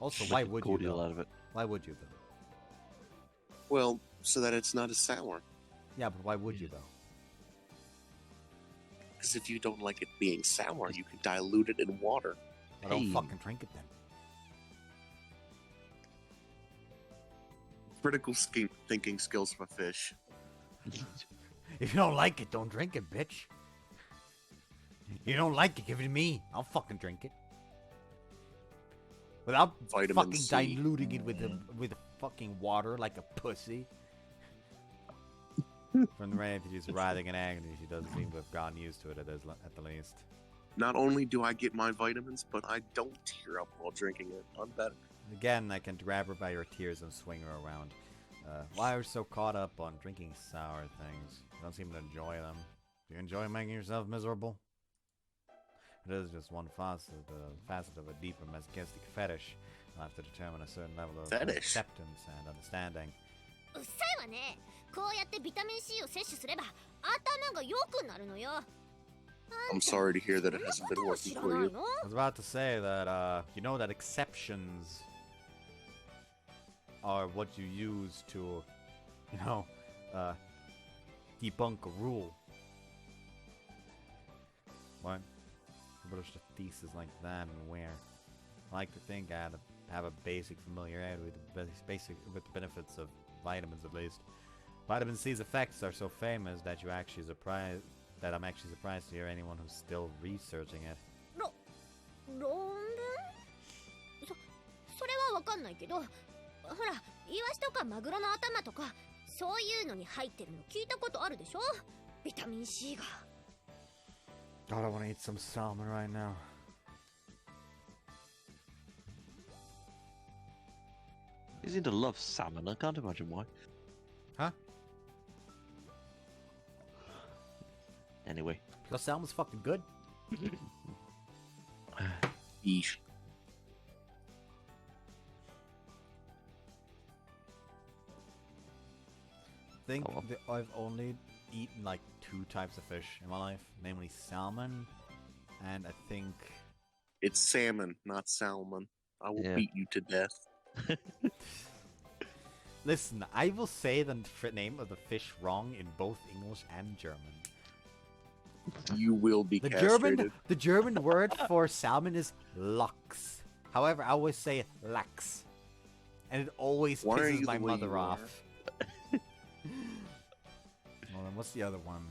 [SPEAKER 1] Also,
[SPEAKER 2] Just
[SPEAKER 1] why
[SPEAKER 2] make a
[SPEAKER 1] would you
[SPEAKER 2] cordial
[SPEAKER 1] though?
[SPEAKER 2] out of it.
[SPEAKER 1] Why would you though?
[SPEAKER 3] Well, so that it's not as sour.
[SPEAKER 1] Yeah, but why would you though?
[SPEAKER 3] Because if you don't like it being sour, you can dilute it in water.
[SPEAKER 1] I don't
[SPEAKER 2] Hey.
[SPEAKER 1] fucking drink it then.
[SPEAKER 3] Critical thinking skills of a fish.
[SPEAKER 1] If you don't like it, don't drink it, bitch. You don't like it, give it to me. I'll fucking drink it. Without
[SPEAKER 3] Vitamin
[SPEAKER 1] fucking
[SPEAKER 3] C.
[SPEAKER 1] diluting it with fucking water like a pussy. From the rate she's writhing in agony, she doesn't seem to have gotten used to it at the least.
[SPEAKER 3] Not only do I get my vitamins, but I don't tear up while drinking it. I'm better.
[SPEAKER 1] Again, I can grab her by her tears and swing her around. Why are you so caught up on drinking sour things? You don't seem to enjoy them. Do you enjoy making yourself miserable? It is just one facet of a deeper masochistic fetish. I'll have to determine a certain level of
[SPEAKER 3] Fetish?
[SPEAKER 1] acceptance and understanding.
[SPEAKER 6] うっさいわね。こうやってビタミン C を摂取すれば頭が良くなるのよ。
[SPEAKER 3] I'm sorry to hear that it hasn't been working for you.
[SPEAKER 1] I was about to say that, you know that exceptions are what you use to, you know, debunk a rule. What? You published a thesis like that and where? I like to think I have a basic familiarity with the benefits of vitamins at least. Vitamin C's effects are so famous that I'm actually surprised to hear anyone who's still researching it.
[SPEAKER 6] 論文？それはわかんないけど、ほら、イワシとかマグロの頭とかそういうのに入ってるの聞いたことあるでしょ？ビタミン C が。
[SPEAKER 1] God, I want to eat some salmon right now.
[SPEAKER 2] He seemed to love salmon. I can't imagine why.
[SPEAKER 1] Huh?
[SPEAKER 2] Anyway.
[SPEAKER 1] Because salmon's fucking good.
[SPEAKER 3] Yeesh.
[SPEAKER 1] I think
[SPEAKER 2] Oh, well.
[SPEAKER 1] that I've only eaten like 2 types of fish in my life, namely salmon, and I think
[SPEAKER 3] It's salmon, not salmon. I will
[SPEAKER 2] Yeah.
[SPEAKER 3] beat you to death.
[SPEAKER 1] listen, I will say the name of the fish wrong in both English and German.
[SPEAKER 3] You will be
[SPEAKER 1] The
[SPEAKER 3] castrated.
[SPEAKER 1] German word for salmon is Lachs. However, I always say Lachs, and it always
[SPEAKER 3] Why are
[SPEAKER 1] pisses
[SPEAKER 3] you
[SPEAKER 1] my
[SPEAKER 3] the way
[SPEAKER 1] mother
[SPEAKER 3] you are?
[SPEAKER 1] off. Well, then what's the other one?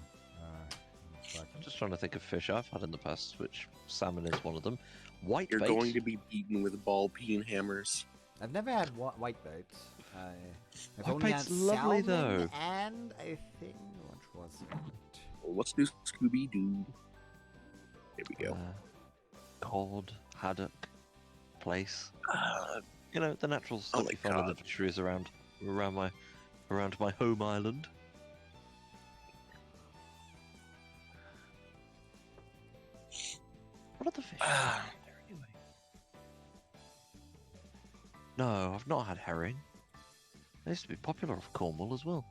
[SPEAKER 1] Fuck.
[SPEAKER 2] I'm just trying to think of fish I've had in the past, which salmon is one of them. White
[SPEAKER 3] You're
[SPEAKER 2] bait.
[SPEAKER 3] going to be beaten with ball peen hammers.
[SPEAKER 1] I've never had whitebait. I've
[SPEAKER 2] Whitebait's
[SPEAKER 1] only had
[SPEAKER 2] lovely,
[SPEAKER 1] salmon
[SPEAKER 2] though.
[SPEAKER 1] and I think which was it?
[SPEAKER 3] Well, let's do Scooby Doo. Here we go.
[SPEAKER 2] Cod, haddock, place.
[SPEAKER 3] Uh,
[SPEAKER 2] You know, the natural stuff
[SPEAKER 3] like
[SPEAKER 2] you find in the
[SPEAKER 3] cod.
[SPEAKER 2] fisheries around my home island. What are the fish
[SPEAKER 3] Ah.
[SPEAKER 2] there anyway? No, I've not had herring. They used to be popular off Cornwall as well.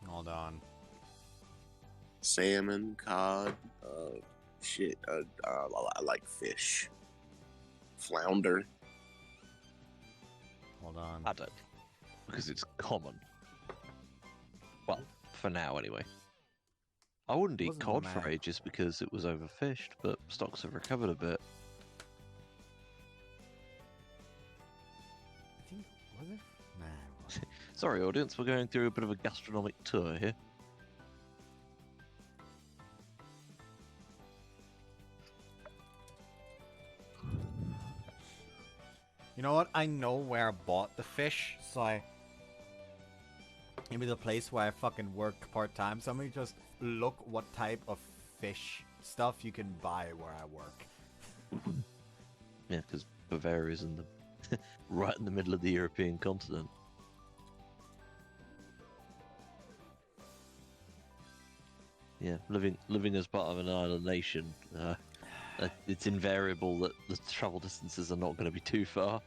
[SPEAKER 1] Hold on.
[SPEAKER 3] Salmon, cod, shit. I like fish. Flounder.
[SPEAKER 1] Hold on.
[SPEAKER 2] Haddock, because it's common. Well, for now anyway. I wouldn't eat
[SPEAKER 1] Wasn't
[SPEAKER 2] cod for
[SPEAKER 1] mad.
[SPEAKER 2] ages because it was overfished, but stocks have recovered a bit.
[SPEAKER 1] I think was it? Nah, it wasn't.
[SPEAKER 2] Sorry, audience, we're going through a bit of a gastronomic tour here.
[SPEAKER 1] You know what? I know where I bought the fish, so maybe the place where I fucking work part time. So let me just look what type of fish stuff you can buy where I work.
[SPEAKER 2] Yeah, because Bavaria's in the right in the middle of the European continent. Yeah, living as part of an island nation, it's invariable that the travel distances are not going to be too far,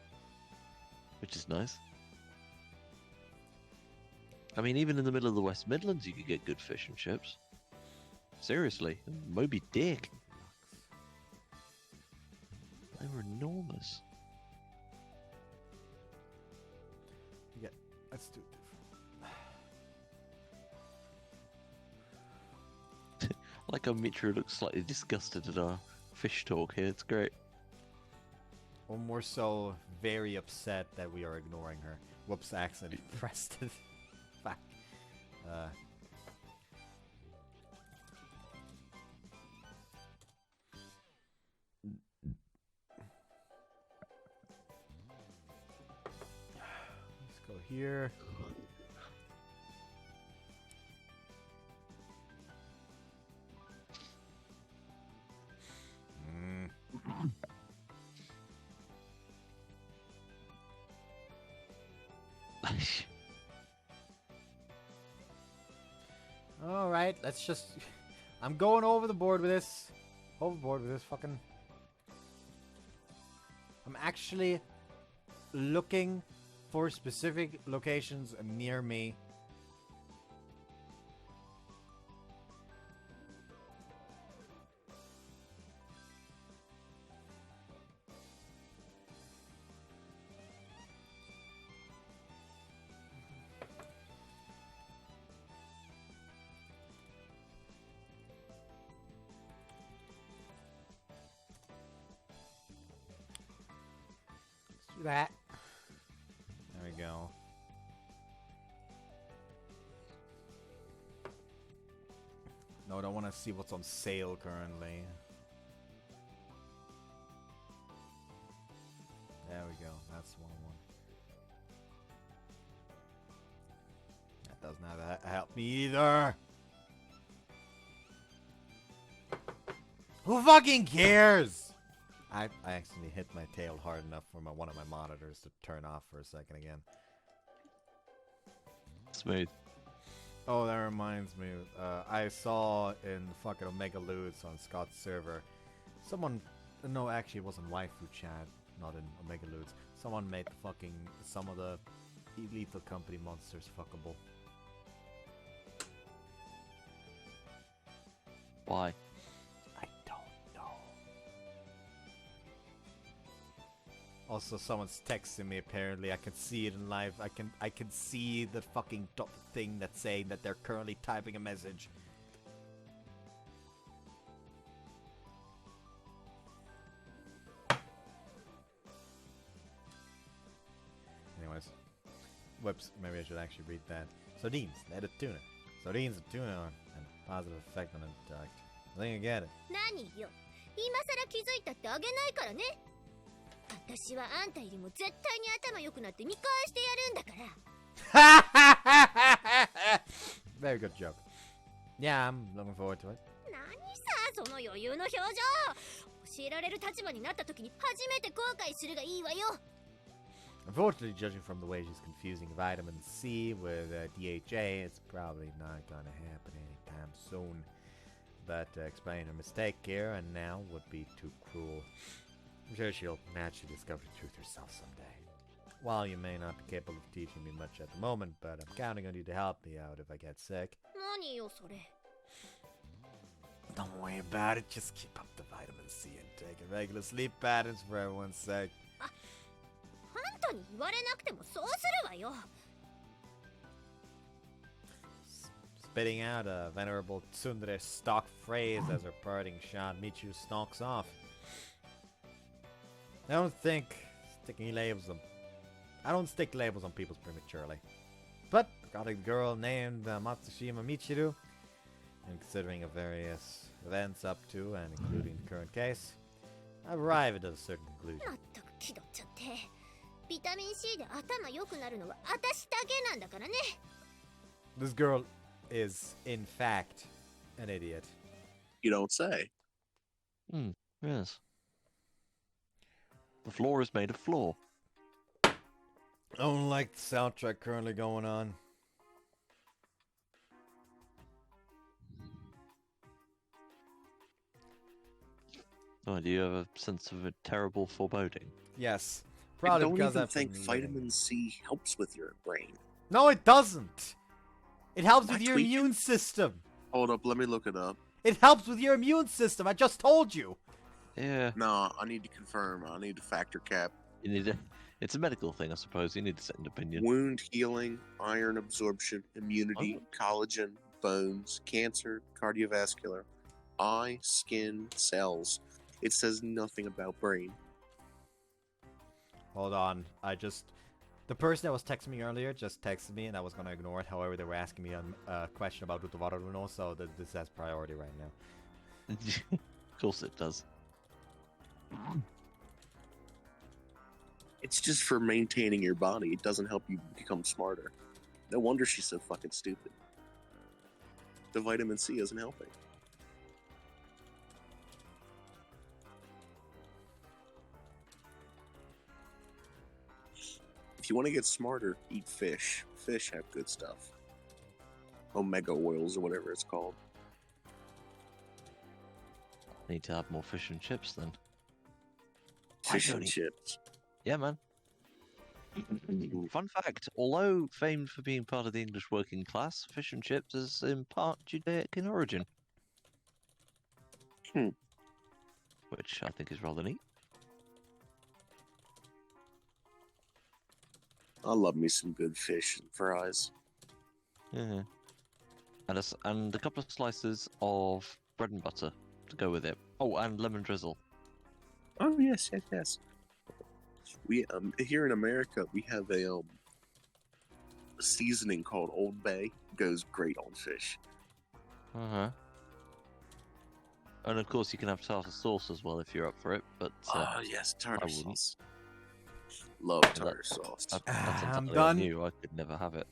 [SPEAKER 2] which is nice. I mean, even in the middle of the West Midlands, you could get good fish and chips. Seriously, Moby Dick. They were enormous.
[SPEAKER 1] Yeah, let's do it different.
[SPEAKER 2] Like how Mitra looks slightly disgusted at our fish talk here. It's great.
[SPEAKER 1] Or more so, very upset that we are ignoring her. Whoops, I accidentally pressed it. Fuck. Let's go here. Alright, let's just... I'm going over the board with this. Overboard with this fucking... I'm actually looking for specific locations near me. Let's do that. There we go. No, I don't want to see what's on sale currently. There we go. That's one. That doesn't help me either. Who fucking cares? I accidentally hit my tail hard enough for one of my monitors to turn off for a second again.
[SPEAKER 2] Smooth.
[SPEAKER 1] Oh, that reminds me. I saw in fucking Omega Loots on Scott's server, someone... No, actually it wasn't Waifu Chat, not in Omega Loots. Someone made some of the Lethal Company monsters fuckable.
[SPEAKER 2] Why?
[SPEAKER 1] I don't know. Also, someone's texting me. Apparently, I can see it in live. I can see the fucking thing that's saying that they're currently typing a message. Anyways, whoops. Maybe I should actually read that. Sardines, net of tuna. Sardines and tuna are a positive effect on intellect. I think I get it.
[SPEAKER 6] 何よ、今さら気づいたってあげないからね。私はあんたよりも絶対に頭良くなって見返してやるんだから。
[SPEAKER 1] Very good joke. Yeah, I'm looking forward to it.
[SPEAKER 6] 何さその余裕の表情。教えられる立場になった時に初めて後悔するがいいわよ。
[SPEAKER 1] Unfortunately, judging from the way she's confusing vitamin C with DHA, it's probably not gonna happen anytime soon. But explain her mistake here and now would be too cruel. I'm sure she'll naturally discover the truth herself someday. While you may not be capable of teaching me much at the moment, but I'm counting on you to help me out if I get sick.
[SPEAKER 6] 何よそれ。
[SPEAKER 1] Don't worry about it, just keep up the vitamin C intake and regular sleep patterns for everyone's sake.
[SPEAKER 6] あんたに言われなくてもそうするわよ。
[SPEAKER 1] Spitting out a venerable tsundere stock phrase as her parting shot, Michiru stalks off. I don't stick labels on people prematurely. But got a girl named Matsushima Michiru, and considering of various events up to and including the current case, I've arrived at a certain conclusion.
[SPEAKER 6] まったく気取っちゃって。ビタミン C で頭良くなるのは私だけなんだからね。
[SPEAKER 1] This girl is, in fact, an idiot.
[SPEAKER 3] You don't say.
[SPEAKER 2] Yes. The floor is made of floor.
[SPEAKER 1] I don't like the soundtrack currently going on.
[SPEAKER 2] Oh, do you have a sense of a terrible foreboding?
[SPEAKER 1] Yes.
[SPEAKER 3] I
[SPEAKER 1] Probably
[SPEAKER 3] don't
[SPEAKER 1] because
[SPEAKER 3] even
[SPEAKER 1] I've
[SPEAKER 3] think
[SPEAKER 1] been
[SPEAKER 3] vitamin C helps with your brain.
[SPEAKER 1] No, it doesn't. It helps with
[SPEAKER 3] That's
[SPEAKER 1] your
[SPEAKER 3] weak.
[SPEAKER 1] immune system.
[SPEAKER 3] Hold up, let me look it up.
[SPEAKER 1] It helps with your immune system. I just told you.
[SPEAKER 2] Yeah.
[SPEAKER 3] No, I need to confirm. I need a factor cap.
[SPEAKER 2] You need a, it's a medical thing, I suppose. You need a second opinion.
[SPEAKER 3] Wound healing, iron absorption, immunity, collagen, bones, cancer, cardiovascular, eye, skin, cells. It says nothing about brain.
[SPEAKER 1] Hold on. The person that was texting me earlier just texted me and I was going to ignore it. However, they were asking me a question about Utawara Runo, so this has priority right now.
[SPEAKER 2] Of course it does.
[SPEAKER 3] It's just for maintaining your body. It doesn't help you become smarter. No wonder she's so fucking stupid. The vitamin C isn't helping. If you want to get smarter, eat fish. Fish have good stuff. Omega oils or whatever it's called.
[SPEAKER 2] Need to have more fish and chips then.
[SPEAKER 3] Fish and
[SPEAKER 2] don't
[SPEAKER 3] chips.
[SPEAKER 2] Yeah, man. Fun fact, although famed for being part of the English working class, fish and chips is in part Judaic in origin. Which I think is rather neat.
[SPEAKER 3] I love me some good fish and fries.
[SPEAKER 2] Yeah. And a couple of slices of bread and butter to go with it. Oh, and lemon drizzle.
[SPEAKER 3] Oh yes, yes, yes. We here in America we have a seasoning called Old Bay. Goes great on fish.
[SPEAKER 2] Uh-huh. And of course you can have tartar sauce as well if you're up for it, but
[SPEAKER 3] Oh yes, tartar
[SPEAKER 2] I wouldn't.
[SPEAKER 3] sauce. Love tartar sauce.
[SPEAKER 2] that's
[SPEAKER 1] I'm
[SPEAKER 2] entirely
[SPEAKER 1] done.
[SPEAKER 2] on you. I could never have it.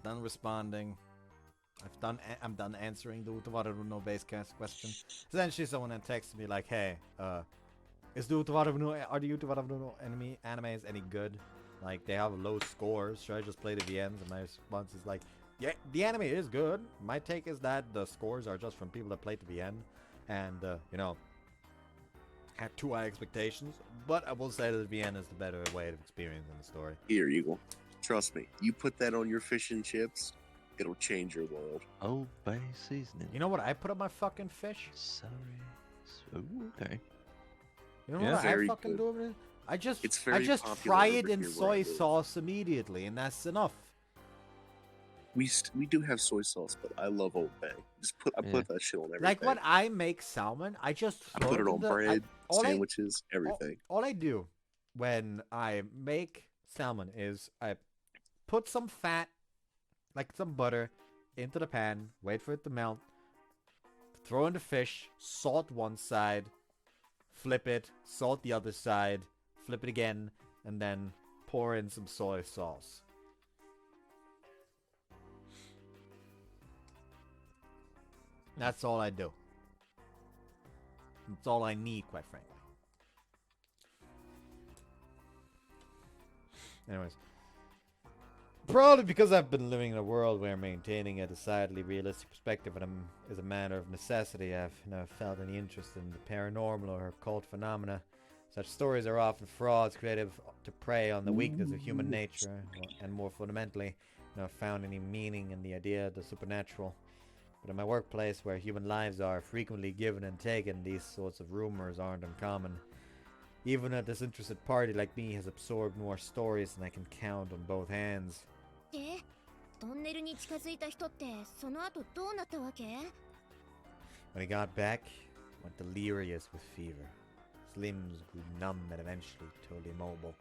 [SPEAKER 1] Done responding. I'm done answering the Utawara Runo basecast question. Essentially, someone had texted me like, "Hey, are the Utawara Runo animes any good? Like, they have low scores. Should I just play the VNs?" And my response is like, "Yeah, the anime is good. My take is that the scores are just from people that played the VN, and had too high expectations. But I will say that the VN is the better way of experiencing the story."
[SPEAKER 3] Here, Eagle. Trust me. You put that on your fish and chips, it'll change your world.
[SPEAKER 2] Old Bay seasoning.
[SPEAKER 1] You know what I put on my fucking fish?
[SPEAKER 2] Sorry. Okay.
[SPEAKER 1] You know
[SPEAKER 2] Yeah.
[SPEAKER 1] what
[SPEAKER 3] Very
[SPEAKER 1] I fucking
[SPEAKER 3] good.
[SPEAKER 1] do with it? I just
[SPEAKER 3] popular
[SPEAKER 1] fry
[SPEAKER 3] over
[SPEAKER 1] it in
[SPEAKER 3] here where
[SPEAKER 1] soy
[SPEAKER 3] I live.
[SPEAKER 1] sauce immediately, and that's enough.
[SPEAKER 3] We do have soy sauce, but I love Old Bay. I put that shit on everything.
[SPEAKER 1] Like when I make salmon, I just
[SPEAKER 3] I
[SPEAKER 1] throw
[SPEAKER 3] put it on bread,
[SPEAKER 1] all
[SPEAKER 3] sandwiches, everything.
[SPEAKER 1] All I do when I make salmon is I put some fat, like some butter, into the pan, wait for it to melt, throw in the fish, salt one side, flip it, salt the other side, flip it again, and then pour in some soy sauce. That's all I do. That's all I need, quite frankly. Anyways. Probably because I've been living in a world where maintaining a decidedly realistic perspective is a matter of necessity, I've never felt any interest in the paranormal or occult phenomena. Such stories are often frauds created to prey on the weakness of human nature, and more fundamentally, never found any meaning in the idea of the supernatural. But in my workplace, where human lives are frequently given and taken, these sorts of rumors aren't uncommon. Even a disinterested party like me has absorbed more stories than I can count on both hands.
[SPEAKER 6] トンネルに近づいた人ってその後どうなったわけ?
[SPEAKER 1] When he got back, went delirious with fever. His limbs grew numb and eventually totally immobile.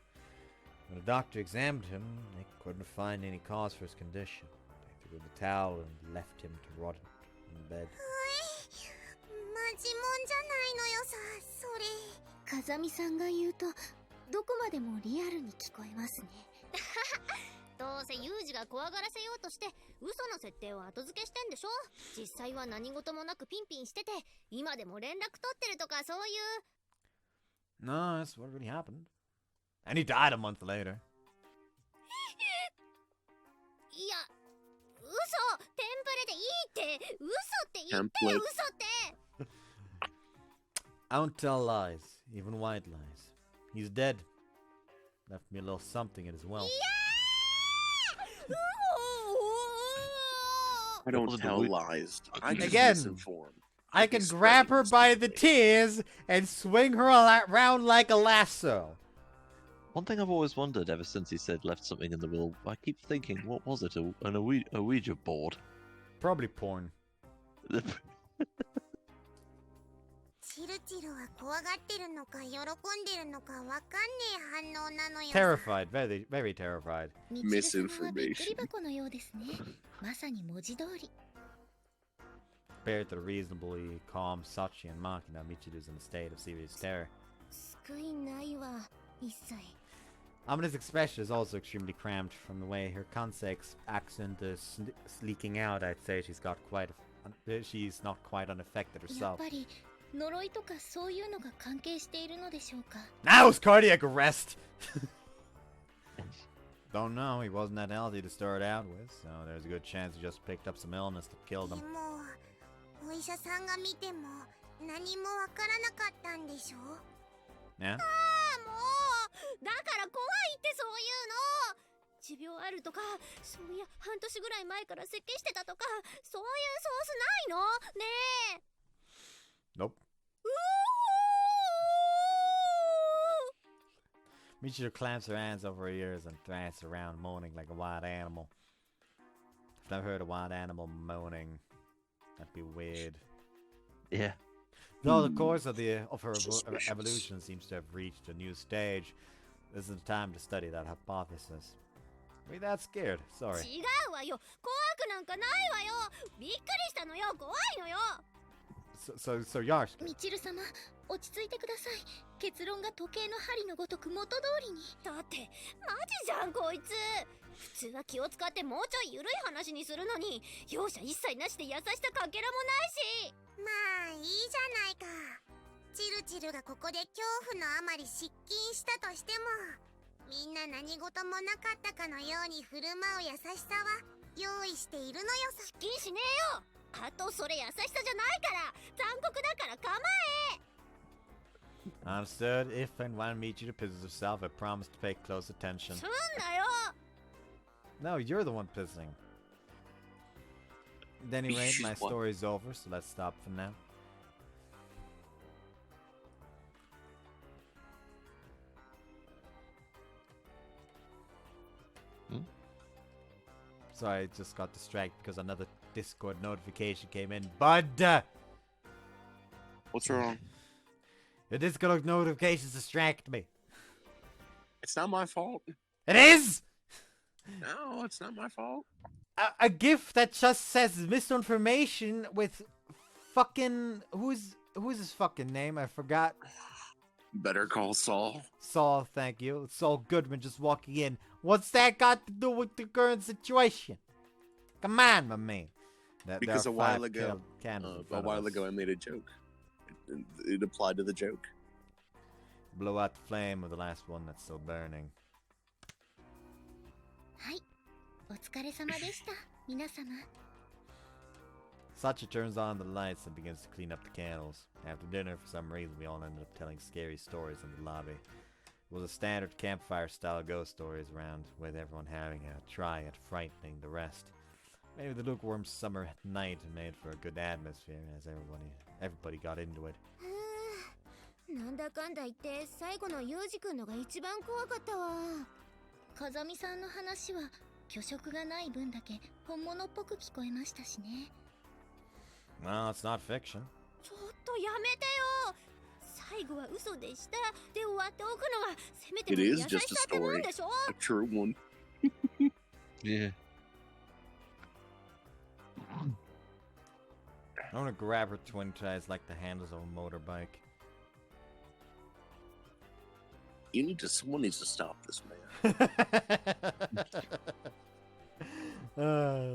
[SPEAKER 1] When the doctor examined him, they couldn't find any cause for his condition. They threw the towel and left him to rot in bed.
[SPEAKER 5] マジもんじゃないのよさ、それ。
[SPEAKER 6] 風見さんが言うとどこまでもリアルに聞こえますね。どうせユージが怖がらせようとして嘘の設定を後付けしてんでしょ。実際は何事もなくピンピンしてて今でも連絡取ってるとかそういう。
[SPEAKER 1] No, that's what really happened. And he died a month later.
[SPEAKER 6] いや、嘘、テンプレでいいって、嘘って言ってよ、嘘って。
[SPEAKER 1] I don't tell lies, even white lies. He's dead. Left me a little something in his will.
[SPEAKER 3] I don't tell lies. I just
[SPEAKER 1] Again,
[SPEAKER 3] misinform.
[SPEAKER 1] I can grab her by the tears and swing her around like a lasso.
[SPEAKER 2] One thing I've always wondered ever since he said left something in the will, I keep thinking, what was it? A Ouija board?
[SPEAKER 1] Probably porn.
[SPEAKER 5] チルチルは怖がってるのか喜んでるのかわかんねえ反応なのよ。
[SPEAKER 1] Terrified, very, very terrified.
[SPEAKER 3] Misinformation.
[SPEAKER 6] 箱のようですね。まさに文字通り。
[SPEAKER 1] Compared to the reasonably calm Sachi and Makina, Michiru's in a state of serious terror.
[SPEAKER 6] 救いないわ、一切。
[SPEAKER 1] Amina's expression is also extremely cramped from the way her Kansek's accent is leaking out. I'd say she's not quite unaffected
[SPEAKER 6] やっ
[SPEAKER 1] herself.
[SPEAKER 6] ぱり呪いとかそういうのが関係しているのでしょうか。
[SPEAKER 1] Now it's cardiac arrest! Don't know, he wasn't that healthy to start out with, so there's a good chance he just picked up some illness that killed
[SPEAKER 5] で
[SPEAKER 1] him.
[SPEAKER 5] もお医者さんが見ても何もわからなかったんでしょ。
[SPEAKER 1] Yeah?
[SPEAKER 6] もうだから怖いってそういうの。持病あるとか、そういや半年ぐらい前から咳してたとか、そういうソースないのねえ。
[SPEAKER 1] Nope. Michiru clamps her hands over her ears and thrusts around, moaning like a wild animal. I've never heard a wild animal moaning. That'd be weird.
[SPEAKER 2] Yeah.
[SPEAKER 1] Though the course of her evolution seems to have reached a new stage, this is the time to study that hypothesis. Are you that scared? Sorry.
[SPEAKER 6] 違うわよ。怖くなんかないわよ。びっくりしたのよ。怖いのよ。
[SPEAKER 1] So you're scared.
[SPEAKER 6] みちる様、落ち着いてください。結論が時計の針のごとく元通りに。だってマジじゃんこいつ。普通は気を使ってもうちょい緩い話にするのに、容赦一切なしで優しさかけらもないし。
[SPEAKER 5] まあいいじゃないか。チルチルがここで恐怖のあまり失禁したとしても、みんな何事もなかったかのように振る舞う優しさは用意しているのよさ。
[SPEAKER 6] 失禁しねえよ。あとそれ優しさじゃないから、残酷だから構え。
[SPEAKER 1] Understood. If and when Michiru pisses herself, I promise to pay close attention.
[SPEAKER 6] すんなよ。
[SPEAKER 1] No, you're the one pissing. At any rate, my story's over, so let's stop for now. Sorry, I just got distracted because another Discord notification came in. Bud!
[SPEAKER 3] What's wrong?
[SPEAKER 1] Your Discord notifications distract me.
[SPEAKER 3] It's not my fault.
[SPEAKER 1] It is!
[SPEAKER 3] No, it's not my fault.
[SPEAKER 1] A GIF that just says misinformation with fucking... Who's his fucking name? I forgot.
[SPEAKER 3] Better call Saul.
[SPEAKER 1] Saul, thank you. Saul Goodman just walking in. What's that got to do with the current situation? Come on, my man.
[SPEAKER 3] Because
[SPEAKER 1] there
[SPEAKER 3] a
[SPEAKER 1] are
[SPEAKER 3] while
[SPEAKER 1] 5
[SPEAKER 3] ago,
[SPEAKER 1] candles in
[SPEAKER 3] a
[SPEAKER 1] front of
[SPEAKER 3] while
[SPEAKER 1] us.
[SPEAKER 3] ago, I made a joke. It applied to the joke.
[SPEAKER 1] Blow out the flame of the last one that's still burning.
[SPEAKER 6] はい、お疲れ様でした、皆様。
[SPEAKER 1] Sacha turns on the lights and begins to clean up the candles. After dinner, for some reason, we all ended up telling scary stories in the lobby. It was a standard campfire-style ghost stories round, with everyone having a try at frightening the rest. Maybe the lukewarm summer night made for a good atmosphere, as everybody got into it.
[SPEAKER 6] なんだかんだ言って最後のユージ君のが一番怖かったわ。風見さんの話は虚飾がない分だけ本物っぽく聞こえましたしね。
[SPEAKER 1] Well, it's not fiction.
[SPEAKER 6] ちょっとやめてよ。最後は嘘でしたで終わっておくのがせめて
[SPEAKER 3] It
[SPEAKER 6] も優
[SPEAKER 3] is
[SPEAKER 6] し
[SPEAKER 3] just
[SPEAKER 6] さ
[SPEAKER 3] a
[SPEAKER 6] ってもん
[SPEAKER 3] story.
[SPEAKER 6] でしょ。
[SPEAKER 3] A true one.
[SPEAKER 2] Yeah.
[SPEAKER 1] I want to grab her twin ties like the handles of a motorbike.
[SPEAKER 3] Someone needs to stop this man.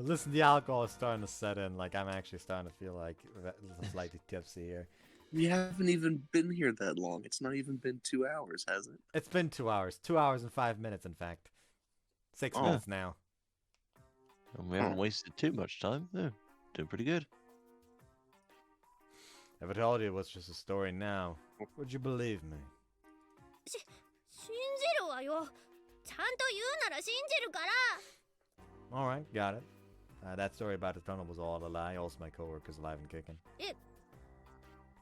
[SPEAKER 1] Listen, the alcohol is starting to set in. Like, I'm actually starting to feel like slightly tipsy here.
[SPEAKER 3] We haven't even been here that long. It's not even been 2 hours, has it?
[SPEAKER 1] It's been 2 hours. 2 hours and 5 minutes, in fact. 6 minutes now.
[SPEAKER 2] And we haven't wasted too much time. Yeah, doing pretty good.
[SPEAKER 1] If I told you it was just a story now, would you believe me?
[SPEAKER 6] 信じるわよ。ちゃんと言うなら信じるから。
[SPEAKER 1] Alright, got it. That story about the tunnel was all a lie. Also, my coworker's alive and kicking.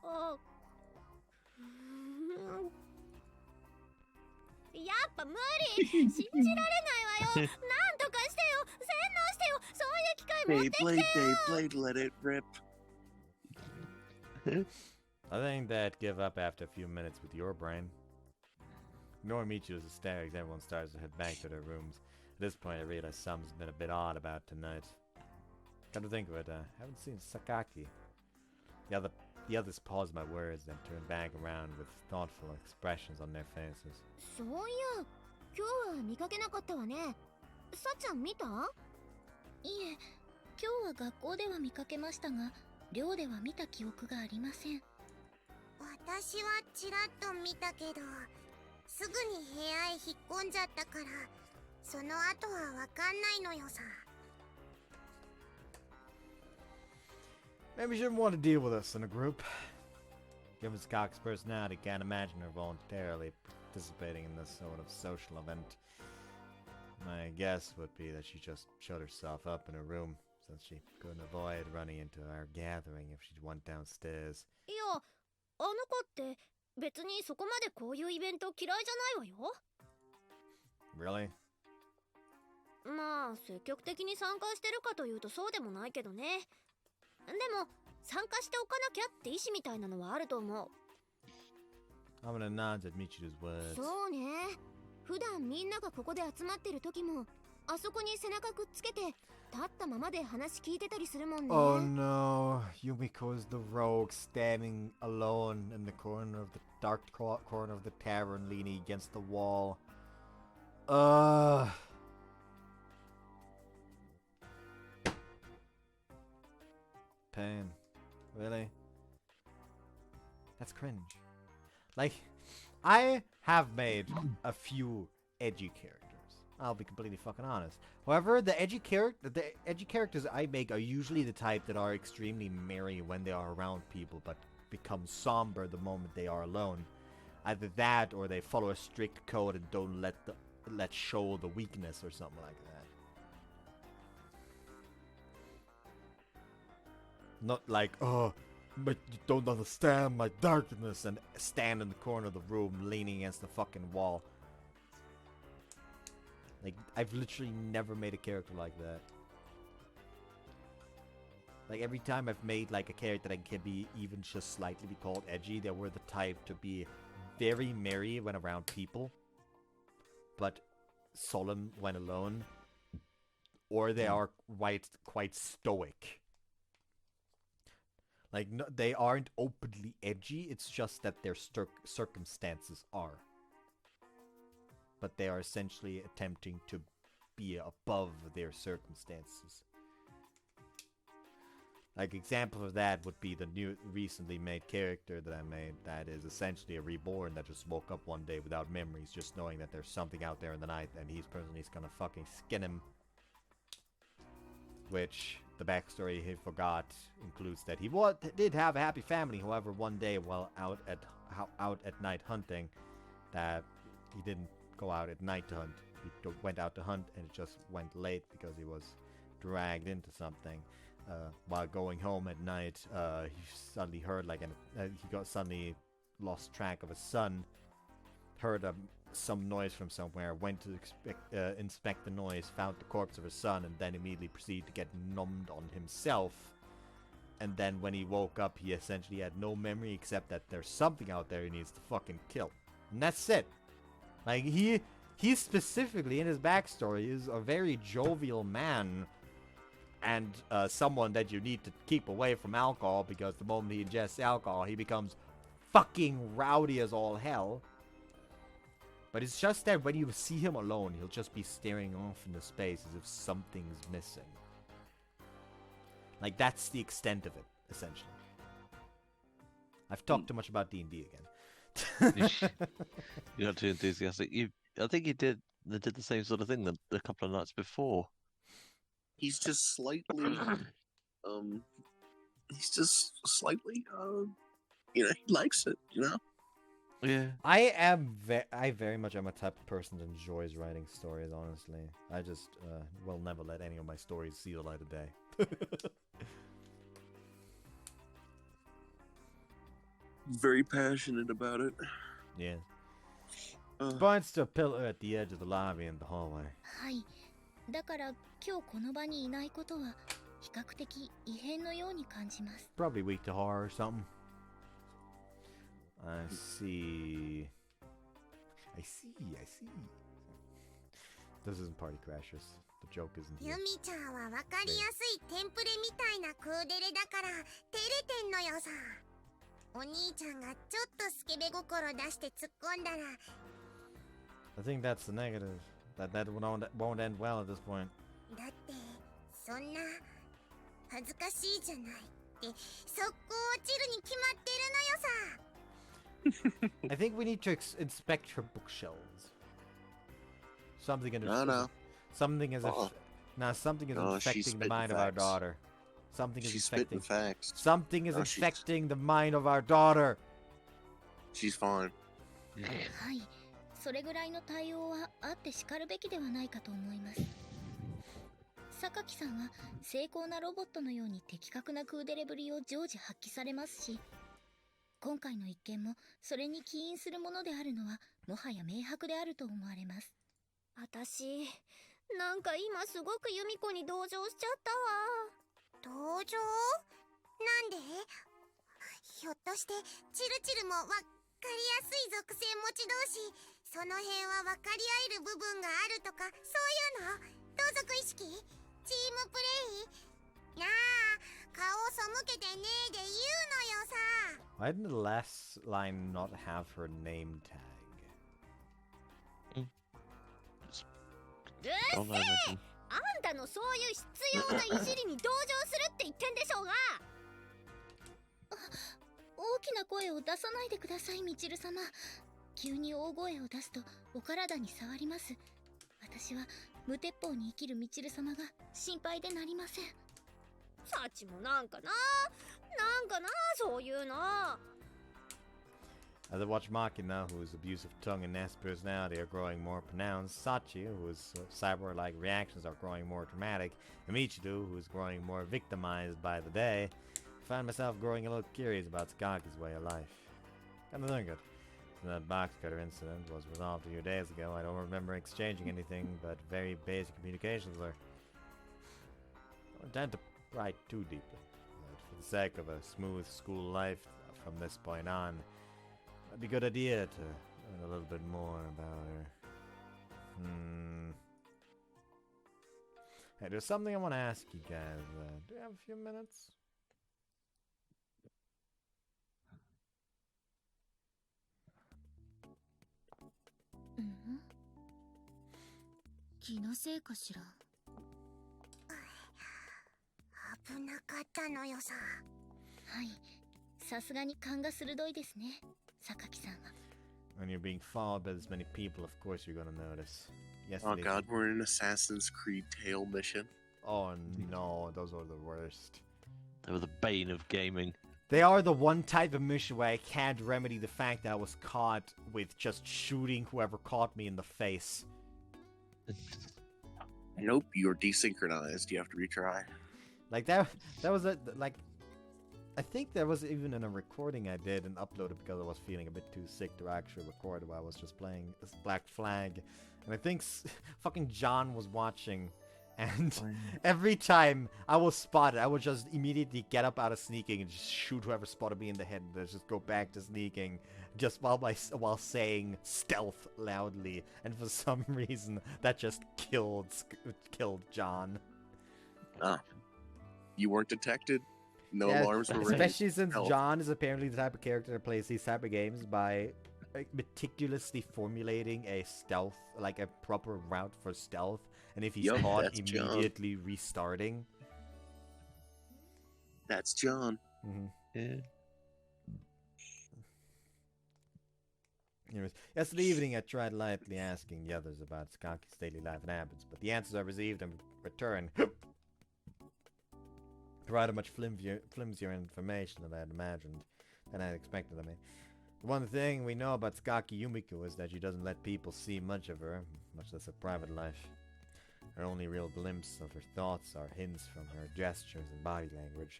[SPEAKER 6] あ、やっぱ無理。信じられないわよ。なんとかしてよ。洗脳してよ。そういう機会持ってきてよ。
[SPEAKER 3] Beyblade, let it rip.
[SPEAKER 1] I think that give up after a few minutes with your brain. Ignoring Michiru's hysterics, everyone starts to head back to their rooms. At this point, I realize something's been a bit odd about tonight. Come to think of it, I haven't seen Sakaki. The others pause my words, then turn back around with thoughtful expressions on their faces.
[SPEAKER 6] そういや、今日は見かけなかったわね。さっちゃん見た？いえ、今日は学校では見かけましたが、寮では見た記憶がありません。
[SPEAKER 5] 私はちらっと見たけど、すぐに部屋へ引っ込んじゃったから、その後はわかんないのよさ。
[SPEAKER 1] Maybe you shouldn't want to deal with us in a group. Given Scott's personality, can't imagine her voluntarily participating in this sort of social event. My guess would be that she just shut herself up in her room, since she couldn't avoid running into our gathering if she went downstairs.
[SPEAKER 6] いや、あの子って別にそこまでこういうイベント嫌いじゃないわよ。
[SPEAKER 1] Really?
[SPEAKER 6] まあ積極的に参加してるかというとそうでもないけどね。でも参加しておかなきゃって意思みたいなのはあると思う。
[SPEAKER 1] I'm gonna nod at Michiru's words.
[SPEAKER 6] そうね。普段みんながここで集まってる時もあそこに背中くっつけて立ったままで話聞いてたりするもんね。
[SPEAKER 1] Oh no, Yumiko's the rogue standing alone in the corner of the dark corner of the tavern, leaning against the wall. Pain. Really? That's cringe. Like, I have made a few edgy characters. I'll be completely fucking honest. However, the edgy characters I make are usually the type that are extremely merry when they are around people, but become somber the moment they are alone. Either that, or they follow a strict code and don't let show the weakness or something like that. Not like, oh, but you don't understand my darkness, and stand in the corner of the room leaning against the fucking wall. Like, I've literally never made a character like that. Like, every time I've made, like, a character that can be even just slightly be called edgy, they were the type to be very merry when around people, but solemn when alone, or they are quite stoic. Like, no, they aren't openly edgy, it's just that their circumstances are. But they are essentially attempting to be above their circumstances. Like, example of that would be the new, recently made character that I made that is essentially a reborn that just woke up one day without memories, just knowing that there's something out there in the night and he's gonna fucking skin him. Which, the backstory he forgot includes that he did have a happy family, however one day while out at night hunting, that he didn't go out at night to hunt. He went out to hunt and it just went late because he was dragged into something. While going home at night, he suddenly heard suddenly lost track of his son, heard some noise from somewhere, went to inspect the noise, found the corpse of his son, and then immediately proceeded to get numbed on himself. And then when he woke up, he essentially had no memory except that there's something out there he needs to fucking kill. And that's it. Like, he specifically, in his backstory, is a very jovial man, and someone that you need to keep away from alcohol, because the moment he ingests alcohol, he becomes fucking rowdy as all hell. But it's just that when you see him alone, he'll just be staring off into space as if something's missing. Like, that's the extent of it, essentially. I've talked too much about D&D again.
[SPEAKER 2] You got too enthusiastic. I think they did the same sort of thing a couple of nights before.
[SPEAKER 3] He's just slightly, he likes it, you know?
[SPEAKER 2] Yeah.
[SPEAKER 1] I very much am a type of person that enjoys writing stories, honestly. I just will never let any of my stories see the light of day.
[SPEAKER 3] Very passionate about it.
[SPEAKER 1] Yeah. Points to a pillar at the edge of the lobby in the hallway.
[SPEAKER 6] はい。だから今日この場にいないことは比較的異変のように感じます。
[SPEAKER 1] Probably weak to horror or something. I see. This isn't Party Crashers. The joke isn't
[SPEAKER 5] ユ
[SPEAKER 1] here.
[SPEAKER 5] ミちゃんは分かりやすいテンプレみたいなクーデレだから照れてんのよさ。お兄ちゃんがちょっとスケベ心出して突っ込んだら
[SPEAKER 1] I think that's the negative. That won't end well at this point.
[SPEAKER 5] だってそんな恥ずかしいじゃないって速攻落ちるに決まってるのよさ。
[SPEAKER 1] I think we need to inspect her bookshelves. Something is
[SPEAKER 3] No.
[SPEAKER 1] Something is something is
[SPEAKER 3] No, she's
[SPEAKER 1] infecting the mind of our
[SPEAKER 3] facts.
[SPEAKER 1] daughter. Something is
[SPEAKER 3] She's
[SPEAKER 1] infecting.
[SPEAKER 3] spitting facts.
[SPEAKER 1] Something is
[SPEAKER 3] No, she's-
[SPEAKER 1] infecting the mind of our daughter.
[SPEAKER 3] She's fine.
[SPEAKER 6] はい。それぐらいの対応はあってしかるべきではないかと思います。榊さんは精巧なロボットのように的確なクーデレぶりを常時発揮されますし、今回の一件もそれに起因するものであるのはもはや明白であると思われます。
[SPEAKER 7] 私なんか今すごく由美子に同情しちゃったわ。
[SPEAKER 5] 同情？なんで？ひょっとしてチルチルも分かりやすい属性持ち同士、その辺は分かり合える部分があるとか、そういうの？同族意識？チームプレイ？なあ、顔背けてねえで言うのよさ。
[SPEAKER 1] Why didn't the last line not have her name tag?
[SPEAKER 7] うっせえ！あんたのそういう必要ないじりに同情するって言ってんでしょうが。
[SPEAKER 6] 大きな声を出さないでください、みちる様。急に大声を出すとお体に触ります。私は無鉄砲に生きるみちる様が心配でなりません。
[SPEAKER 7] サチもなんかなそういうの。
[SPEAKER 1] As I watch Makina, whose abusive tongue and nasty personality are growing more pronounced, Sachi, whose cyber-like reactions are growing more dramatic, and Michiru, who's growing more victimized by the day, I find myself growing a little curious about Tsukagi's way of life. Kinda think it. Since that box cutter incident was resolved a few days ago, I don't remember exchanging anything but very basic communications with her. I don't intend to write too deeply, but for the sake of a smooth school life from this point on, it'd be a good idea to learn a little bit more about her. Hey, there's something I want to ask you guys. Do you have a few minutes?
[SPEAKER 4] 気のせいかしら。
[SPEAKER 5] 危なかったのよさ。
[SPEAKER 6] はい。さすがに勘が鋭いですね、榊さんは。
[SPEAKER 1] When you're being followed by this many people, of course you're gonna notice.
[SPEAKER 3] Oh
[SPEAKER 1] Yesterday-
[SPEAKER 3] god, we're in an Assassin's Creed Tail mission.
[SPEAKER 1] Oh no, those are the worst.
[SPEAKER 2] They were the bane of gaming.
[SPEAKER 1] They are the one type of mission where I can't remedy the fact that I was caught with just shooting whoever caught me in the face.
[SPEAKER 3] Nope, you're desynchronized. You have to retry.
[SPEAKER 1] Like that was a like. I think there was even in a recording I did and uploaded because I was feeling a bit too sick to actually record while I was just playing this Black Flag, and I think fucking John was watching, and every time I was spotted, I would just immediately get up out of sneaking and just shoot whoever spotted me in the head, and then just go back to sneaking, just while saying stealth loudly, and for some reason that just killed John.
[SPEAKER 3] Ah, you weren't detected. No
[SPEAKER 1] Yeah,
[SPEAKER 3] alarms were raised.
[SPEAKER 1] especially since
[SPEAKER 3] Hell.
[SPEAKER 1] John is apparently the type of character that plays these type of games by meticulously formulating a stealth, like a proper route for stealth, and if he's
[SPEAKER 3] Yup,
[SPEAKER 1] caught,
[SPEAKER 3] that's John.
[SPEAKER 1] immediately restarting.
[SPEAKER 3] That's John.
[SPEAKER 1] Mm-hmm.
[SPEAKER 2] Yeah.
[SPEAKER 1] Anyways, yesterday evening I tried lightly asking the others about Skaki's daily life and habits, but the answers I received in return provided much flimsier information than I had imagined, than I had expected of me. The one thing we know about Skaki Yumiko is that she doesn't let people see much of her, much less her private life. Her only real glimpse of her thoughts are hints from her gestures and body language.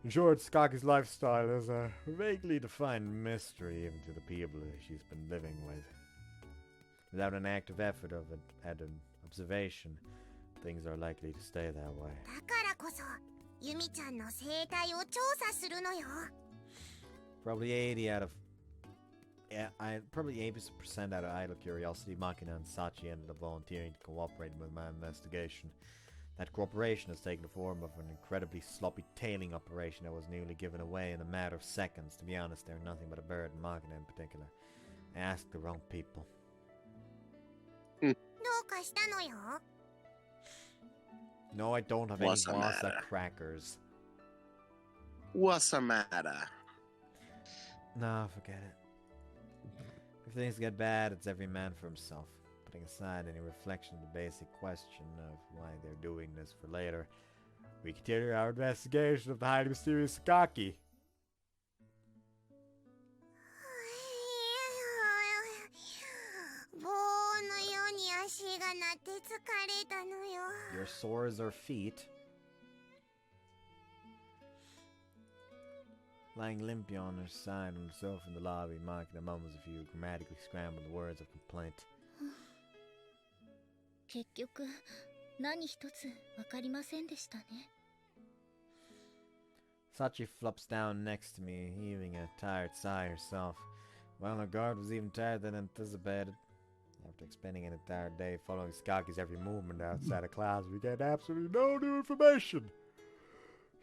[SPEAKER 1] In short, Skaki's lifestyle is a vaguely defined mystery even to the people she's been living with. Without an active effort of at an observation, things are likely to stay that way.
[SPEAKER 5] だからこそユミちゃんの生態を調査するのよ。
[SPEAKER 1] Probably 80% out of idle curiosity, Makina and Sachi ended up volunteering to cooperate with my investigation. That cooperation has taken the form of an incredibly sloppy tailing operation that was nearly given away in a matter of seconds. To be honest, they're nothing but a bird, and Makina in particular. I asked the wrong people.
[SPEAKER 5] どうかしたのよ。
[SPEAKER 1] No, I don't have any
[SPEAKER 3] What's the
[SPEAKER 1] Wasa
[SPEAKER 3] matter?
[SPEAKER 1] crackers.
[SPEAKER 3] What's the matter?
[SPEAKER 1] No, forget it. If things get bad, it's every man for himself. Putting aside any reflection of the basic question of why they're doing this for later, we continue our investigation of the highly mysterious Sakaki.
[SPEAKER 5] 棒のように足が鳴って疲れたのよ。
[SPEAKER 1] Your sores are feet. Lying limply on her side on the sofa in the lobby, Makina mumbles a few grammatically scrambled words of complaint.
[SPEAKER 6] 結局何一つ分かりませんでしたね。
[SPEAKER 1] Sachi flops down next to me, heaving a tired sigh herself. Well, her guard was even tired than anticipated. After expending an entire day following Skaki's every movement outside of class, we get absolutely no new information.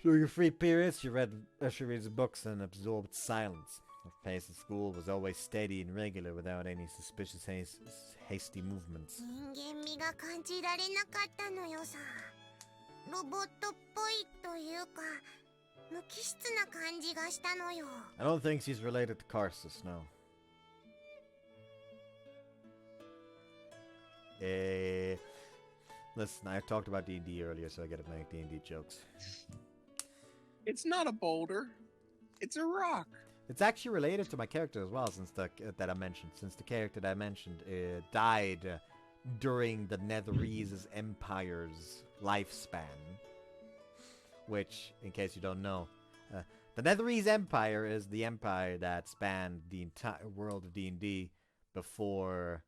[SPEAKER 1] During her free periods, she reads books and absorbed silence. Her pace at school was always steady and regular without any suspicious hasty movements.
[SPEAKER 5] 人間味が感じられなかったのよさ。ロボットっぽいというか、無機質な感じがしたのよ。
[SPEAKER 1] I don't think she's related to Karsus, no. Listen, I talked about D&D earlier, so I gotta make D&D jokes.
[SPEAKER 3] It's not a boulder. It's a rock.
[SPEAKER 1] It's actually related to my character as well, since the character that I mentioned died during the Netherese Empire's lifespan. Which, in case you don't know, the Netherese Empire is the empire that spanned the entire world of D&D before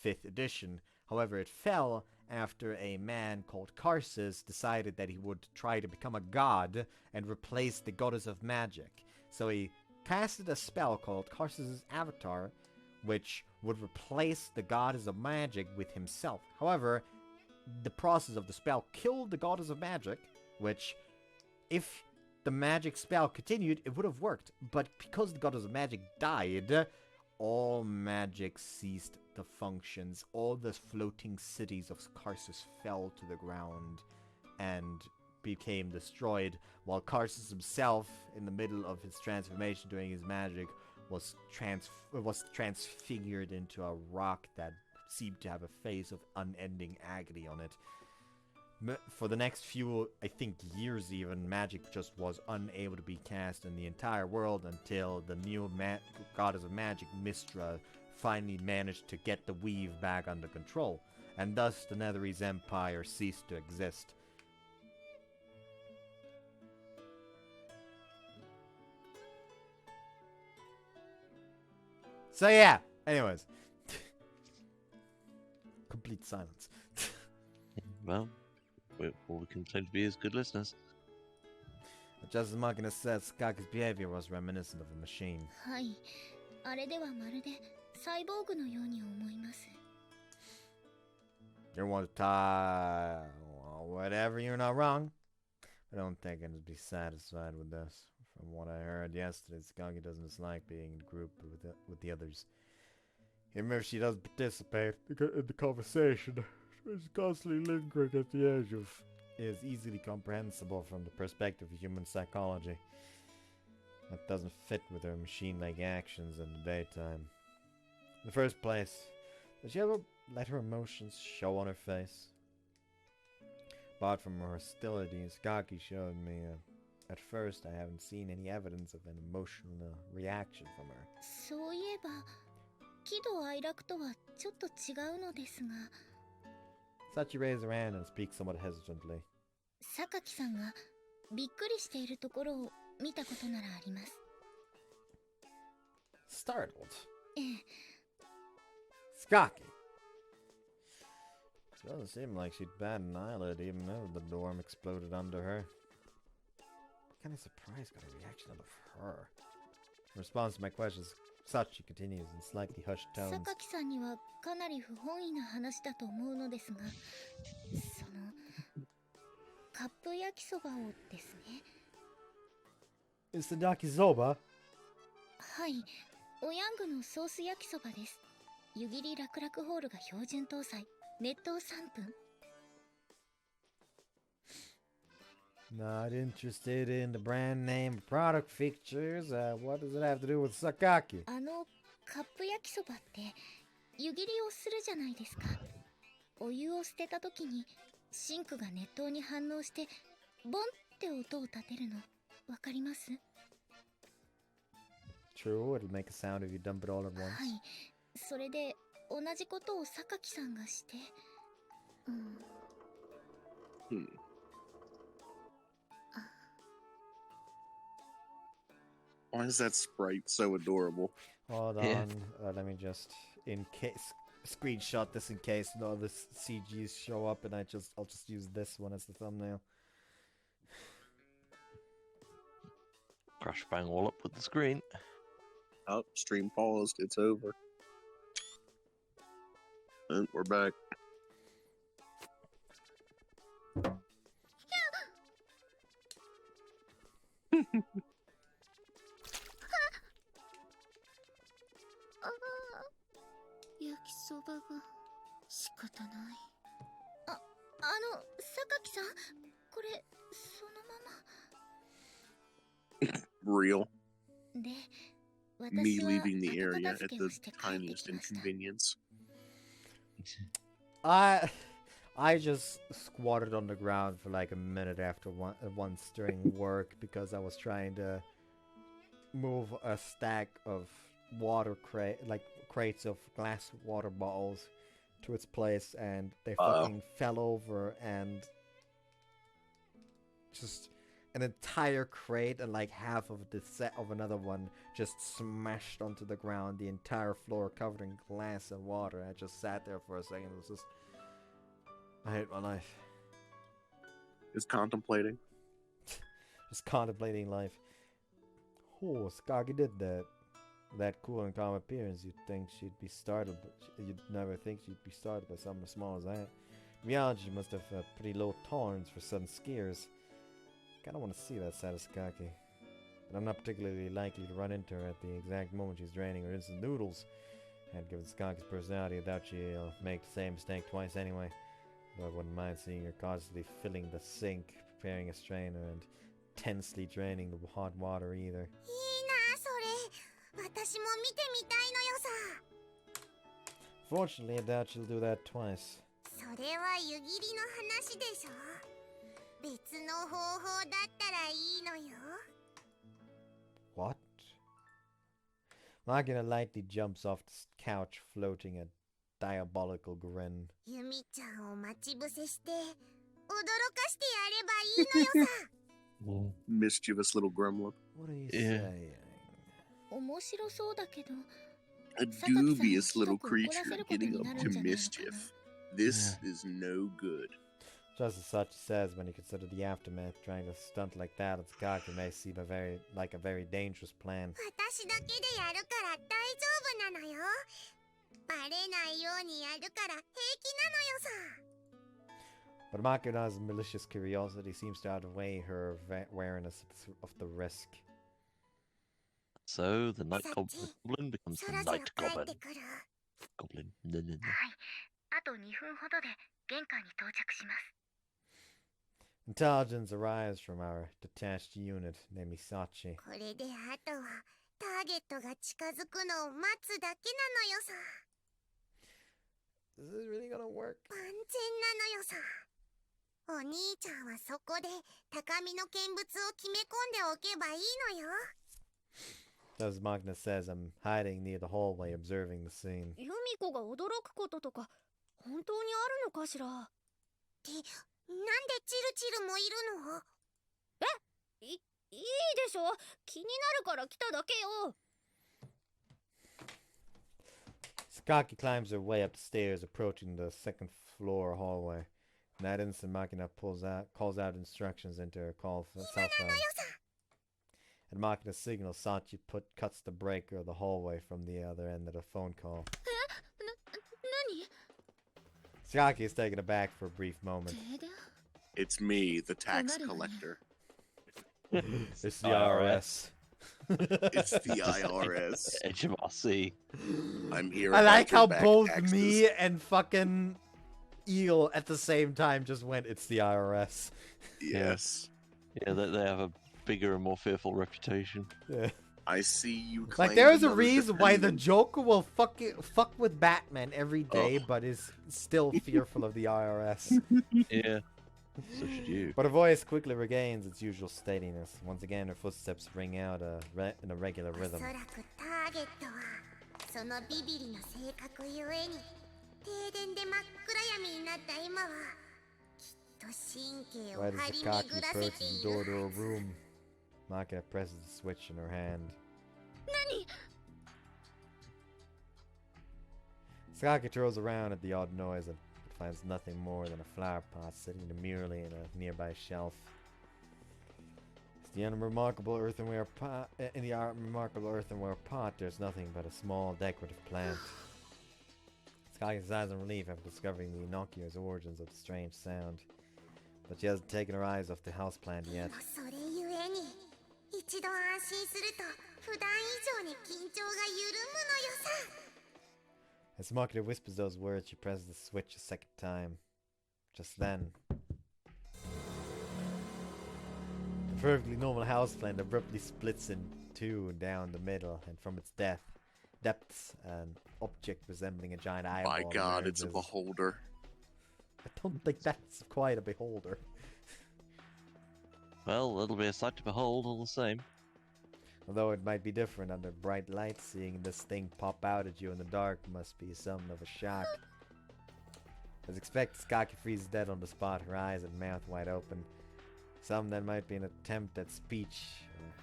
[SPEAKER 1] 5th edition. However, it fell after a man called Karsus decided that he would try to become a god and replace the goddess of magic. So he casted a spell called Karsus' Avatar, which would replace the goddess of magic with himself. However, the process of the spell killed the goddess of magic, which, if the magic spell continued, it would have worked. But because the goddess of magic died, all magic ceased to of functions, all the floating cities of Karsus fell to the ground and became destroyed, while Karsus himself, in the middle of his transformation doing his magic, was transfigured into a rock that seemed to have a face of unending agony on it. For the next few, I think, years even, magic just was unable to be cast in the entire world until the new goddess of magic, Mystra, finally managed to get the weave back under control, and thus the Netherese Empire ceased to exist. So yeah, anyways. Complete silence.
[SPEAKER 2] Well, all we can claim to be is good listeners.
[SPEAKER 1] Just as Machina said, Skaki's behavior was reminiscent of a machine.
[SPEAKER 6] はい。あれではまるでサイボーグのように思います。
[SPEAKER 1] You want to tie... well, whatever, you're not wrong. I don't think I'd be satisfied with this. From what I heard yesterday, Skaki doesn't dislike being in a group with the others. Even if she doesn't participate in the conversation, she's constantly lingering at the edge of... is easily comprehensible from the perspective of human psychology. That doesn't fit with her machine-like actions in the daytime. In the first place, does she ever let her emotions show on her face? Apart from her hostility, Skaki showed me at first I haven't seen any evidence of an emotional reaction from her.
[SPEAKER 6] そういえば、喜怒哀楽とはちょっと違うのですが。
[SPEAKER 1] Sachi raised her hand and speaks somewhat hesitantly.
[SPEAKER 6] 榊さんがびっくりしているところを見たことならあります。
[SPEAKER 1] Startled?
[SPEAKER 6] ええ。
[SPEAKER 1] Skaki? It doesn't seem like she'd bat an eyelid even though the dorm exploded under her. What kind of surprise got a reaction out of her? In response to my questions, Sachi continues in slightly hushed tones.
[SPEAKER 6] 榊さんにはかなり不本意な話だと思うのですが、そのカップ焼きそばをですね。
[SPEAKER 1] It's the yakisoba?
[SPEAKER 6] はい、おヤングのソース焼きそばです。湯切り楽々ホールが標準搭載。熱湯3分。
[SPEAKER 1] Not interested in the brand name product features. What does it have to do with Sakaki?
[SPEAKER 6] カップ焼きそばって湯切りをするじゃないですか。お湯を捨てた時にシンクが熱湯に反応してボンって音を立てるのわかります？
[SPEAKER 1] True, it'll make a sound if you dump it all at once.
[SPEAKER 6] はい、それで同じことを榊さんがして、
[SPEAKER 3] Why is that sprite so adorable?
[SPEAKER 1] Hold on,
[SPEAKER 2] Yeah.
[SPEAKER 1] Let me just screenshot this in case no other CGs show up, and I'll just use this one as the thumbnail.
[SPEAKER 2] Crash bang all up with the screen.
[SPEAKER 3] Oh, stream paused. It's over. And we're back.
[SPEAKER 4] 焼きそばが仕方ない。
[SPEAKER 6] 榊さん、これそのまま。
[SPEAKER 3] Real.
[SPEAKER 6] で、
[SPEAKER 3] Me
[SPEAKER 6] 私は
[SPEAKER 3] leaving the
[SPEAKER 6] 後
[SPEAKER 3] area
[SPEAKER 6] 片
[SPEAKER 3] at
[SPEAKER 6] 付けを
[SPEAKER 3] the
[SPEAKER 6] して帰って
[SPEAKER 3] tiniest
[SPEAKER 6] きました。
[SPEAKER 3] inconvenience.
[SPEAKER 1] I just squatted on the ground for like a minute after once during work because I was trying to move a stack of crates of glass water bottles to its place, and they fucking fell over, and just an entire crate and like half of the set of another one just smashed onto the ground, the entire floor covered in glass and water. I just sat there for a second. It was just, I hate my life.
[SPEAKER 3] Is contemplating.
[SPEAKER 1] Just contemplating life. Oh, Skagi did that. That cool and calm appearance, you'd think she'd be startled, but you'd never think she'd be startled by something as small as that. In reality, she must have pretty low tolerance for sudden scares. Kinda want to see that side of Skaki. But I'm not particularly likely to run into her at the exact moment she's draining her instant noodles. And given Sakaki's personality, I doubt she'll make the same mistake twice anyway. Though I wouldn't mind seeing her constantly filling the sink, preparing a strainer, and tensely draining the hot water either.
[SPEAKER 5] いいなそれ。私も見てみたいのよさ。
[SPEAKER 1] Fortunately, I doubt she'll do that twice.
[SPEAKER 5] それは湯切りの話でしょ。別の方法だったらいいのよ。
[SPEAKER 1] What? Magina lightly jumps off the couch, floating a diabolical grin.
[SPEAKER 5] ユミちゃんを待ち伏せして驚かしてやればいいのよさ。
[SPEAKER 3] Mischievous little gremlin.
[SPEAKER 1] What are you
[SPEAKER 2] Yeah.
[SPEAKER 1] saying?
[SPEAKER 6] 面白そうだけど
[SPEAKER 3] A dubious little creature getting up to mischief. This is no good.
[SPEAKER 1] Just as such says, when you consider the aftermath, trying to stunt like that on Sakaki may seem like a very dangerous plan.
[SPEAKER 5] 私だけでやるから大丈夫なのよ。バレないようにやるから平気なのよさ。
[SPEAKER 1] But Makina's malicious curiosity seems to outweigh her awareness of the risk.
[SPEAKER 2] So the night
[SPEAKER 5] さっ
[SPEAKER 2] goblin
[SPEAKER 5] ち
[SPEAKER 2] becomes
[SPEAKER 5] そ
[SPEAKER 2] the
[SPEAKER 5] ろそろ
[SPEAKER 2] night
[SPEAKER 5] 帰っ
[SPEAKER 2] goblin.
[SPEAKER 5] てくる。
[SPEAKER 2] Goblin. No, no, no.
[SPEAKER 4] あと2分ほどで玄関に到着します。
[SPEAKER 1] Intelligence arrives from our detached unit, named Misachi.
[SPEAKER 5] これであとはターゲットが近づくのを待つだけなのよさ。
[SPEAKER 1] Is this really gonna work?
[SPEAKER 5] 万全なのよさ。お兄ちゃんはそこで高みの見物を決め込んでおけばいいのよ。
[SPEAKER 1] As Magna says, I'm hiding near the hallway, observing the scene.
[SPEAKER 6] ユミコが驚くこととか本当にあるのかしら。
[SPEAKER 5] なんでチルチルもいるの？
[SPEAKER 6] いいでしょ、気になるから来ただけよ。
[SPEAKER 1] Sakaki climbs her way up the stairs, approaching the second floor hallway. In that instant, Makina calls out instructions into her cell phone. And Makina's signal, Sachi cuts the breaker of the hallway from the other end of the phone call.
[SPEAKER 6] 何？
[SPEAKER 1] Sakaki is taken aback for a brief moment.
[SPEAKER 4] 停電？
[SPEAKER 3] It's me, the tax collector.
[SPEAKER 1] It's the IRS.
[SPEAKER 3] It's the IRS.
[SPEAKER 2] HMRC.
[SPEAKER 3] I'm here.
[SPEAKER 1] I
[SPEAKER 3] about
[SPEAKER 1] like
[SPEAKER 3] your
[SPEAKER 1] how
[SPEAKER 3] back
[SPEAKER 1] both
[SPEAKER 3] taxes.
[SPEAKER 1] me and fucking Eel at the same time just went, it's the IRS.
[SPEAKER 3] Yes.
[SPEAKER 2] Yeah, they have a bigger and more fearful reputation.
[SPEAKER 1] Yeah.
[SPEAKER 3] I see you.
[SPEAKER 1] Like,
[SPEAKER 3] claimed
[SPEAKER 1] there's a
[SPEAKER 3] another
[SPEAKER 1] reason why the
[SPEAKER 3] defendant.
[SPEAKER 1] Joker will fuck with Batman every day,
[SPEAKER 3] Oh.
[SPEAKER 1] but is still fearful of the IRS.
[SPEAKER 2] Yeah. So should you.
[SPEAKER 1] But her voice quickly regains its usual steadiness. Once again, her footsteps ring out in a regular
[SPEAKER 5] おそ
[SPEAKER 1] rhythm.
[SPEAKER 5] らくターゲットはそのビビリの性格ゆえに停電で真っ暗闇になった今はきっと神経を
[SPEAKER 1] Right
[SPEAKER 5] 張
[SPEAKER 1] as
[SPEAKER 5] り
[SPEAKER 1] Sakaki
[SPEAKER 5] 巡らせて
[SPEAKER 1] approaches
[SPEAKER 5] い
[SPEAKER 1] the door
[SPEAKER 5] る
[SPEAKER 1] to
[SPEAKER 5] は
[SPEAKER 1] her
[SPEAKER 5] ず。
[SPEAKER 1] room, Makina presses the switch in her hand.
[SPEAKER 6] 何？
[SPEAKER 1] Sakaki twirls around at the odd noise and finds nothing more than a flower pot sitting demurely in a nearby shelf. In the unremarkable earthenware pot, there's nothing but a small decorative plant. Sakaki sighs in relief after discovering the innocuous origins of the strange sound, but she hasn't taken her eyes off the houseplant
[SPEAKER 5] で
[SPEAKER 1] yet.
[SPEAKER 5] もそれゆえに一度安心すると普段以上に緊張が緩むのよさ。
[SPEAKER 1] As Makina whispers those words, she presses the switch a second time. Just then, the perfectly normal houseplant abruptly splits in two down the middle, and from its depths, an object resembling a giant eyeball.
[SPEAKER 3] My God, it's a
[SPEAKER 1] emerges.
[SPEAKER 3] beholder.
[SPEAKER 1] I don't think that's quite a beholder.
[SPEAKER 2] Well, it'll be a sight to behold all the same.
[SPEAKER 1] Although it might be different under bright light, seeing this thing pop out at you in the dark must be something of a shock. As expected, Sakaki freezes dead on the spot, her eyes and mouth wide open. Some that might be an attempt at speech,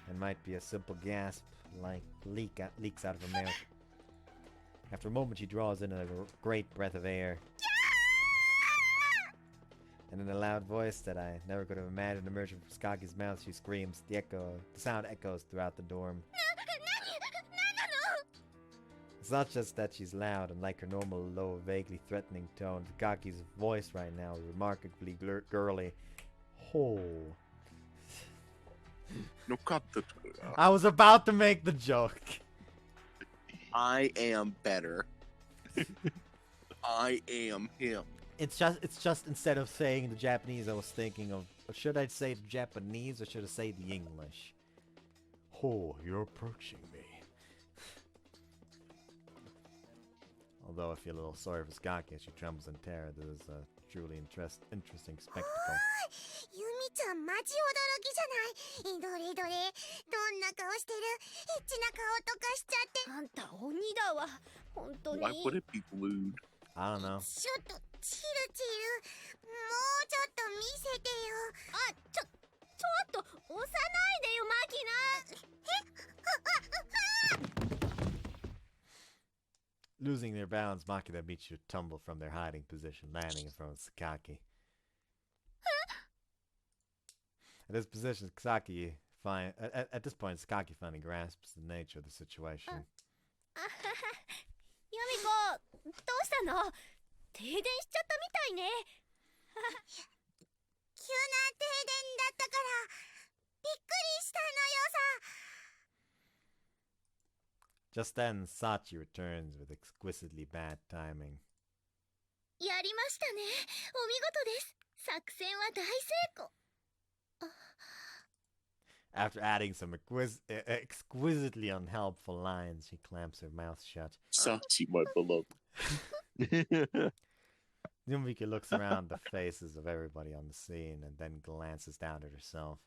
[SPEAKER 1] and might be a simple gasp, like leaks out of her mouth. After a moment, she draws in a great breath of air. And in a loud voice that I never could have imagined emerging from Skaki's mouth, she screams. The sound echoes throughout the dorm. It's not just that she's loud, and like her normal low, vaguely threatening tone, Skaki's voice right now is remarkably girly. Oh.
[SPEAKER 3] No, cut the.
[SPEAKER 1] I was about to make the joke.
[SPEAKER 3] I am better. I am him.
[SPEAKER 1] It's just instead of saying the Japanese, I was thinking of, should I say the Japanese or should I say the English? Oh, you're approaching me. Although I feel a little sorry for Skaki as she trembles in terror. This is a truly interesting spectacle.
[SPEAKER 5] ユミちゃんマジ驚きじゃない。どれどれ、どんな顔してる。エッチな顔とかしちゃって。
[SPEAKER 6] あんた鬼だわ。本当に。
[SPEAKER 3] Why would it be lewd?
[SPEAKER 1] I don't know.
[SPEAKER 5] ちょっとチルチル、もうちょっと見せてよ。
[SPEAKER 6] あ、ちょっと押さないでよマキナ。
[SPEAKER 1] Losing their balance, Makina meets you tumble from their hiding position, landing in front of Sakaki. At this position, at this point, Sakaki finally grasps the nature of the situation.
[SPEAKER 6] ユミコ、どうしたの？停電しちゃったみたいね。
[SPEAKER 5] 急な停電だったからびっくりしたのよさ。
[SPEAKER 1] Just then, Sachi returns with exquisitely bad timing.
[SPEAKER 6] やりましたね。お見事です。作戦は大成功。
[SPEAKER 1] After adding some exquisitely unhelpful lines, she clamps her mouth shut.
[SPEAKER 3] Sachi, my beloved.
[SPEAKER 1] Yumika looks around the faces of everybody on the scene and then glances down at herself.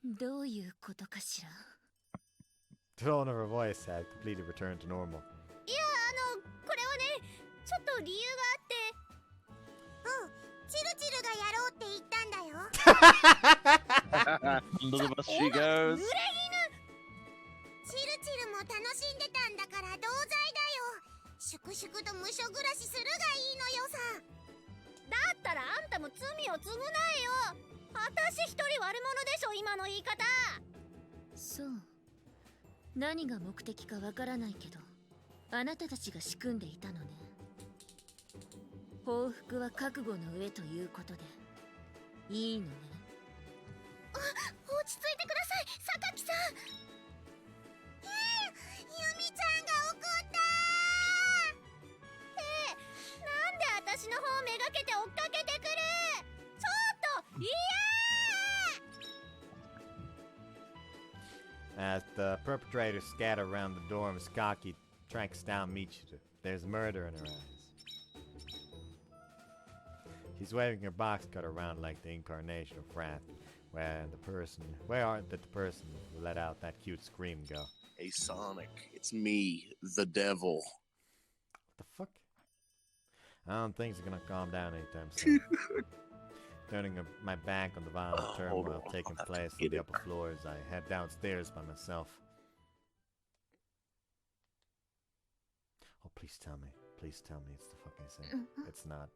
[SPEAKER 4] どういうことかしら。
[SPEAKER 1] The tone of her voice had completely returned to normal.
[SPEAKER 6] いや、これはね、ちょっと理由があって。
[SPEAKER 5] うん、チルチルがやろうって言ったんだよ。
[SPEAKER 2] Under the bus she goes.
[SPEAKER 5] チルチルも楽しんでたんだから同罪だよ。粛々と無所暮らしするがいいのよさ。
[SPEAKER 6] だったらあんたも罪を償えよ。私一人悪者でしょ今の言い方。
[SPEAKER 4] そう。何が目的かわからないけど、あなたたちが仕組んでいたのね。報復は覚悟の上ということでいいのね。
[SPEAKER 6] あ、落ち着いてください、榊さん。
[SPEAKER 5] ユミちゃんが怒った
[SPEAKER 6] ー。なんで私の方めがけて追っかけてくる。ちょっと、いやー。
[SPEAKER 1] As the perpetrators scatter around the dorm, Skaki tracks down Michiru. There's murder in her eyes. She's waving her box cutter around like the incarnation of wrath, where did the person who let out that cute scream go?
[SPEAKER 3] Hey, Sonic, it's me, the devil.
[SPEAKER 1] What the fuck? I don't think it's gonna calm down anytime soon. Turning my back on the violent turmoil taking place on the upper floors, I head downstairs by myself. Oh, please tell me it's the fucking same. It's not.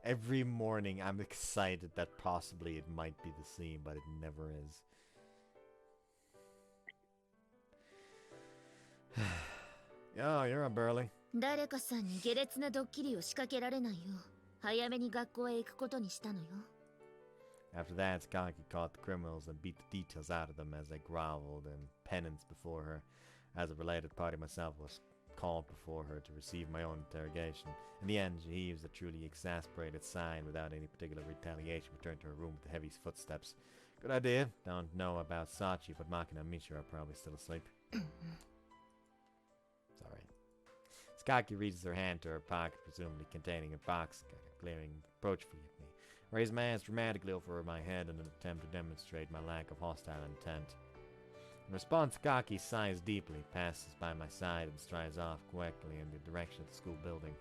[SPEAKER 1] Every morning I'm excited that possibly it might be the scene, but it never is. Yo, you're up, Burley.
[SPEAKER 4] 誰かさんに下劣なドッキリを仕掛けられないよう早めに学校へ行くことにしたのよ。
[SPEAKER 1] After that, Skaki caught the criminals and beat the details out of them as they groveled in penance before her. As a related party myself was called before her to receive my own interrogation. In the end, she heaves a truly exasperated sigh and without any particular retaliation returned to her room with the heavy footsteps. Good idea. Don't know about Sachi, but Makina and Michiru are probably still asleep. Sorry. Skaki reaches her hand to her pocket, presumably containing a box, glaring reproachfully at me. Raise my hands dramatically over my head in an attempt to demonstrate my lack of hostile intent. In response, Skaki sighs deeply, passes by my side, and strides off quickly in the direction of the school building.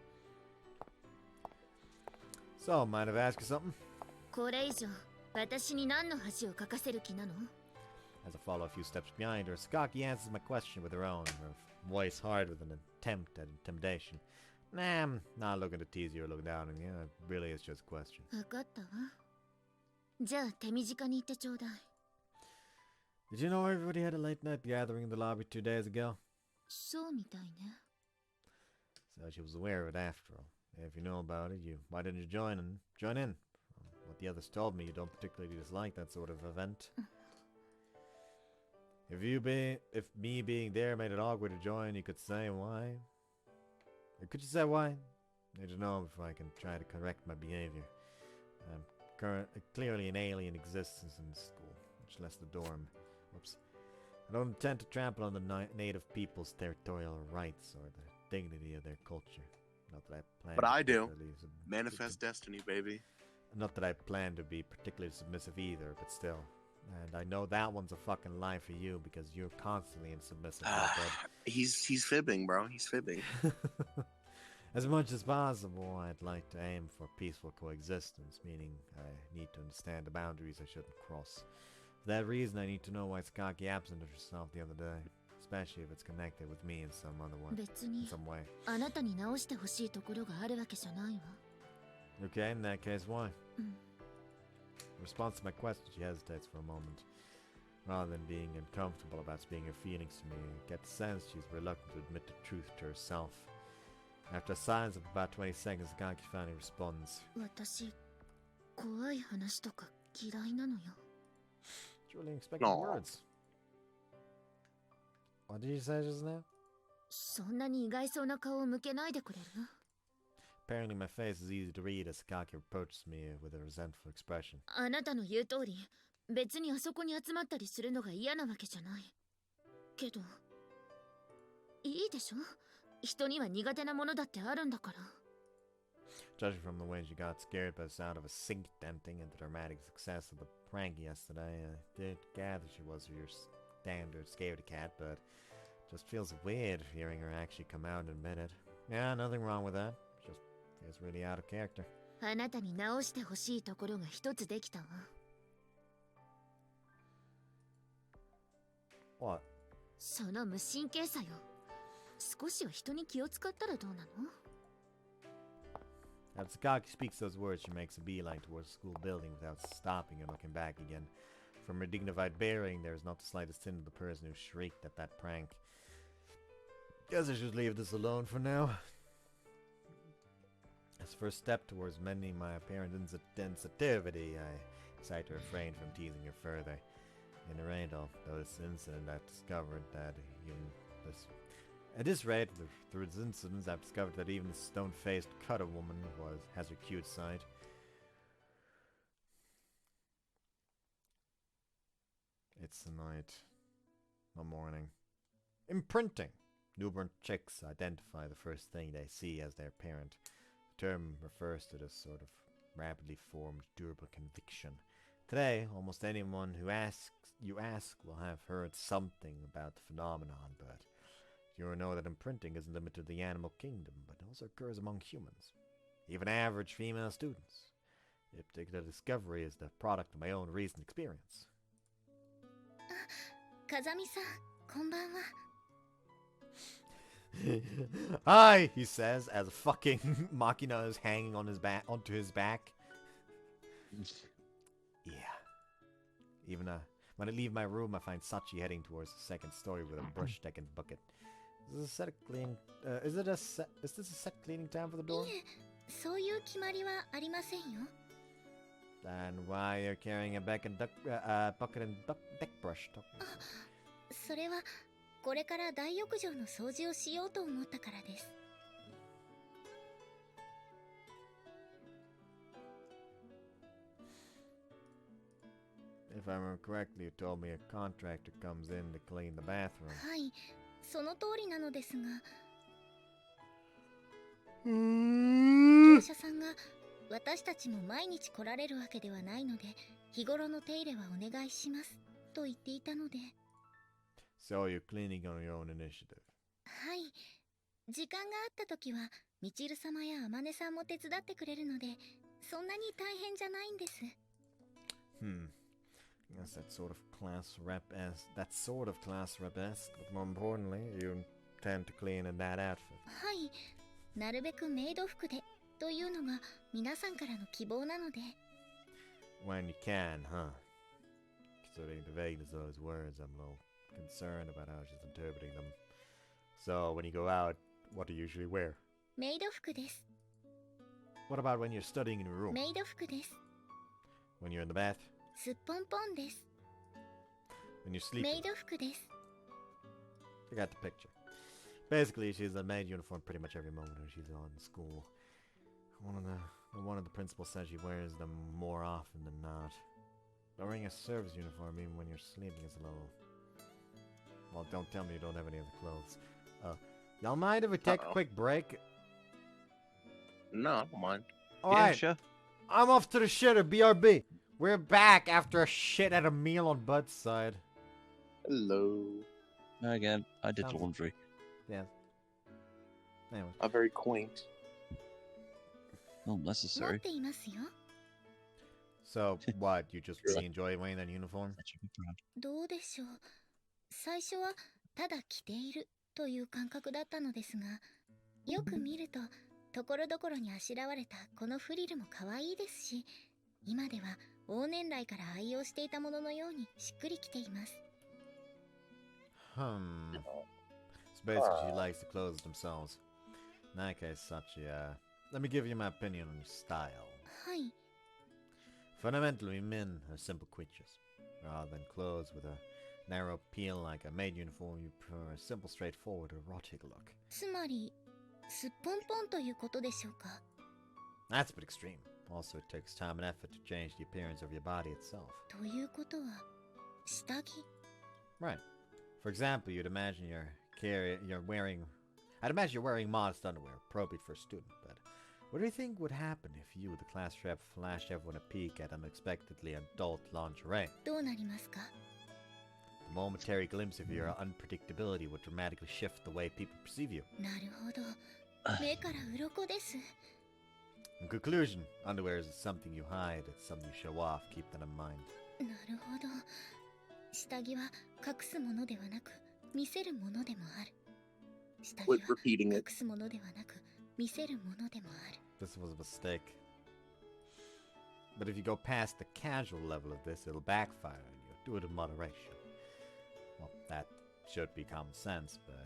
[SPEAKER 1] So, might have asked you something?
[SPEAKER 4] これ以上私に何の恥をかかせる気なの？
[SPEAKER 1] As I follow a few steps behind her, Skaki answers my question with her own, her voice hard with an attempt at intimidation. Nah, I'm not looking to tease you or look down on you. It really is just a question.
[SPEAKER 4] 分かったわ。じゃあ手短に言ってちょうだい。
[SPEAKER 1] Did you know everybody had a late night gathering in the lobby 2 days ago?
[SPEAKER 4] そうみたいね。
[SPEAKER 1] So she was aware of it after all. If you know about it, why didn't you join in? From what the others told me, you don't particularly dislike that sort of event. If me being there made it awkward to join, you could say why. Or could you say why? I need to know if I can try to correct my behavior. I'm clearly an alien existence in the school, much less the dorm. Whoops. I don't intend to trample on the native people's territorial rights or the dignity of their culture. Not that I plan.
[SPEAKER 3] But I do.
[SPEAKER 1] particularly
[SPEAKER 3] Manifest destiny, baby.
[SPEAKER 1] Not that I plan to be particularly submissive either, but still. And I know that one's a fucking lie for you because you're constantly in submissive mode.
[SPEAKER 3] He's fibbing, bro. He's fibbing.
[SPEAKER 1] As much as possible, I'd like to aim for peaceful coexistence, meaning I need to understand the boundaries I shouldn't cross. For that reason, I need to know why Sakaki absented herself the other day, especially if it's connected with me in some other way.
[SPEAKER 4] 別に
[SPEAKER 1] In some way.
[SPEAKER 4] あなたに直してほしいところがあるわけじゃないわ。
[SPEAKER 1] Okay, in that case, why?
[SPEAKER 4] うん
[SPEAKER 1] In response to my question, she hesitates for a moment. Rather than being uncomfortable about speaking her feelings to me, I get the sense she's reluctant to admit the truth to herself. After a silence of about 20 seconds, Sakaki finally responds.
[SPEAKER 4] 私、怖い話とか嫌いなのよ。
[SPEAKER 1] Truly expecting
[SPEAKER 3] Aw.
[SPEAKER 1] words. What did you say just now?
[SPEAKER 4] そんなに意外そうな顔を向けないでくれる？
[SPEAKER 1] Apparently my face is easy to read as Sakaki approaches me with a resentful expression.
[SPEAKER 4] あなたの言う通り、別にあそこに集まったりするのが嫌なわけじゃない。けど、いいでしょ？人には苦手なものだってあるんだから。
[SPEAKER 1] Judging from the way she got scared by the sound of a sink denting and the dramatic success of the prank yesterday, I did gather she was your standard scaredy cat, but just feels weird hearing her actually come out and admit it. Yeah, nothing wrong with that. Just feels really out of character.
[SPEAKER 4] あなたに直してほしいところが一つできたわ。
[SPEAKER 1] What?
[SPEAKER 4] その無神経さよ。少しは人に気を使ったらどうなの？
[SPEAKER 1] As Sakaki speaks those words, she makes a beeline towards the school building without stopping and looking back again. From her dignified bearing, there is not the slightest hint of the person who shrieked at that prank. Guess I should leave this alone for now. As a first step towards mending my apparent insensitivity, I decide to refrain from teasing her further. In the rate of this incident, I've discovered that at this rate, through this incident, I've discovered that even the stone-faced cutter woman has her cute side. It's the night. The morning. Imprinting! Newborn chicks identify the first thing they see as their parent. The term refers to this sort of rapidly formed, durable conviction. Today, almost anyone who you ask will have heard something about the phenomenon, but you know that imprinting isn't limited to the animal kingdom, but also occurs among humans, even average female students. This particular discovery is the product of my own recent experience.
[SPEAKER 6] 風見さん、こんばんは。
[SPEAKER 1] Hi, he says, as fucking Machina is hanging on onto his back. Yeah. Even when I leave my room, I find Sachi heading towards the second story with a brush deck and bucket. Is this a set cleaning? Is this a set cleaning time for the door?
[SPEAKER 6] いえ、そういう決まりはありませんよ。
[SPEAKER 1] Then why you're carrying a bucket and deck brush?
[SPEAKER 6] それはこれから大浴場の掃除をしようと思ったからです。
[SPEAKER 1] If I remember correctly, you told me a contractor comes in to clean the bathroom.
[SPEAKER 6] はい、その通りなのですが、業者さんが私たちも毎日来られるわけではないので、日頃の手入れはお願いしますと言っていたので。
[SPEAKER 1] So you're cleaning on your own initiative.
[SPEAKER 6] はい、時間があった時はみちる様やあまねさんも手伝ってくれるので、そんなに大変じゃないんです。
[SPEAKER 1] Yes, that's sort of class rep-esque, but more importantly, you intend to clean in that outfit.
[SPEAKER 6] はい、なるべくメイド服でというのが皆さんからの希望なので。
[SPEAKER 1] When you can, huh? Considering the vagueness of those words, I'm a little concerned about how she's interpreting them. So, when you go out, what do you usually wear?
[SPEAKER 6] メイド服です。
[SPEAKER 1] What about when you're studying in your room?
[SPEAKER 6] メイド服です。
[SPEAKER 1] When you're in the bath?
[SPEAKER 6] すっぽんぽんです。
[SPEAKER 1] When you sleep.
[SPEAKER 6] メイド服です。
[SPEAKER 1] I got the picture. Basically, she's a maid uniform pretty much every moment when she's on school. One of the principals says she wears them more often than not. But wearing a service uniform even when you're sleeping is a little... Well, don't tell me you don't have any other clothes. Y'all mind if we take a quick break?
[SPEAKER 3] No, I don't mind.
[SPEAKER 1] Alright,
[SPEAKER 2] sure.
[SPEAKER 1] I'm off to the shitter, BRB. We're back after a shit at a meal on Bud's side.
[SPEAKER 3] Hello.
[SPEAKER 2] Again, I did
[SPEAKER 1] Sounds-
[SPEAKER 2] laundry.
[SPEAKER 1] Yeah. Anyway.
[SPEAKER 3] Very quaint.
[SPEAKER 2] Not
[SPEAKER 6] 持っ
[SPEAKER 2] necessary.
[SPEAKER 6] ていますよ。
[SPEAKER 1] So, what? You just
[SPEAKER 3] Sure.
[SPEAKER 1] really enjoy wearing that uniform?
[SPEAKER 2] That should be proud.
[SPEAKER 6] どうでしょう。最初はただ着ているという感覚だったのですが、よく見るとところどころにあしらわれたこのフリルも可愛いですし、今では往年来から愛用していたもののようにしっくりきています。
[SPEAKER 1] So basically, she likes the clothes themselves. In that case, Sachi, let me give you my opinion on your style.
[SPEAKER 6] はい。
[SPEAKER 1] Fundamentally, men are simple creatures. Rather than clothes with a narrow appeal like a maid uniform, you prefer a simple, straightforward, erotic look.
[SPEAKER 6] つまり、すっぽんぽんということでしょうか。
[SPEAKER 1] That's a bit extreme. Also, it takes time and effort to change the appearance of your body itself.
[SPEAKER 6] ということは、下着。
[SPEAKER 1] Right. For example, you'd imagine I'd imagine you're wearing modest underwear, appropriate for a student, but what do you think would happen if you, the class rep, flashed everyone a peek at unexpectedly adult lingerie?
[SPEAKER 6] どうなりますか？
[SPEAKER 1] The momentary glimpse of your unpredictability would dramatically shift the way people perceive you.
[SPEAKER 6] なるほど。目から鱗です。
[SPEAKER 1] In conclusion, underwear isn't something you hide, it's something you show off. Keep that in mind.
[SPEAKER 6] なるほど。下着は隠すものではなく、見せるものでもある。下着は
[SPEAKER 3] Quit repeating
[SPEAKER 6] 隠
[SPEAKER 3] it.
[SPEAKER 6] すものではなく、見せるものでもある。
[SPEAKER 1] This was a mistake. But if you go past the casual level of this, it'll backfire on you. Do it in moderation. Well, that should be common sense, but...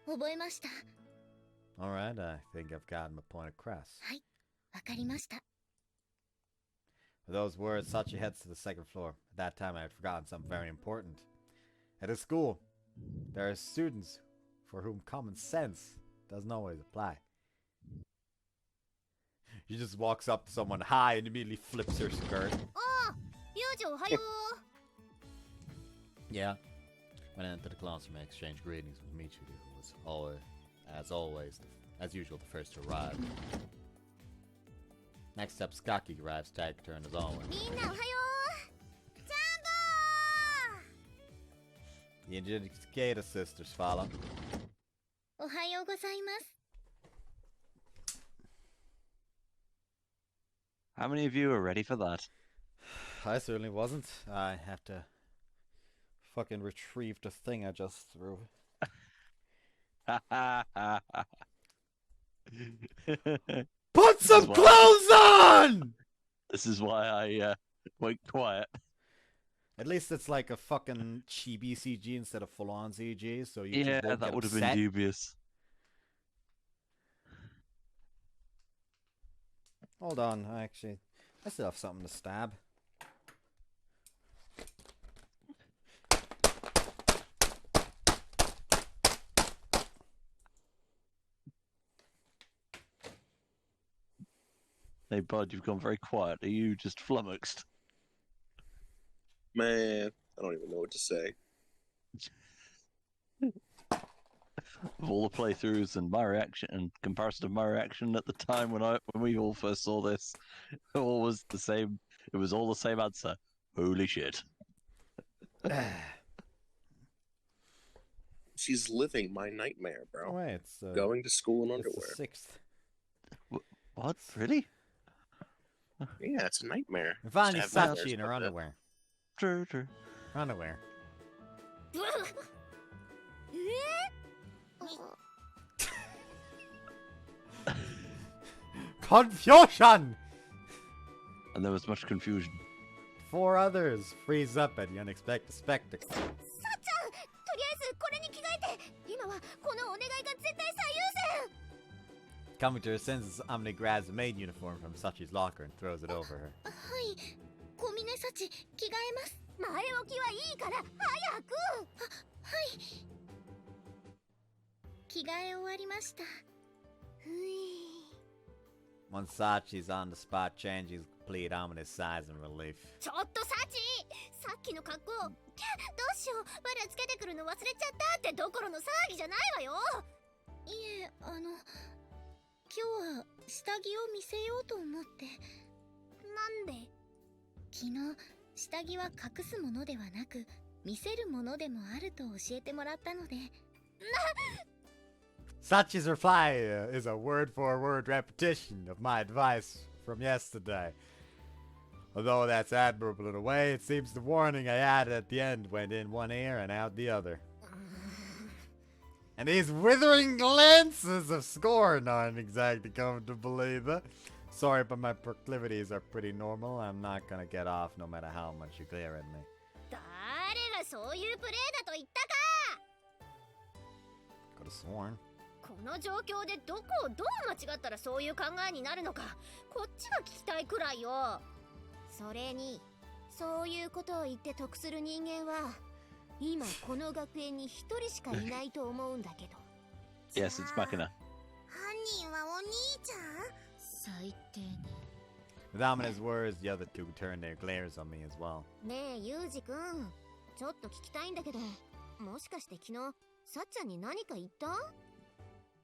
[SPEAKER 6] 覚えました。
[SPEAKER 1] Alright, I think I've gotten my point across.
[SPEAKER 6] はい、わかりました。
[SPEAKER 1] With those words, Sachi heads to the second floor. At that time, I had forgotten something very important. At a school, there are students for whom common sense doesn't always apply. She just walks up to someone high and immediately flips her skirt.
[SPEAKER 6] ああ、幼女おはよう。
[SPEAKER 1] Yeah. When I entered the classroom, I exchanged greetings with Michiru, who was as usual, the first to arrive. Next up, Skaki arrives, tag turn as always.
[SPEAKER 6] みんなおはよ
[SPEAKER 1] The Indicator sisters follow.
[SPEAKER 6] う。おはようございます。
[SPEAKER 2] How many of you are ready for that?
[SPEAKER 1] I certainly wasn't. I have to fucking retrieve the thing I just threw. Put some
[SPEAKER 2] why-
[SPEAKER 1] clothes on!
[SPEAKER 2] This is why I went quiet.
[SPEAKER 1] At least it's like a fucking chibi CG instead of full-on CG, so you
[SPEAKER 2] Yeah,
[SPEAKER 1] just won't
[SPEAKER 2] that
[SPEAKER 1] get
[SPEAKER 2] would have been
[SPEAKER 1] upset.
[SPEAKER 2] dubious.
[SPEAKER 1] Hold on, I still have something to stab.
[SPEAKER 2] Hey, Bud, you've gone very quiet. Are you just flummoxed?
[SPEAKER 3] Man, I don't even know what to say.
[SPEAKER 2] Of all the playthroughs and my reaction and comparison to my reaction at the time when we all first saw this, it all was the same. It was all the same answer. Holy shit!
[SPEAKER 3] She's living my nightmare,
[SPEAKER 1] Oh,
[SPEAKER 3] bro.
[SPEAKER 1] wait, it's
[SPEAKER 3] Going to school in
[SPEAKER 1] it's
[SPEAKER 3] underwear.
[SPEAKER 1] the 6th.
[SPEAKER 2] What? Really?
[SPEAKER 3] Yeah, it's a nightmare.
[SPEAKER 1] And finally,
[SPEAKER 3] Just have
[SPEAKER 1] Sachi
[SPEAKER 3] nightmares
[SPEAKER 1] in her
[SPEAKER 3] about that.
[SPEAKER 1] underwear.
[SPEAKER 2] True, true.
[SPEAKER 1] Her underwear.
[SPEAKER 6] え
[SPEAKER 1] Confusion!
[SPEAKER 2] And there was much confusion.
[SPEAKER 1] 4 others freeze up at the unexpected spectacle.
[SPEAKER 6] さっちゃん、とりあえずこれに着替えて。今はこのお願いが絶対最優先。
[SPEAKER 1] Coming to her senses, Omni grabs a maid uniform from Sachi's locker and throws it over her.
[SPEAKER 6] はい、小峰幸着替えます。ま前置きはいいから早く。
[SPEAKER 7] はい。着替え終わりました。
[SPEAKER 1] Once Sachi's on the spot, changes complete ominous sighs in relief.
[SPEAKER 7] ちょっとサチ、さっきの格好、どうしよう、我らつけてくるの忘れちゃったってどころの騒ぎじゃないわよ。いえ、今日は下着を見せようと思って。なんで？昨日、下着は隠すものではなく、見せるものでもあると教えてもらったので。
[SPEAKER 1] Sachi's reply is a word-for-word repetition of my advice from yesterday. Although that's admirable in a way, it seems the warning I added at the end went in one ear and out the other. And these withering glances of scorn aren't exactly coming to believe it. Sorry, but my proclivities are pretty normal. I'm not gonna get off no matter how much you glare at me.
[SPEAKER 7] 誰がそういうプレイだと言ったか。
[SPEAKER 1] Could have sworn.
[SPEAKER 7] この状況でどこをどう間違ったらそういう考えになるのか、こっちが聞きたいくらいよ。
[SPEAKER 6] それに、そういうことを言って得する人間は今この学園に一人しかいないと思うんだけど。
[SPEAKER 2] Yes, it's Makina.
[SPEAKER 5] 犯人はお兄ちゃん？
[SPEAKER 4] 最低ね。
[SPEAKER 1] With ominous words, the other two turned their glares on me as well.
[SPEAKER 6] ねえ、ユージくん、ちょっと聞きたいんだけど、もしかして昨日さっちゃんに何か言った？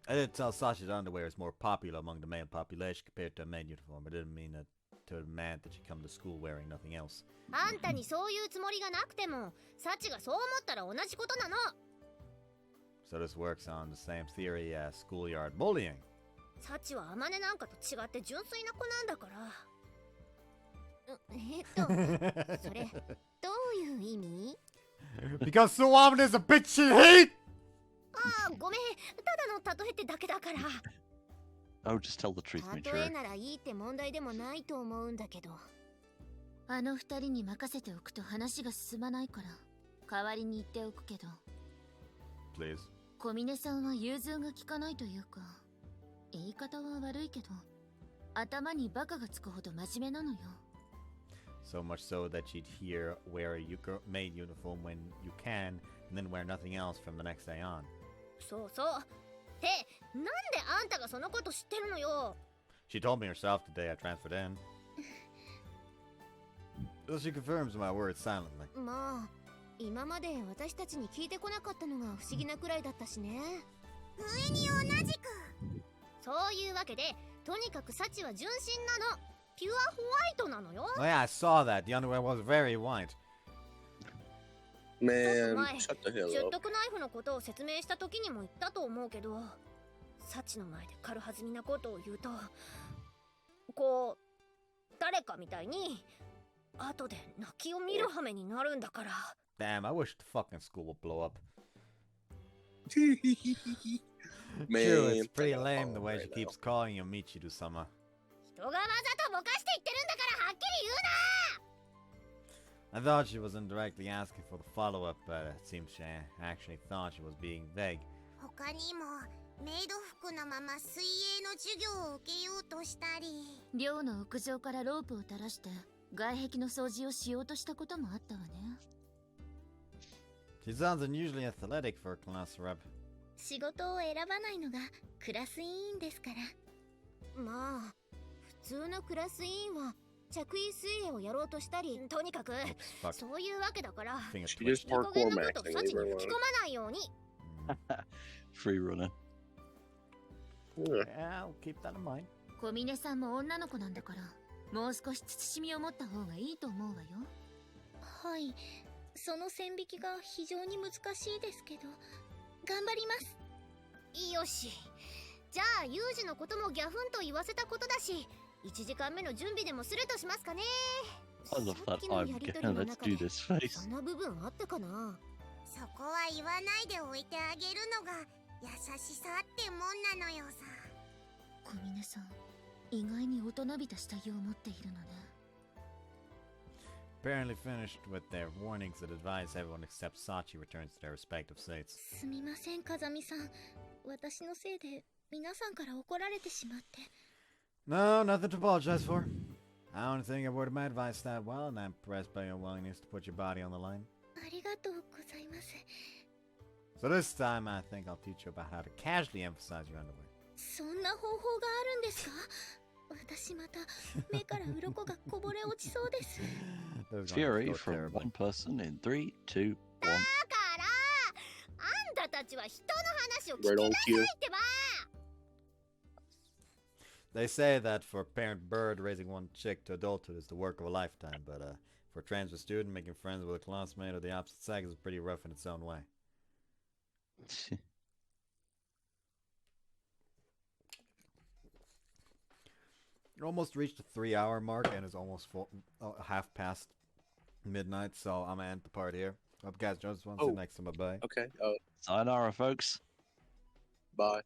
[SPEAKER 1] I did tell Sasha's underwear is more popular among the male population compared to a men uniform. I didn't mean that to demand that she come to school wearing nothing else.
[SPEAKER 7] あんたにそういうつもりがなくても、サチがそう思ったら同じことなの。
[SPEAKER 1] So this works on the same theory as schoolyard bullying.
[SPEAKER 7] サチはアマネなんかと違って純粋な子なんだから。
[SPEAKER 6] それ、どういう意味？
[SPEAKER 1] Because so ominous is a bitch she hate!
[SPEAKER 7] ああ、ごめん。ただの例えってだけだから。
[SPEAKER 2] Oh, just tell the truth,
[SPEAKER 6] 例え
[SPEAKER 2] Michiru.
[SPEAKER 6] ならいいって問題でもないと思うんだけど。
[SPEAKER 4] あの二人に任せておくと話が進まないから、代わりに言っておくけど。
[SPEAKER 1] Please.
[SPEAKER 4] 小峰さんは融通が利かないというか、言い方は悪いけど、頭にバカがつくほど真面目なのよ。
[SPEAKER 1] So much so that she'd hear wear a maid uniform when you can, and then wear nothing else from the next day on.
[SPEAKER 7] そうそう。って、なんであんたがそのこと知ってるのよ。
[SPEAKER 1] She told me herself today I transferred in. So she confirms my words silently.
[SPEAKER 6] まあ、今まで私たちに聞いてこなかったのが不思議なくらいだったしね。
[SPEAKER 5] 上に同じく。
[SPEAKER 7] そういうわけで、とにかくサチは純真なの。ピュアホワイトなのよ。
[SPEAKER 1] Oh yeah, I saw that. The underwear was very white.
[SPEAKER 3] Man,
[SPEAKER 7] Why?
[SPEAKER 3] shut the hell
[SPEAKER 7] 十
[SPEAKER 3] up.
[SPEAKER 7] 徳ナイフのことを説明した時にも言ったと思うけど、サチの前で軽はずみなことを言うと、こう、誰かみたいに、後で泣きを見る羽目になるんだから。
[SPEAKER 1] Damn, I wish the fucking school would blow up.
[SPEAKER 3] Man,
[SPEAKER 1] True, it's pretty
[SPEAKER 3] take a
[SPEAKER 1] lame the
[SPEAKER 3] phone
[SPEAKER 1] way
[SPEAKER 3] right
[SPEAKER 1] she
[SPEAKER 3] now.
[SPEAKER 1] keeps calling you Michiru-sama.
[SPEAKER 7] 人がわざとぼかして言ってるんだからはっきり言うな。
[SPEAKER 1] I thought she was indirectly asking for the follow-up, but it seems she actually thought she was being vague.
[SPEAKER 5] 他にもメイド服のまま水泳の授業を受けようとしたり。
[SPEAKER 4] 寮の屋上からロープを垂らして外壁の掃除をしようとしたこともあったわね。
[SPEAKER 1] She sounds unusually athletic for a class rep.
[SPEAKER 7] 仕事を選ばないのがクラス委員ですから。
[SPEAKER 6] まあ、普通のクラス委員は着衣水泳をやろうとしたり。
[SPEAKER 7] とにかく、
[SPEAKER 1] Fuck.
[SPEAKER 7] そういうわけだから、
[SPEAKER 1] Finger
[SPEAKER 3] She
[SPEAKER 1] twitched.
[SPEAKER 3] just
[SPEAKER 7] いい加
[SPEAKER 3] parkour
[SPEAKER 7] 減なこと
[SPEAKER 3] maxing,
[SPEAKER 7] サチ
[SPEAKER 3] leave
[SPEAKER 7] に
[SPEAKER 3] her
[SPEAKER 7] 吹き
[SPEAKER 3] alone.
[SPEAKER 7] 込まないように。
[SPEAKER 2] Free runner.
[SPEAKER 1] Yeah, I'll keep that in mind.
[SPEAKER 4] 小峰さんも女の子なんだから、もう少し慎みを持った方がいいと思うわよ。
[SPEAKER 7] はい、その線引きが非常に難しいですけど、頑張ります。よし。じゃあ、ユージのこともギャフンと言わせたことだし、1時間目の準備でもするとしますかね。
[SPEAKER 2] I love
[SPEAKER 6] さっ
[SPEAKER 2] that
[SPEAKER 6] きの
[SPEAKER 2] I'm
[SPEAKER 6] やりとり
[SPEAKER 2] gonna
[SPEAKER 6] の
[SPEAKER 2] let's
[SPEAKER 6] 中
[SPEAKER 2] do
[SPEAKER 6] で
[SPEAKER 2] this face.
[SPEAKER 6] そんな部分あったかな。
[SPEAKER 5] そこは言わないでおいてあげるのが優しさってもんなのよさ。
[SPEAKER 4] 小峰さん、意外に大人びた下着を持っているのね。
[SPEAKER 1] Apparently finished with their warnings that advise everyone except Sachi returns to their respective seats.
[SPEAKER 7] すみません、風見さん。私のせいで皆さんから怒られてしまって。
[SPEAKER 1] No, nothing to apologize for. I don't think I worded my advice that well, and I'm impressed by your willingness to put your body on the line.
[SPEAKER 7] ありがとうございます。
[SPEAKER 1] So this time, I think I'll teach you about how to casually emphasize your underwear.
[SPEAKER 7] そんな方法があるんですか？私また目から鱗がこぼれ落ちそうです。
[SPEAKER 1] This is going to
[SPEAKER 8] Fury
[SPEAKER 1] go
[SPEAKER 8] from
[SPEAKER 1] terribly.
[SPEAKER 8] one person in 3, 2, 1.
[SPEAKER 7] だからあんたたちは人の話を聞き
[SPEAKER 3] Right
[SPEAKER 7] な
[SPEAKER 3] on
[SPEAKER 7] さ
[SPEAKER 3] cue.
[SPEAKER 7] いってば。
[SPEAKER 1] They say that for a parent bird, raising one chick to adulthood is the work of a lifetime, but for a transfer student, making friends with a classmate of the opposite sex is pretty rough in its own way. It almost reached the 3-hour mark and is almost half past midnight, so I'm gonna end the part here. Hope you guys join us once. See you next time. Bye bye.
[SPEAKER 3] Okay.
[SPEAKER 8] Sayonara, folks.
[SPEAKER 3] Bye.